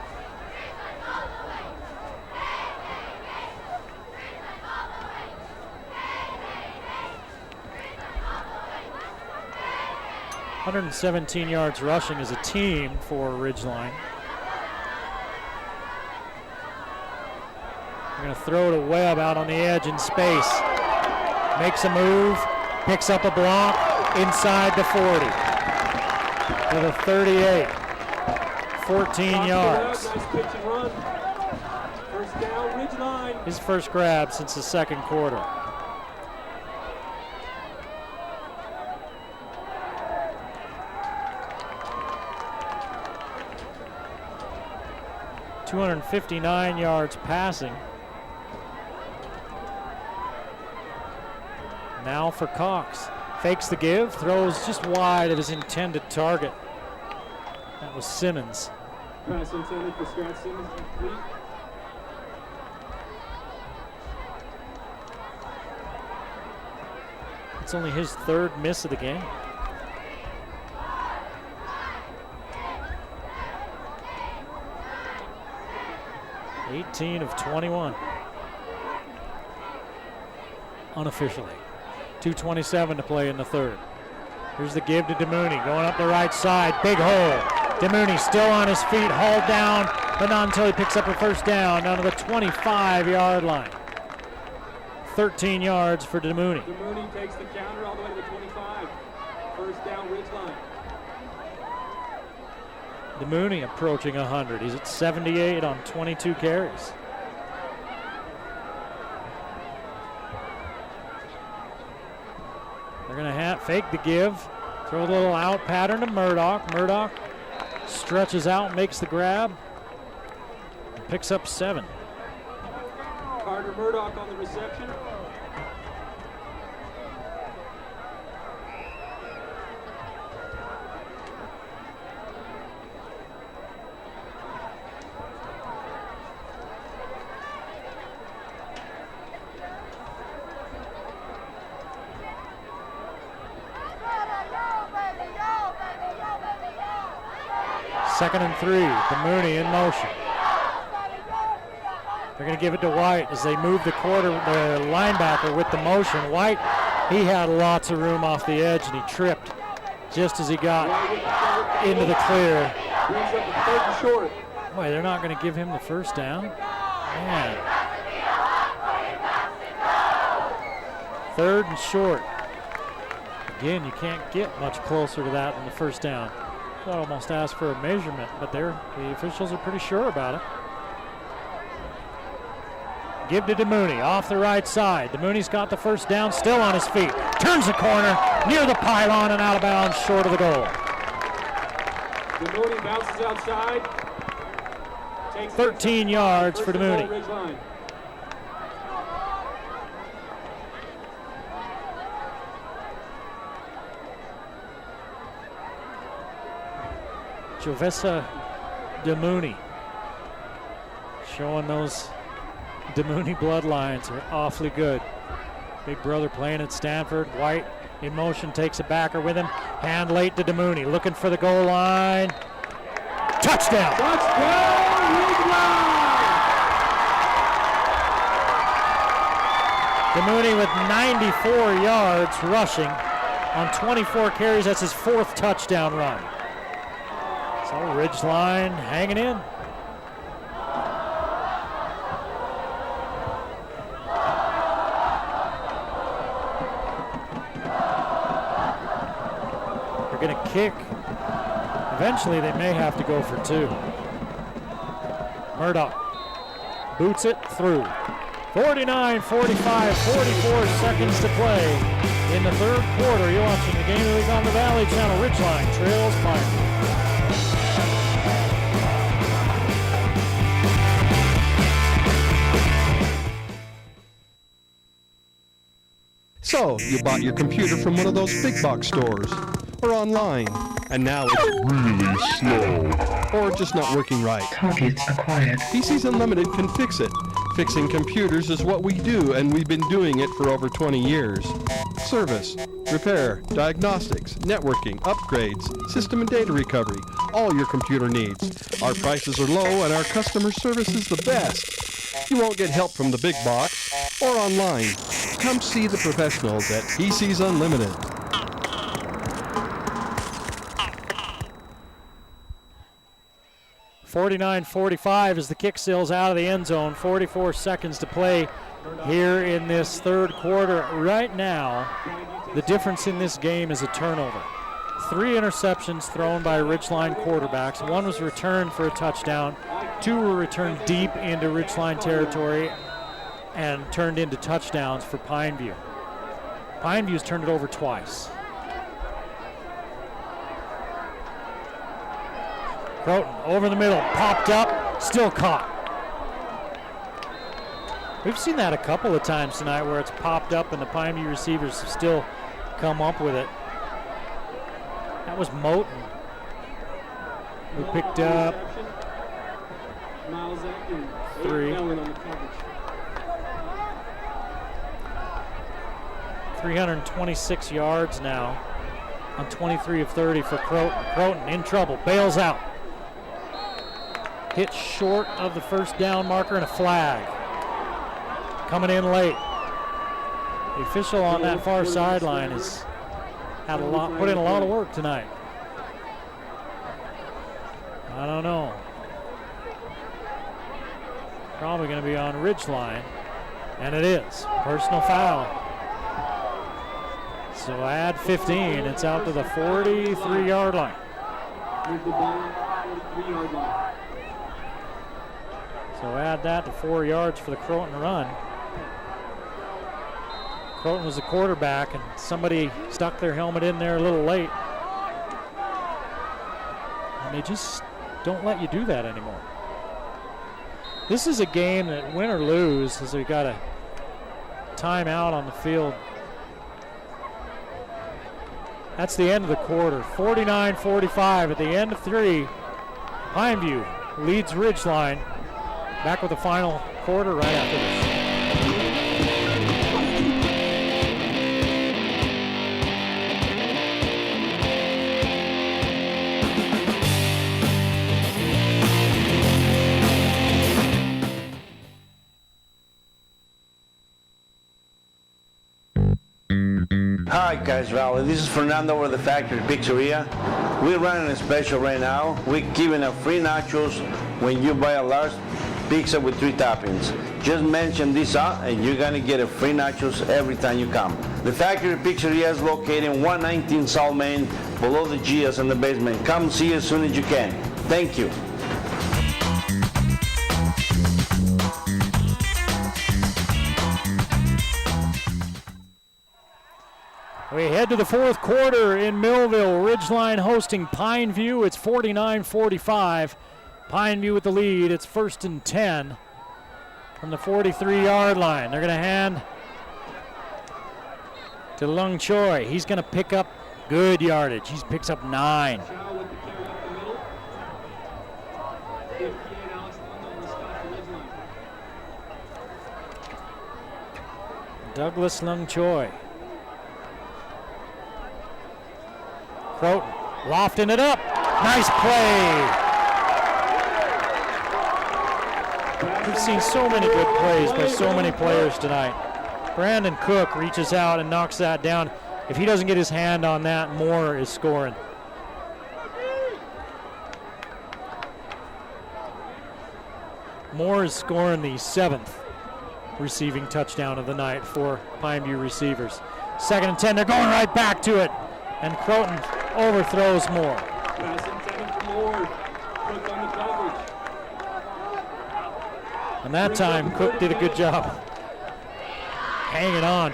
$117 yards rushing as a team for Ridgeline. They're going to throw to Webb out on the edge in space. Makes a move, picks up a block inside the 40. To the 38. 14 yards. Nice pitch and run. First down, Ridgeline. His first grab since the second quarter. $259 yards passing. Now for Cox. Fakes the give, throws just wide of his intended target. That was Simmons. Pass intended for Scott Simmons, complete. It's only his third miss of the game. $18 of 21. Unofficially. 2:27 to play in the third. Here's the give to DeMooney, going up the right side, big hole. DeMooney still on his feet, hauled down, but not until he picks up a first down down to the 25-yard line. 13 yards for DeMooney. DeMooney takes the counter all the way to the 25. First down, Ridgeline. DeMooney approaching 100. He's at 78 on 22 carries. They're going to fake the give, throw a little out pattern to Murdoch. Murdoch stretches out, makes the grab, and picks up 7. Carter Murdoch on the reception. Second and 3, DeMooney in motion. They're going to give it to White as they move the linebacker with the motion. White, he had lots of room off the edge, and he tripped just as he got into the clear. Brings up a 3rd and short. Boy, they're not going to give him the first down. Man. 3rd and short. Again, you can't get much closer to that than the first down. I'd almost ask for a measurement, but the officials are pretty sure about it. Give to DeMooney off the right side. DeMooney's got the first down, still on his feet. Turns the corner, near the pylon and out of bounds, short of the goal. DeMooney bounces outside. 13 yards for DeMooney. Ridgeline. Jovessa DeMooney. Showing those DeMooney bloodlines are awfully good. Big brother playing at Stanford. White in motion, takes a backer with him. Hand late to DeMooney, looking for the goal line. Touchdown! Touchdown, Ridgeline! DeMooney with 94 yards rushing on 24 carries. That's his 4th touchdown run. So Ridgeline hanging in. They're going to kick. Eventually they may have to go for 2. Murdoch boots it through. 49-45, 44 seconds to play in the 3rd quarter. You're watching the Game of the Week on the Valley Channel. Ridgeline trails Pineview. So, you bought your computer from one of those big box stores, or online, and now it's really slow, or just not working right. Target acquired. PCs Unlimited can fix it. Fixing computers is what we do, and we've been doing it for over 20 years. Service, repair, diagnostics, networking, upgrades, system and data recovery, all your computer needs. Our prices are low, and our customer service is the best. You won't get help from the big box or online. Come see the professionals at PCs Unlimited. .45 as the kick sails out of the end zone. 44 seconds to play here in this 3rd quarter. Right now, the difference in this game is a turnover. 3 interceptions thrown by Ridgeline quarterbacks. 1 was returned for a touchdown. 2 were returned deep into Ridgeline territory and turned into touchdowns for Pineview. Pineview's turned it over twice. Croton over the middle, popped up, still caught. We've seen that a couple of times tonight where it's popped up and the Pineview receivers have still come up with it. That was Moten. We picked up 3. 326 yards now on 23 of 30 for Croton. Croton in trouble, bails out. Hit short of the first down marker and a flag. Coming in late. The official on that far sideline has had put in a lot of work tonight. I don't know. Probably going to be on Ridgeline, and it is. Personal foul. So add 15. It's out to the 43-yard line. So add that to 4 yards for the Croton run. Croton was the quarterback, and somebody stuck their helmet in there a little late. And they just don't let you do that anymore. This is a game that, win or lose, as we got a timeout on the field. That's the end of the quarter. 49-45 at the end of 3. Pineview leads Ridgeline. Back with the final quarter right after this. Hi, Cash Valley. This is Fernando with the Factory Pizzeria. We're running a special right now. We're giving out free nachos when you buy a large pizza with 3 toppings. Just mention this out and you're gonna get a free nachos every time you come. The Factory Pizzeria is located in 119 South Main, below the Gia's in the basement. Come see as soon as you can. Thank you. We head to the fourth quarter in Millville. Ridgeline hosting Pineview. It's 49-45. Pineview with the lead. It's 1st and 10 from the 43-yard line. They're going to hand to Lung Choi. He's going to pick up good yardage. He picks up 9. Douglas Lung Choi. Croton lofting it up. Nice play. We've seen so many good plays by so many players tonight. Brandon Cook reaches out and knocks that down. If he doesn't get his hand on that, Moore is scoring. Moore is scoring the 7th receiving touchdown of the night for Pineview receivers. 2nd and 10, they're going right back to it. And Croton overthrows Moore. Pass intended for Moore. Cook on the coverage. And that time, Cook did a good job hanging on.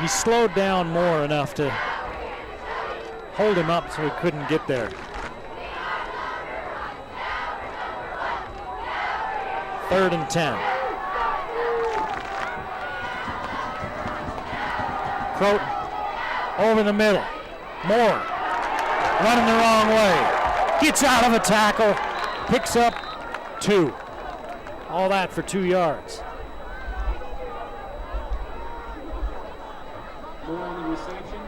He slowed down Moore enough to hold him up so he couldn't get there. 3rd and 10. Croton over the middle. Moore running the wrong way. Gets out of a tackle. Picks up 2. All that for 2 yards. Moore on the reception.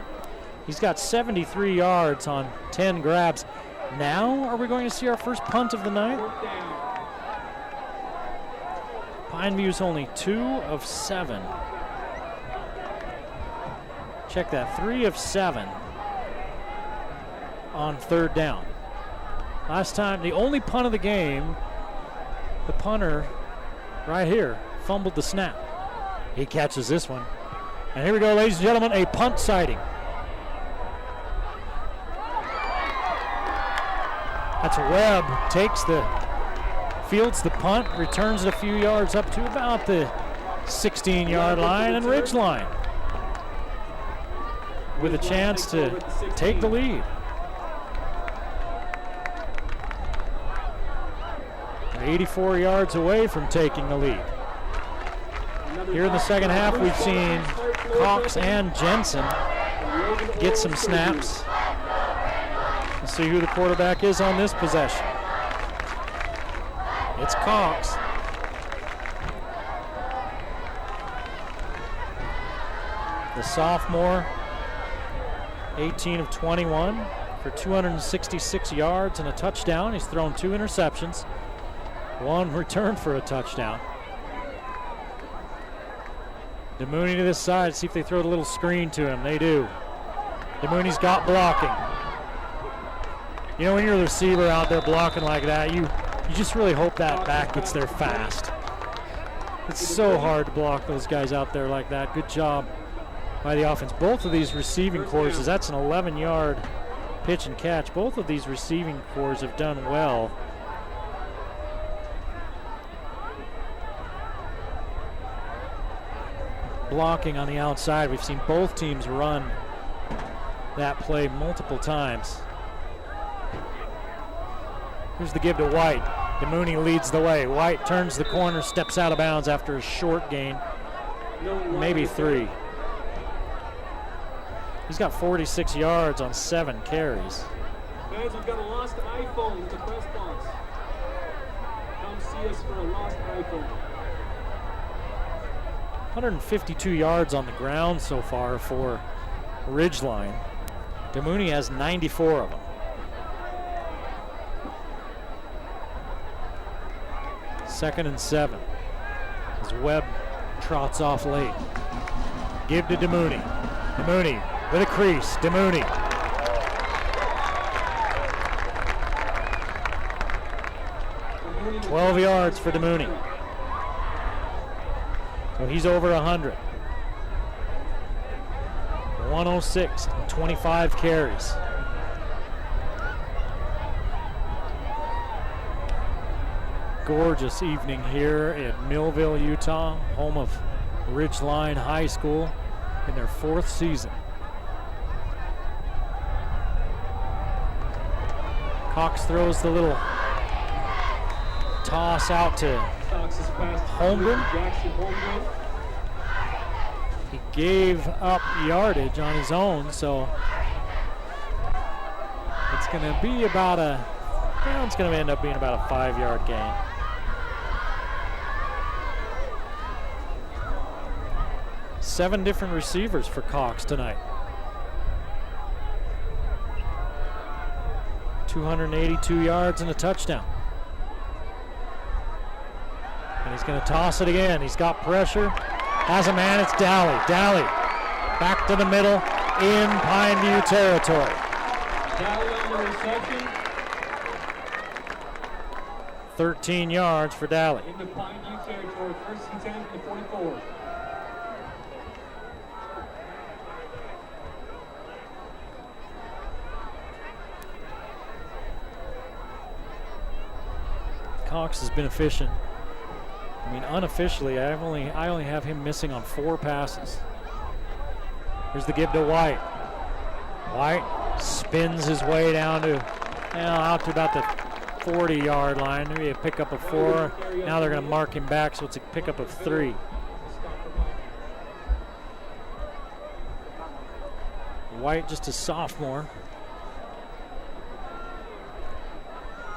He's got 73 yards on 10 grabs. Now are we going to see our first punt of the night? Pineview's only 2 of 7. Check that, 3 of 7 on 3rd down. Last time, the only punt of the game, the punter right here fumbled the snap. He catches this one. And here we go, ladies and gentlemen, a punt sighting. That's Webb, fields the punt, returns it a few yards up to about the 16-yard line and Ridgeline with a chance to take the lead. They're 84 yards away from taking the lead. Here in the second half, we've seen Cox and Jensen get some snaps. Let's see who the quarterback is on this possession. It's Cox. The sophomore, 18 of 21 for 266 yards and a touchdown. He's thrown 2 interceptions, 1 return for a touchdown. DeMooney to this side, see if they throw a little screen to him. They do. DeMooney's got blocking. You know, when you're the receiver out there blocking like that, you just really hope that back gets there fast. It's so hard to block those guys out there like that. Good job by the offense. Both of these receiving cores, that's an 11-yard pitch and catch. Both of these receiving cores have done well. Blocking on the outside. We've seen both teams run that play multiple times. Here's the give to White. DeMooney leads the way. White turns the corner, steps out of bounds after a short gain, maybe 3. He's got 46 yards on 7 carries. Guys, we've got a lost iPhone in the press box. Come see us for a lost iPhone. 152 yards on the ground so far for Ridgeline. DeMooney has 94 of them. Second and 7 as Webb trots off late. Give to DeMooney. DeMooney with a crease. DeMooney. $12 yards for DeMooney. So he's over 100. 106 and 25 carries. Gorgeous evening here at Millville, Utah, home of Ridgeline High School in their 4th season. Cox throws the little toss out to Holmgren. He gave up yardage on his own, so it's going to be about it's going to end up being about a 5-yard gain. Seven different receivers for Cox tonight. 282 yards and a touchdown. And he's going to toss it again. He's got pressure. Has a man. It's Dally. Dally back to the middle in Pineview territory. Dally on the reception. 13 yards for Dally. Into Pineview territory. 1st and 10 to 44. Cox has been efficient. I mean, unofficially, I only have him missing on 4 passes. Here's the give to White. White spins his way down to, out to about the 40-yard line. Maybe a pickup of 4. Now they're going to mark him back, so it's a pickup of 3. White, just a sophomore,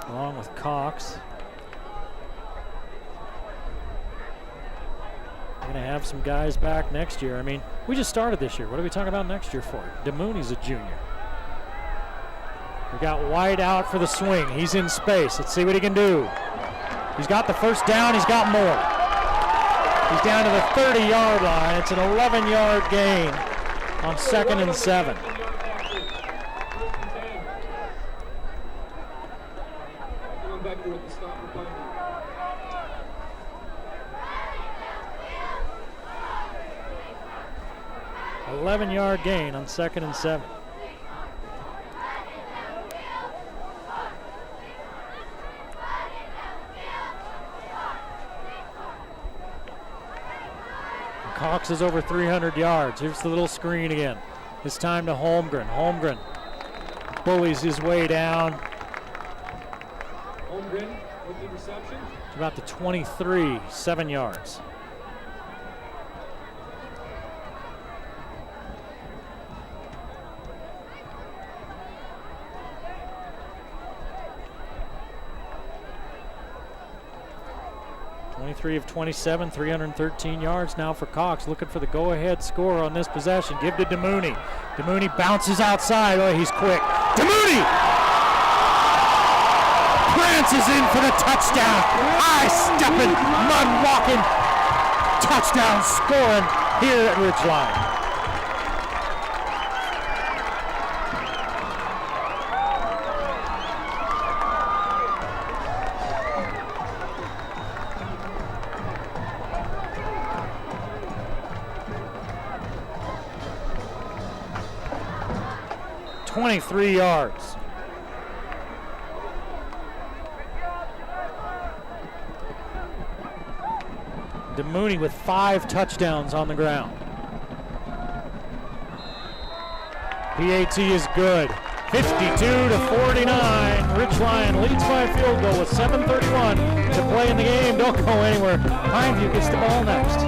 along with Cox. We're going to have some guys back next year. I mean, we just started this year. What are we talking about next year for? DeMooney's a junior. We got White out for the swing. He's in space. Let's see what he can do. He's got the first down. He's got more. He's down to the 30-yard line. It's an 11-yard gain on 2nd and 7. Going back to what the stop for Pineview. 11-yard gain on 2nd and 7. Cox is over 300 yards. Here's the little screen again. This time to Holmgren. Holmgren bullies his way down. Holmgren with the reception. To about the 23, 7 yards. Of 27, 313 yards now for Cox. Looking for the go-ahead score on this possession. Give to DeMooney. DeMooney bounces outside. Oh, he's quick. DeMooney prances in for the touchdown. High-stepping, mud-walking touchdown scoring here at Ridgeline. .23 yards. DeMooney with 5 touchdowns on the ground. PAT is good. 52-49. Ridgeline leads by field goal with 7:31 to play in the game. Don't go anywhere. Pineview gets the ball next.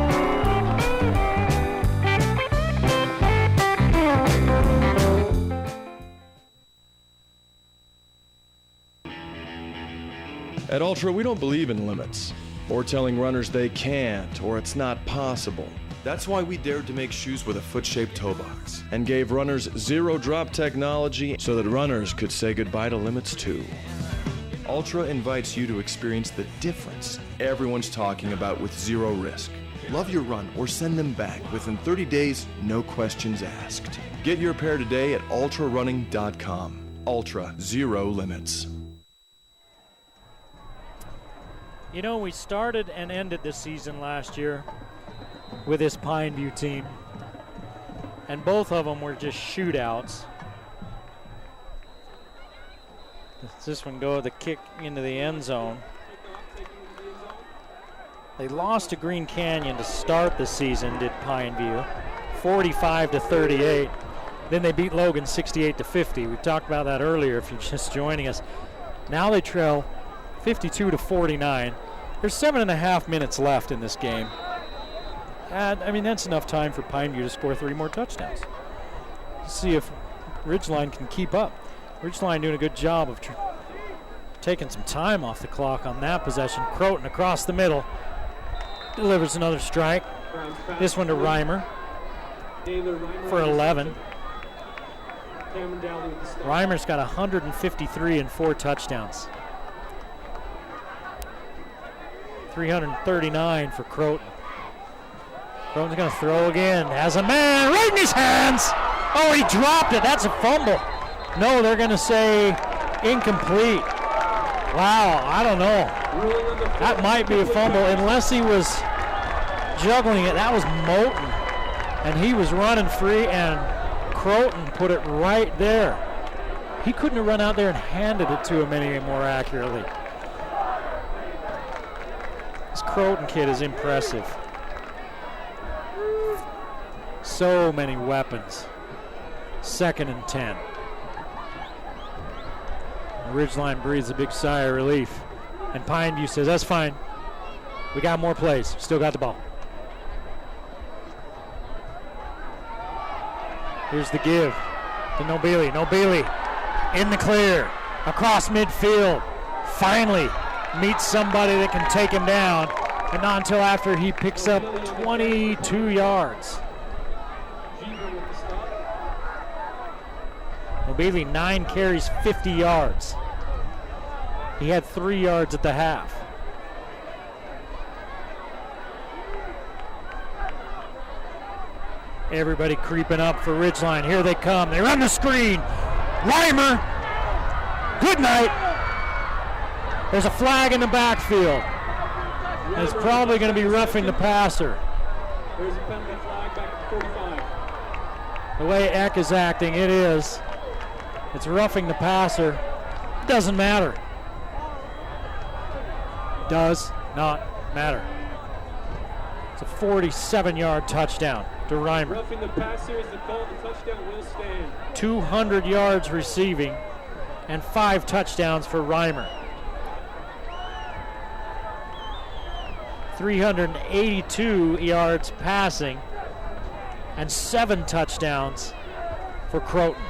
At Ultra, we don't believe in limits, or telling runners they can't, or it's not possible. That's why we dared to make shoes with a foot-shaped toe box, and gave runners zero-drop technology so that runners could say goodbye to limits too. Ultra invites you to experience the difference everyone's talking about with zero risk. Love your run or send them back within 30 days, no questions asked. Get your pair today at ultrarunning.com. Ultra, zero limits. You know, we started and ended the season last year with this Pineview team, and both of them were just shootouts. Does this one go the kick into the end zone? They lost to Green Canyon to start the season, did Pineview, 45-38. Then they beat Logan 68-50. We talked about that earlier if you're just joining us. Now they trail 52-49. There's 7.5 minutes left in this game. And I mean, that's enough time for Pineview to score 3 more touchdowns. Let's see if Ridgeline can keep up. Ridgeline doing a good job of taking some time off the clock on that possession. Croton across the middle. Delivers another strike. This one to Reimer for 11. Reimer's got 153 and 4 touchdowns. 339 for Croton. Croton's going to throw again. Has a man right in his hands. Oh, he dropped it. That's a fumble. No, they're going to say incomplete. Wow, I don't know. That might be a fumble unless he was juggling it. That was Moulton. And he was running free, and Croton put it right there. He couldn't have run out there and handed it to him any more accurately. This Croton kid is impressive. So many weapons. 2nd and 10. Ridgeline breathes a big sigh of relief. And Pineview says, that's fine. We got more plays. Still got the ball. Here's the give to Nobili. Nobili in the clear. Across midfield. Finally meets somebody that can take him down. And not until after he picks up 22 yards. Nobili 9 carries, 50 yards. He had 3 yards at the half. Everybody creeping up for Ridgeline. Here they come. They run the screen. Reimer. Good night. There's a flag in the backfield. And it's probably going to be roughing the passer. There's a penalty flag back at 45. The way Eck is acting, it is. It's roughing the passer. Doesn't matter. Does not matter. It's a 47-yard touchdown to Reimer. Roughing the passer is the call. The touchdown will stand. 200 yards receiving and 5 touchdowns for Reimer. 382 yards passing and 7 touchdowns for Croton.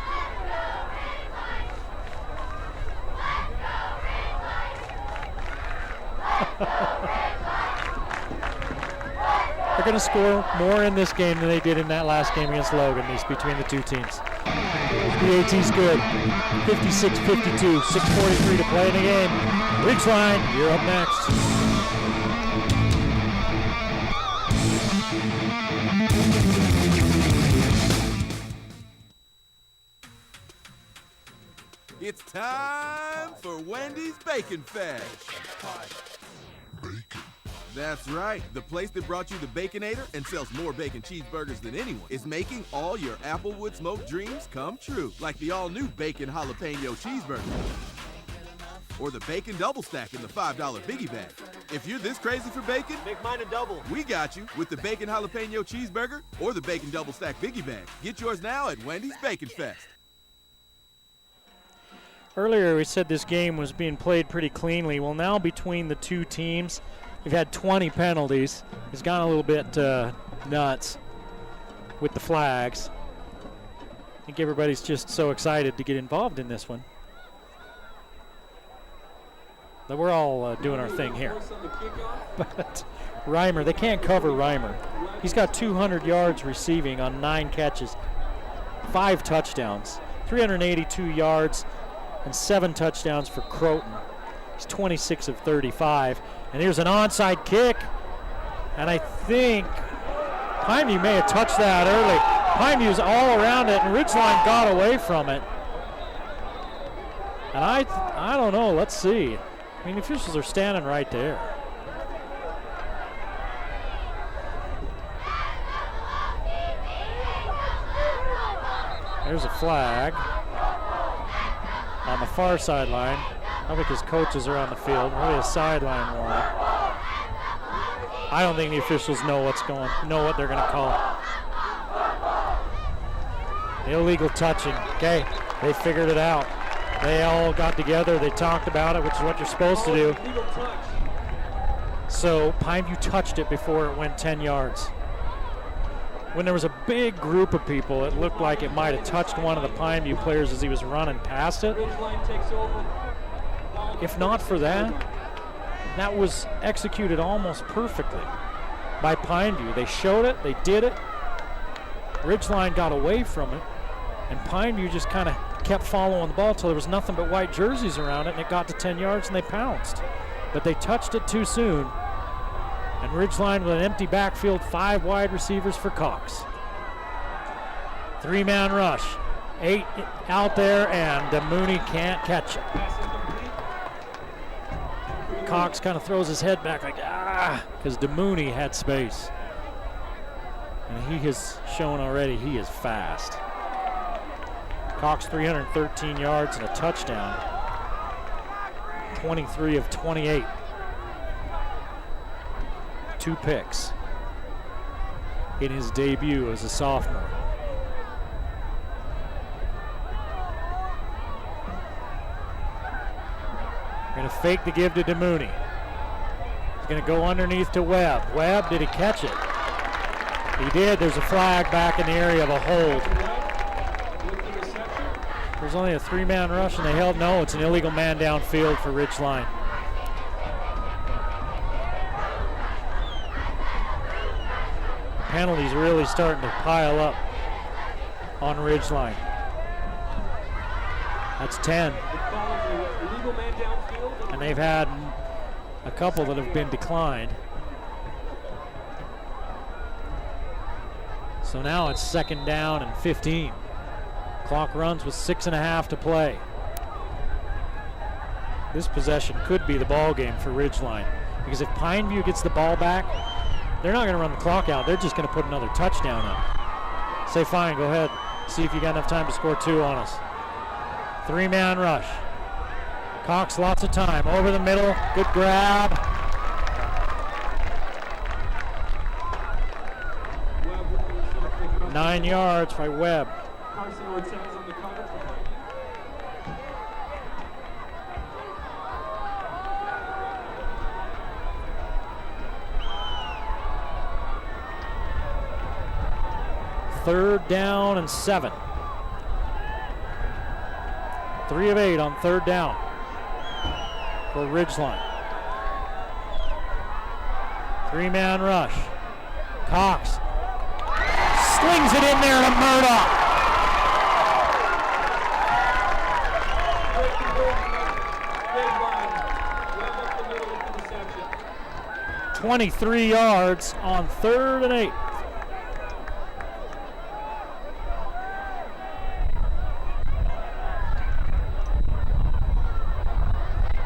They're going to score more in this game than they did in that last game against Logan, between the two teams. The AT's good. 56-52, 6:43 to play in the game. Ridgeline, you're up next. It's time for Wendy's Bacon Fesh. Bacon. That's right. The place that brought you the Baconator and sells more bacon cheeseburgers than anyone is making all your Applewood smoked dreams come true. Like the all-new Bacon Jalapeno Cheeseburger. Or the Bacon Double Stack in the $5 Biggie Bag. If you're this crazy for bacon, make mine a double. We got you with the Bacon Jalapeno Cheeseburger or the Bacon Double Stack Biggie Bag. Get yours now at Wendy's Bacon Fest. Earlier we said this game was being played pretty cleanly. Well, now between the two teams, we've had 20 penalties. It's gone a little bit nuts with the flags. I think everybody's just so excited to get involved in this one. But we're all doing our thing here. But Reimer, they can't cover Reimer. He's got 200 yards receiving on 9 catches, 5 touchdowns, 382 yards, and 7 touchdowns for Croton. He's 26 of 35. And here's an onside kick. And I think Pineview may have touched that early. Pineview's all around it, and Ridgeline got away from it. And I don't know. Let's see. I mean, the officials are standing right there. There's a flag on the far sideline. I think his coaches are on the field. Really a sideline one. I don't think the officials know what they're going to call. Illegal touching. Okay, they figured it out. They all got together. They talked about it, which is what you're supposed to do. So Pineview touched it before it went 10 yards. When there was a big group of people, it looked like it might have touched one of the Pineview players as he was running past it. If not for that, that was executed almost perfectly by Pineview. They showed it, they did it. Ridgeline got away from it, and Pineview just kind of kept following the ball until there was nothing but white jerseys around it, and it got to 10 yards and they pounced. But they touched it too soon. And Ridgeline with an empty backfield, 5 wide receivers for Cox. 3-man rush. 8 out there, and Mooney can't catch it. Cox kind of throws his head back like, because DeMooney had space. And he has shown already he is fast. Cox 313 yards and a touchdown. 23 of 28. 2 picks in his debut as a sophomore. Going to fake the give to DeMooney. He's going to go underneath to Webb. Webb, did he catch it? He did. There's a flag back in the area of a hold. There's only a 3-man rush and they held. No, it's an illegal man downfield for Ridgeline. Penalties really starting to pile up on Ridgeline. That's 10. And they've had a couple that have been declined. So now it's 2nd down and 15. Clock runs with 6.5 to play. This possession could be the ball game for Ridgeline, because if Pineview gets the ball back, they're not going to run the clock out. They're just going to put another touchdown up. Say, fine, go ahead. See if you got enough time to score 2 on us. 3-man rush. Cox, lots of time. Over the middle. Good grab. Webb, 9 yards by Webb. Third down and 7. 3 of 8 on 3rd down for Ridgeline. 3-man rush. Cox slings it in there to Murdoch. $23 yards on 3rd and 8.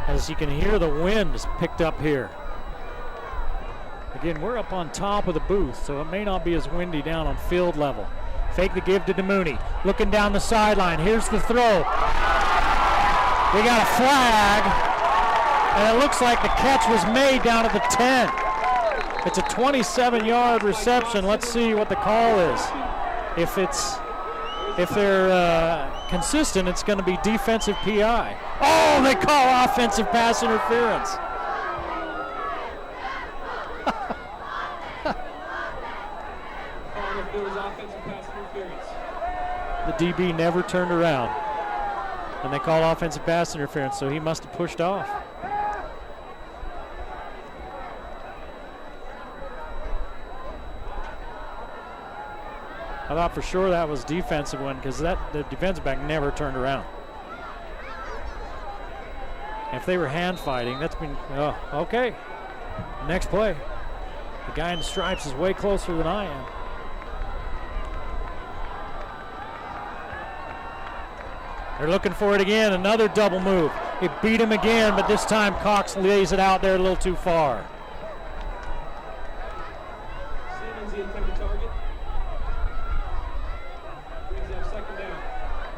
As you can hear, the wind is picked up here. Again, we're up on top of the booth, so it may not be as windy down on field level. Fake the give to DeMooney. Looking down the sideline. Here's the throw. We got a flag, and it looks like the catch was made down at the 10. It's a 27-yard reception. Let's see what the call is. If they're consistent, it's going to be defensive PI. Oh, they call offensive pass interference. The DB never turned around, and they call offensive pass interference, so he must have pushed off. I thought for sure that was defensive one, because the defensive back never turned around. If they were hand fighting, that's been, okay. Next play. The guy in the stripes is way closer than I am. They're looking for it again, another double move. It beat him again, but this time Cox lays it out there a little too far. Simmons, the intended target. Brings up second down.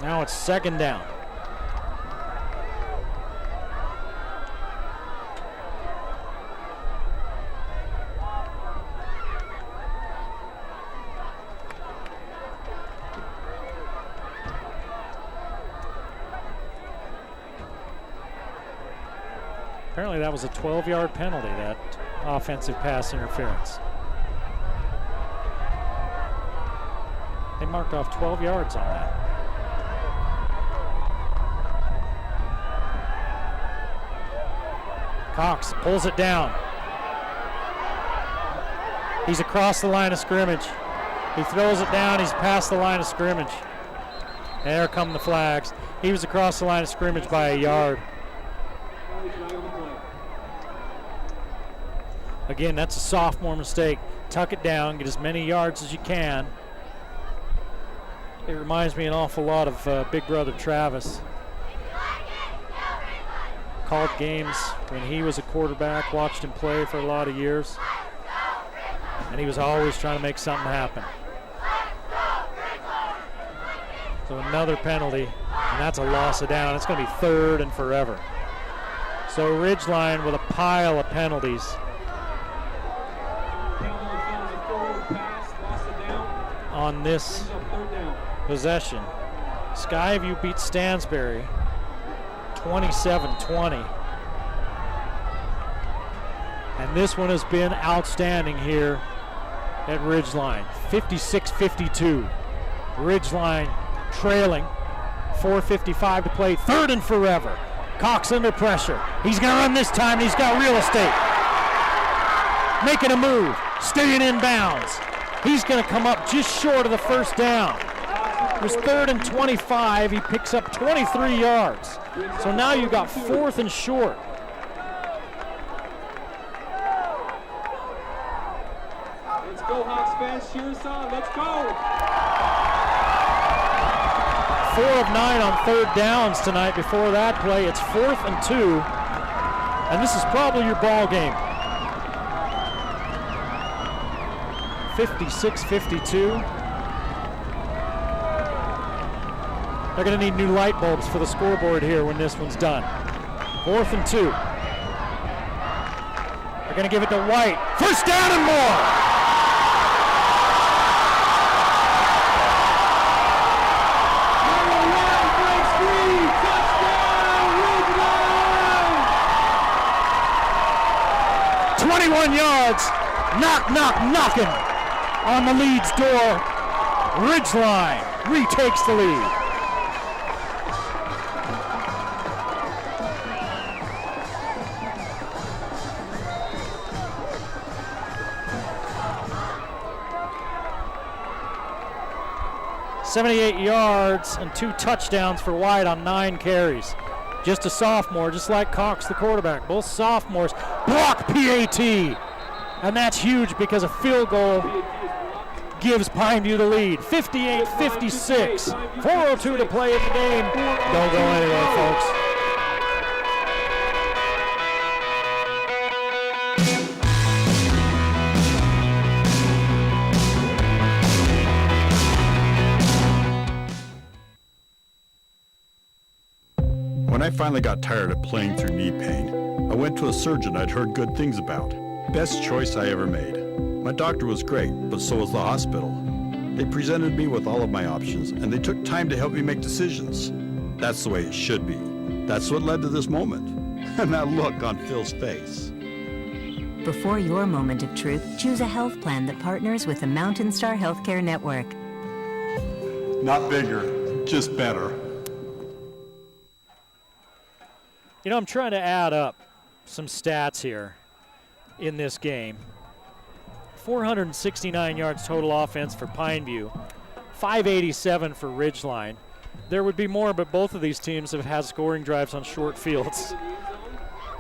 Now it's second down. Apparently that was a 12-yard penalty, that offensive pass interference. They marked off 12 yards on that. Cox pulls it down. He's across the line of scrimmage. He throws it down, he's past the line of scrimmage. There come the flags. He was across the line of scrimmage by a yard. Again, that's a sophomore mistake. Tuck it down, get as many yards as you can. It reminds me an awful lot of Big Brother Travis. Called games when he was a quarterback, watched him play for a lot of years. And he was always trying to make something happen. So another penalty, and that's a loss of down. It's going to be third and forever. So Ridgeline with a pile of penalties. On this possession. Skyview beats Stansbury 27-20. And this one has been outstanding here at Ridgeline. 56-52. Ridgeline trailing. 4:55 to play. Third and forever. Cox under pressure. He's going to run this time, and he's got real estate. Making a move. Staying in bounds. He's going to come up just short of the first down. It was 3rd and 25. He picks up 23 yards. So now you've got 4th and short. Let's go, Hawks fans. Cheer us on. Let's go. 4 of 9 on 3rd downs tonight. Before that play, it's 4th and 2. And this is probably your ball game. 56-52. They're going to need new light bulbs for the scoreboard here when this one's done. 4th and 2. They're going to give it to White. First down and more. Touchdown, Ridgeline! 21 yards. Knock, knock, knocking on the lead's door. Ridgeline retakes the lead. .78 yards and 2 touchdowns for White on 9 carries. Just a sophomore, just like Cox, the quarterback. Both sophomores block PAT. And that's huge because a field goal gives Pineview the lead. 58-56. 4:02 to play in the game. Don't go anywhere, folks. When I finally got tired of playing through knee pain, I went to a surgeon I'd heard good things about. Best choice I ever made. My doctor was great, but so was the hospital. They presented me with all of my options, and they took time to help me make decisions. That's the way it should be. That's what led to this moment. And that look on Phil's face. Before your moment of truth, choose a health plan that partners with the Mountain Star Healthcare Network. Not bigger, just better. You know, I'm trying to add up some stats here in this game. 469 yards total offense for Pineview, 587 for Ridgeline. There would be more, but both of these teams have had scoring drives on short fields.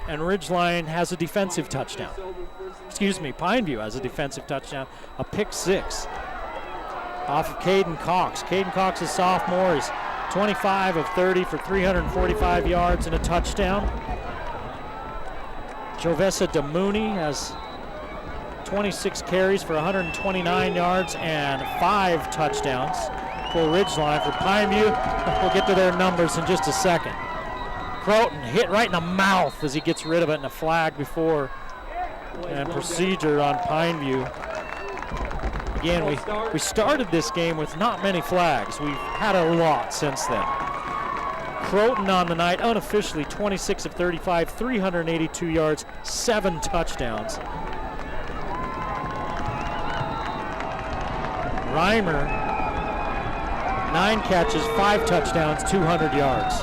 And Ridgeline has a defensive touchdown. Excuse me, Pineview has a defensive touchdown, a pick 6 off of Caden Cox. Caden Cox is sophomore. He's 25 of 30 for 345 yards and a touchdown. Jovessa DeMooney has 26 carries for 129 yards and 5 touchdowns for Ridgeline. For Pineview, we'll get to their numbers in just a second. Croton hit right in the mouth as he gets rid of it, and a flag before and procedure on Pineview. Again, we started this game with not many flags. We've had a lot since then. Croton on the night, unofficially 26 of 35, 382 yards, 7 touchdowns. Reimer, 9 catches, 5 touchdowns, 200 yards.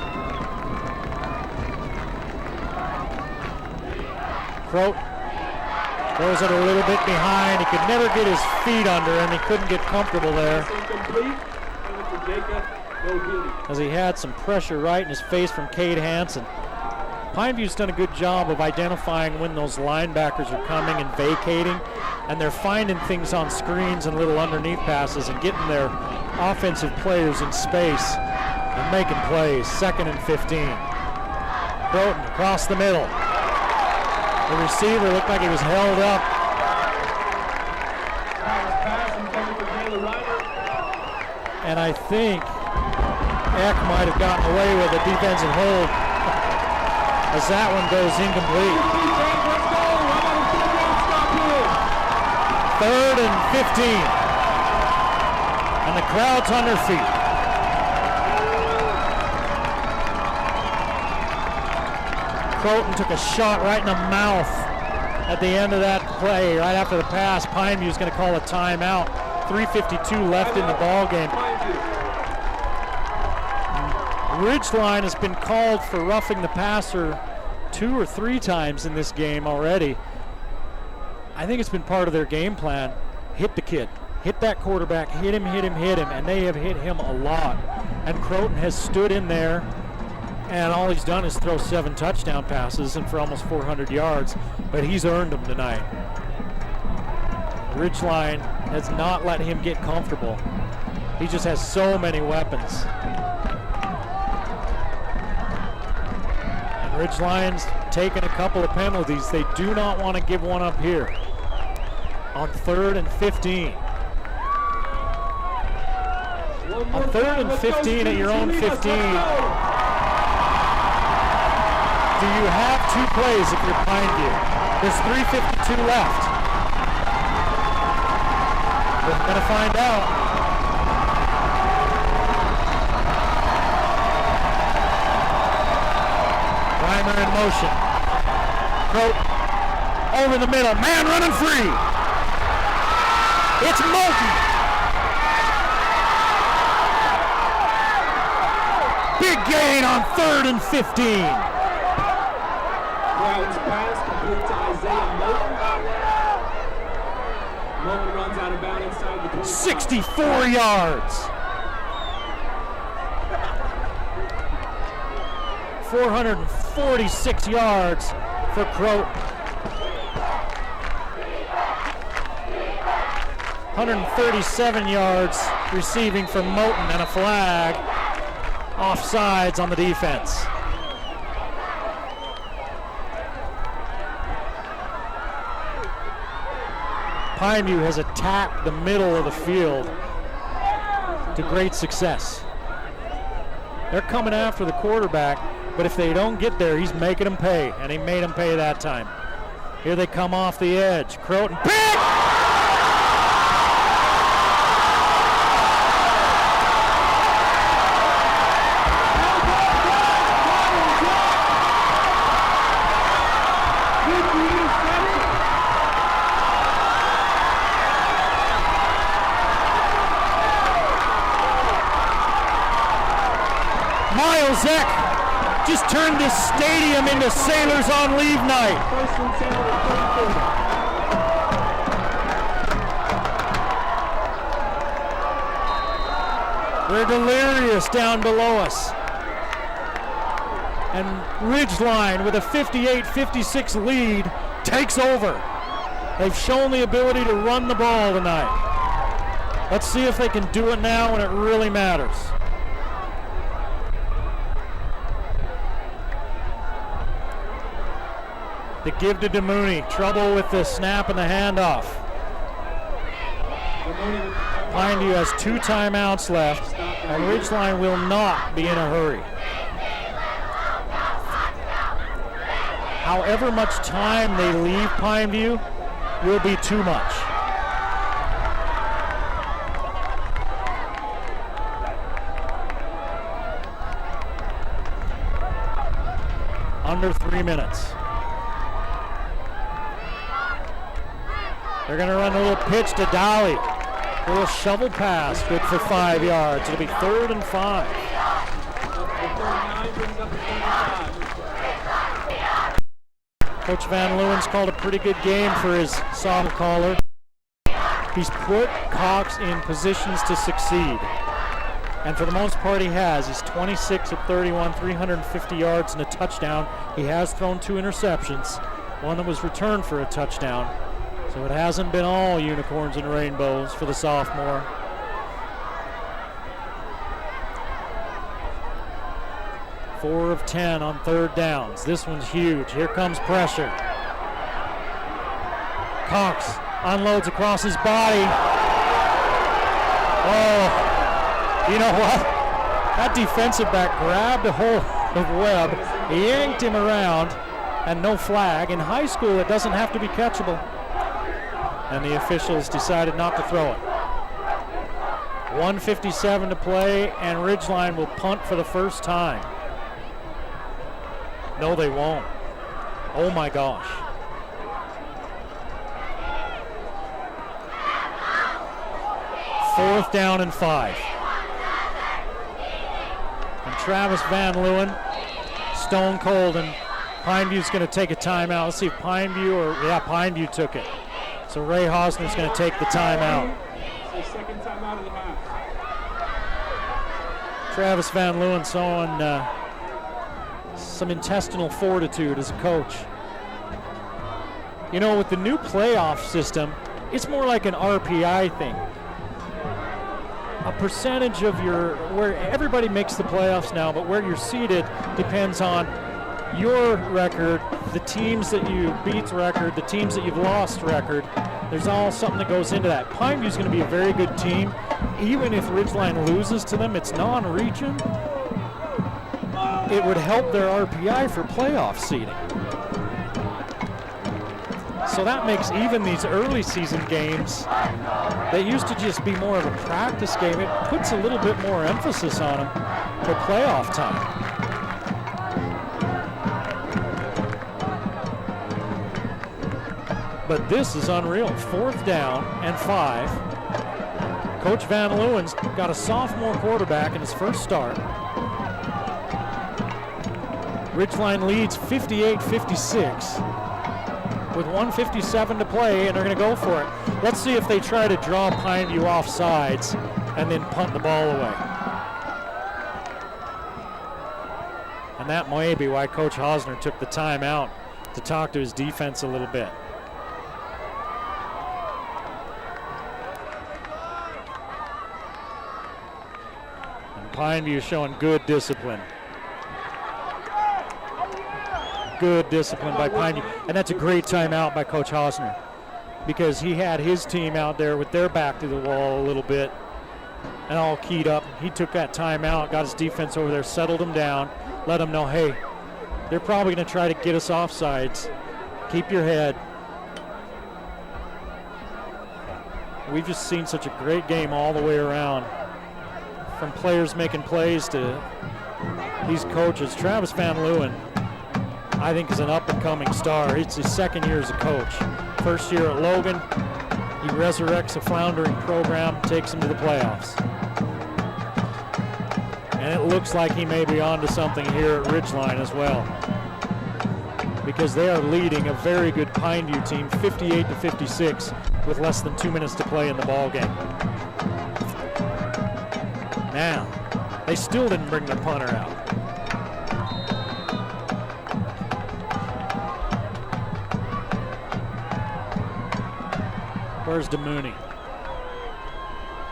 Croton throws it a little bit behind. He could never get his feet under, and he couldn't get comfortable there, as he had some pressure right in his face from Cade Hansen. Pineview's done a good job of identifying when those linebackers are coming and vacating, and they're finding things on screens and little underneath passes and getting their offensive players in space and making plays. 2nd and 15. Croton across the middle. The receiver looked like he was held up. And I think Eck might have gotten away with a defensive hold as that one goes incomplete. 3rd and 15. And the crowd's on their feet. Croton took a shot right in the mouth at the end of that play, right after the pass. Pineview's going to call a timeout. 3:52 left in the ball game. Ridgeline has been called for roughing the passer 2 or 3 times in this game already. I think it's been part of their game plan. Hit the kid, hit that quarterback, hit him, and they have hit him a lot. And Croton has stood in there, and all he's done is throw 7 touchdown passes and for almost 400 yards, but he's earned them tonight. Ridgeline has not let him get comfortable. He just has so many weapons. And Ridgeline's taken a couple of penalties. They do not want to give one up here on 3rd and 15. On 3rd and 15 at your own 15. Do you have 2 plays if you're Pineview? There's 3:52 left. We're going to find out. Reimer in motion. Croton over the middle. Man running free. It's Moulton. Big gain on 3rd and 15. Brown's pass complete to Isaiah Moulton. Moulton runs out of bounds inside the 25. 64 yards. 446 yards for Croton. 137 yards receiving for Moulton, and a flag. Offsides on the defense. Pineview has attacked the middle of the field to great success. They're coming after the quarterback, but if they don't get there, he's making them pay, and he made them pay that time. Here they come off the edge. Croton, pick! Miles Eck just turned this stadium into Sailors on Leave night. They're delirious down below us. And Ridgeline, with a 58-56 lead, takes over. They've shown the ability to run the ball tonight. Let's see if they can do it now when it really matters. The give to DeMooney. Trouble with the snap and the handoff. Pineview has 2 timeouts left, and Ridgeline will not be in a hurry. However much time they leave Pineview will be too much. Under 3 minutes. They're going to run a little pitch to Dolly. A little shovel pass, good for 5 yards. It'll be 3rd and 5. Coach Van Leeuwen's called a pretty good game for his song caller. He's put Cox in positions to succeed. And for the most part he has. He's 26 of 31, 350 yards and a touchdown. He has thrown 2 interceptions, one that was returned for a touchdown. So it hasn't been all unicorns and rainbows for the sophomore. Four of 10 on 3rd downs. This one's huge. Here comes pressure. Cox unloads across his body. Oh. You know what? That defensive back grabbed a hold of Webb, yanked him around, and no flag. In high school, it doesn't have to be catchable. And the officials decided not to throw it. 1:57 to play, and Ridgeline will punt for the first time. No, they won't. Oh my gosh. Fourth down and 5. And Travis Van Leeuwen, stone cold, and Pineview's going to take a timeout. Let's see if Pineview took it. So Ray Hosner's going to take the timeout. Second timeout of the half. Travis Van Leeuwen showing some intestinal fortitude as a coach. You know, with the new playoff system, it's more like an RPI thing. A percentage of where everybody makes the playoffs now, but where you're seated depends on your record, the teams that you beat record, the teams that you've lost record. There's all something that goes into that. Pineview's going to be a very good team. Even if Ridgeline loses to them, it's non-region. It would help their RPI for playoff seeding. So that makes even these early season games that used to just be more of a practice game, it puts a little bit more emphasis on them for playoff time. But this is unreal. 4th down and 5. Coach Van Leeuwen's got a sophomore quarterback in his first start. Ridgeline leads 58-56 with 1:57 to play, and they're going to go for it. Let's see if they try to draw Pineview off sides and then punt the ball away. And that may be why Coach Hosner took the timeout to talk to his defense a little bit. And Pineview showing good discipline. Good discipline by Pineview. And that's a great timeout by Coach Hosner, because he had his team out there with their back to the wall a little bit and all keyed up. He took that timeout, got his defense over there, settled them down, let them know, hey, they're probably going to try to get us offsides. Keep your head. We've just seen such a great game all the way around, from players making plays to these coaches. Travis Van Leeuwen, I think, is an up-and-coming star. It's his 2nd year as a coach. First year at Logan, he resurrects a floundering program, takes him to the playoffs. And it looks like he may be onto something here at Ridgeline as well, because they are leading a very good Pineview team, 58-56, with less than 2 minutes to play in the ball game. Now, they still didn't bring their punter out. Where's DeMooney?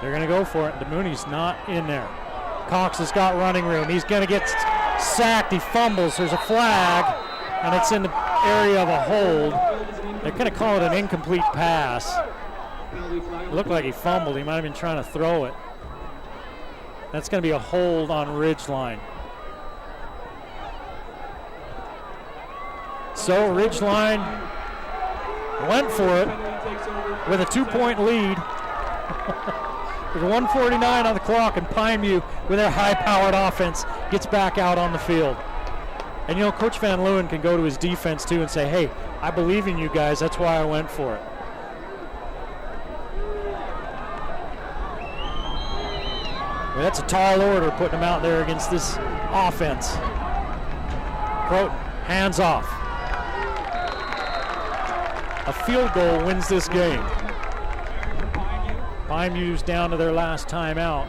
They're going to go for it. DeMooney's not in there. Cox has got running room. He's going to get sacked. He fumbles. There's a flag, and it's in the area of a hold. They're going to call it an incomplete pass. It looked like he fumbled. He might have been trying to throw it. That's going to be a hold on Ridgeline. So Ridgeline went for it with a 2-point lead. There's 1:49 on the clock, and Pineview, with their high-powered offense, gets back out on the field. And you know, Coach Van Leeuwen can go to his defense too and say, hey, I believe in you guys, that's why I went for it. Well, that's a tall order putting him out there against this offense. Croton, hands off. A field goal wins this game. Pineview's down to their last timeout,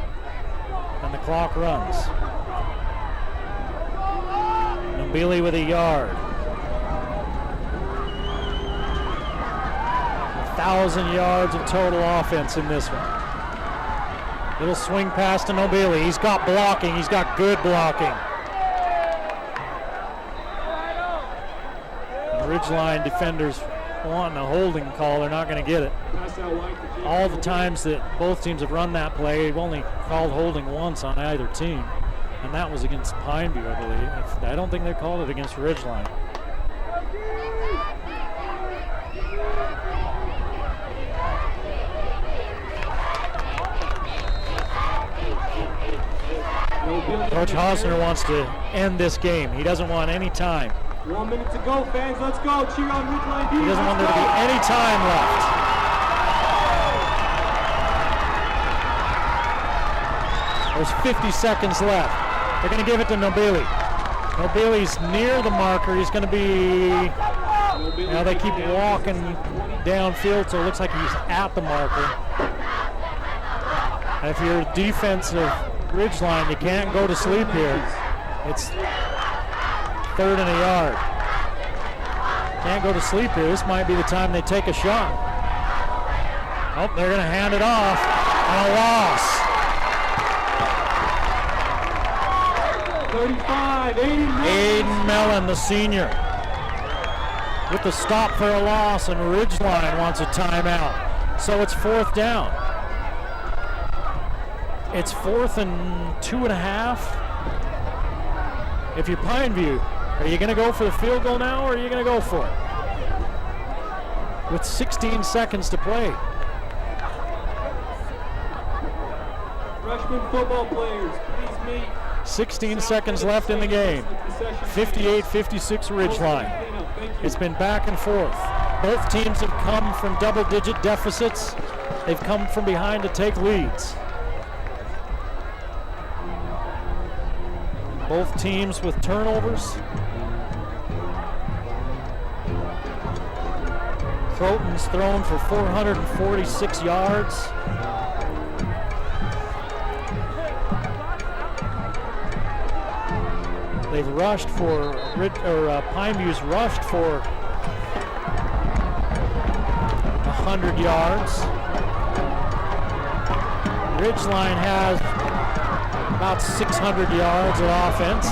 and the clock runs. Nobili with a yard. 1,000 yards of total offense in this one. Little swing pass to Nobili. He's got blocking. He's got good blocking. And Ridgeline defenders wanting a holding call. They're not going to get it. All the times that both teams have run that play, they've only called holding once on either team, and that was against Pineview, I believe. I don't think they called it against Ridgeline. Coach Hausner wants to end this game. He doesn't want any time. 1 minute to go, fans. Let's go. Cheer on Ridgeline. He doesn't want there to be any time left. There's 50 seconds left. They're going to give it to Nobili. Nobili's near the marker. He's going to be... Now they keep walking downfield, so it looks like he's at the marker. And if you're defensive Ridgeline, you can't go to sleep here. It's 3rd and a yard. Can't go to sleep here. This might be the time they take a shot. Oh, they're going to hand it off. And a loss. 35, Aiden Mellon, the senior, with the stop for a loss, and Ridgeline wants a timeout. So it's 4th down. It's 4th and 2.5. If you're Pineview, are you going to go for the field goal now, or are you going to go for it? With 16 seconds to play. Freshman football players, please meet. 16 seconds left in the game. 58-56 Ridgeline. It's been back and forth. Both teams have come from double-digit deficits. They've come from behind to take leads. Both teams with turnovers. Croton's thrown for 446 yards. They've rushed for, Pineview's rushed for 100 yards. Ridgeline has about 600 yards of offense.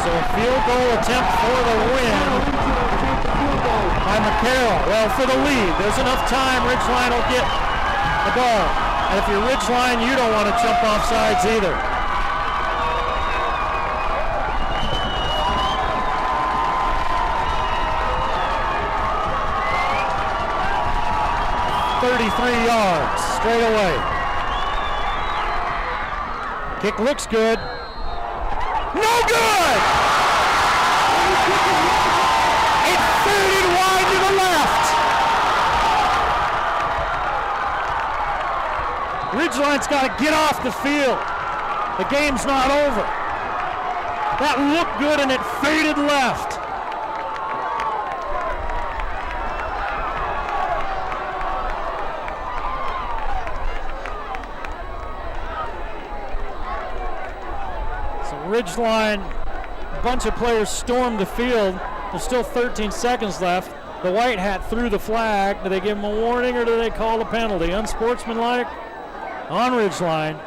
So a field goal attempt for the win by McCarroll. Well, for the lead, there's enough time. Ridgeline will get the ball. And if you're Ridgeline, you don't want to jump off sides either. $33 yards straight away. Kick looks good. No good! It faded wide to the left. Ridgeline's got to get off the field. The game's not over. That looked good and it faded left. So Ridgeline, a bunch of players stormed the field. There's still 13 seconds left. The white hat threw the flag. Do they give him a warning or do they call a penalty? Unsportsmanlike on Ridgeline.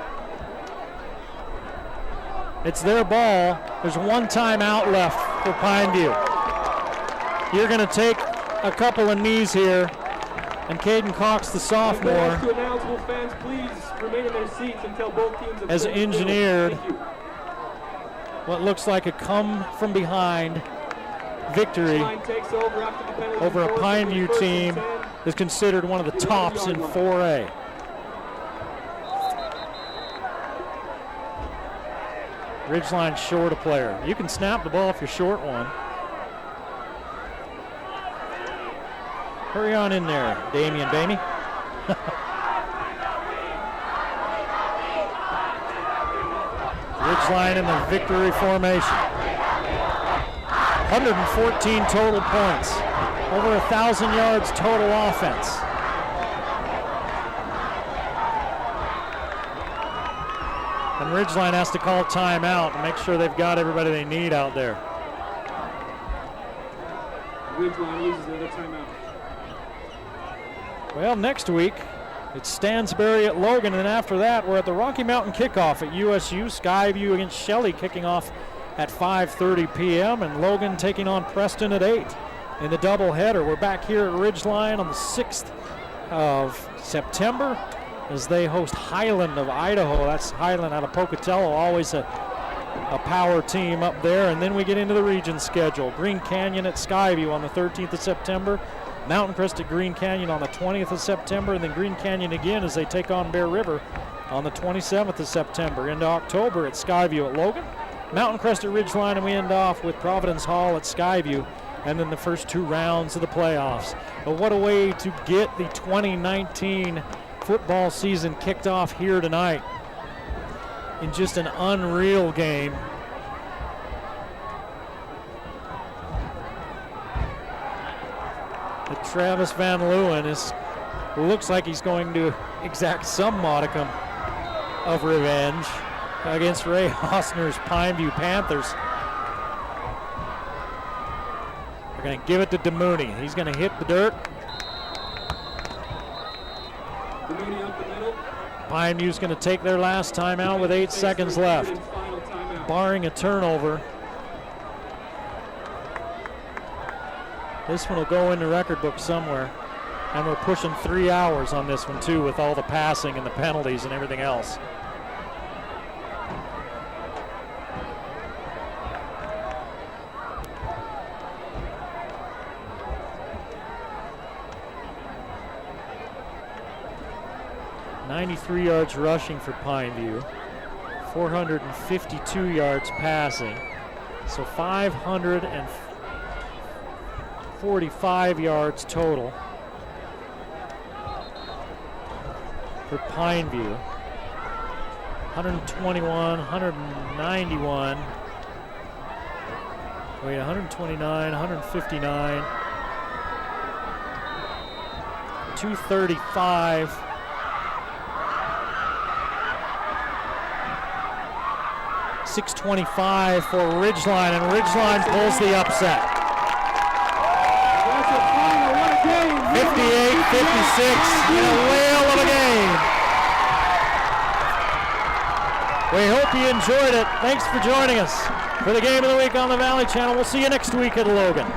It's their ball. There's one timeout left for Pineview. You're going to take a couple of knees here. And Caden Cox, the sophomore, Fans, please remain in their seats until both teams have has engineered what looks like a come-from-behind victory over a Pineview team that's considered one of the tops in 4A. Ridgeline short a player. You can snap the ball if you're short one. Hurry on in there, Damian Bamey. Ridgeline in the victory formation. 114 total points. Over 1,000 yards total offense. And Ridgeline has to call timeout and make sure they've got everybody they need out there. Ridgeline uses another timeout. Well, next week, it's Stansbury at Logan, and then after that, we're at the Rocky Mountain kickoff at USU. Skyview against Shelley kicking off at 5:30 p.m., and Logan taking on Preston at 8 in the doubleheader. We're back here at Ridgeline on the 6th of September as they host Highland of Idaho. That's Highland out of Pocatello, always a power team up there. And then we get into the region schedule. Green Canyon at Skyview on the 13th of September. Mountain Crest at Green Canyon on the 20th of September, and then Green Canyon again as they take on Bear River on the 27th of September. Into October at Skyview at Logan, Mountain Crest at Ridgeline, and we end off with Providence Hall at Skyview, and then the first two rounds of the playoffs. But what a way to get the 2019 football season kicked off here tonight in just an unreal game. But Travis Van Leeuwen looks like he's going to exact some modicum of revenge against Ray Hosner's Pineview Panthers. They're going to give it to DeMooney. He's going to hit the dirt. DeMooney up the middle. Pineview's going to take their last timeout with 8 seconds left, barring a turnover. This one will go in the record book somewhere. And we're pushing 3 hours on this one too, with all the passing and the penalties and everything else. .93 yards rushing for Pineview, 452 yards passing, so 545 yards total for Pineview. 121, 191, 129, 159, 235. 625 for Ridgeline, and Ridgeline pulls the upset. 58-56 in a whale of a game. We hope you enjoyed it. Thanks for joining us for the Game of the Week on the Valley Channel. We'll see you next week at Logan.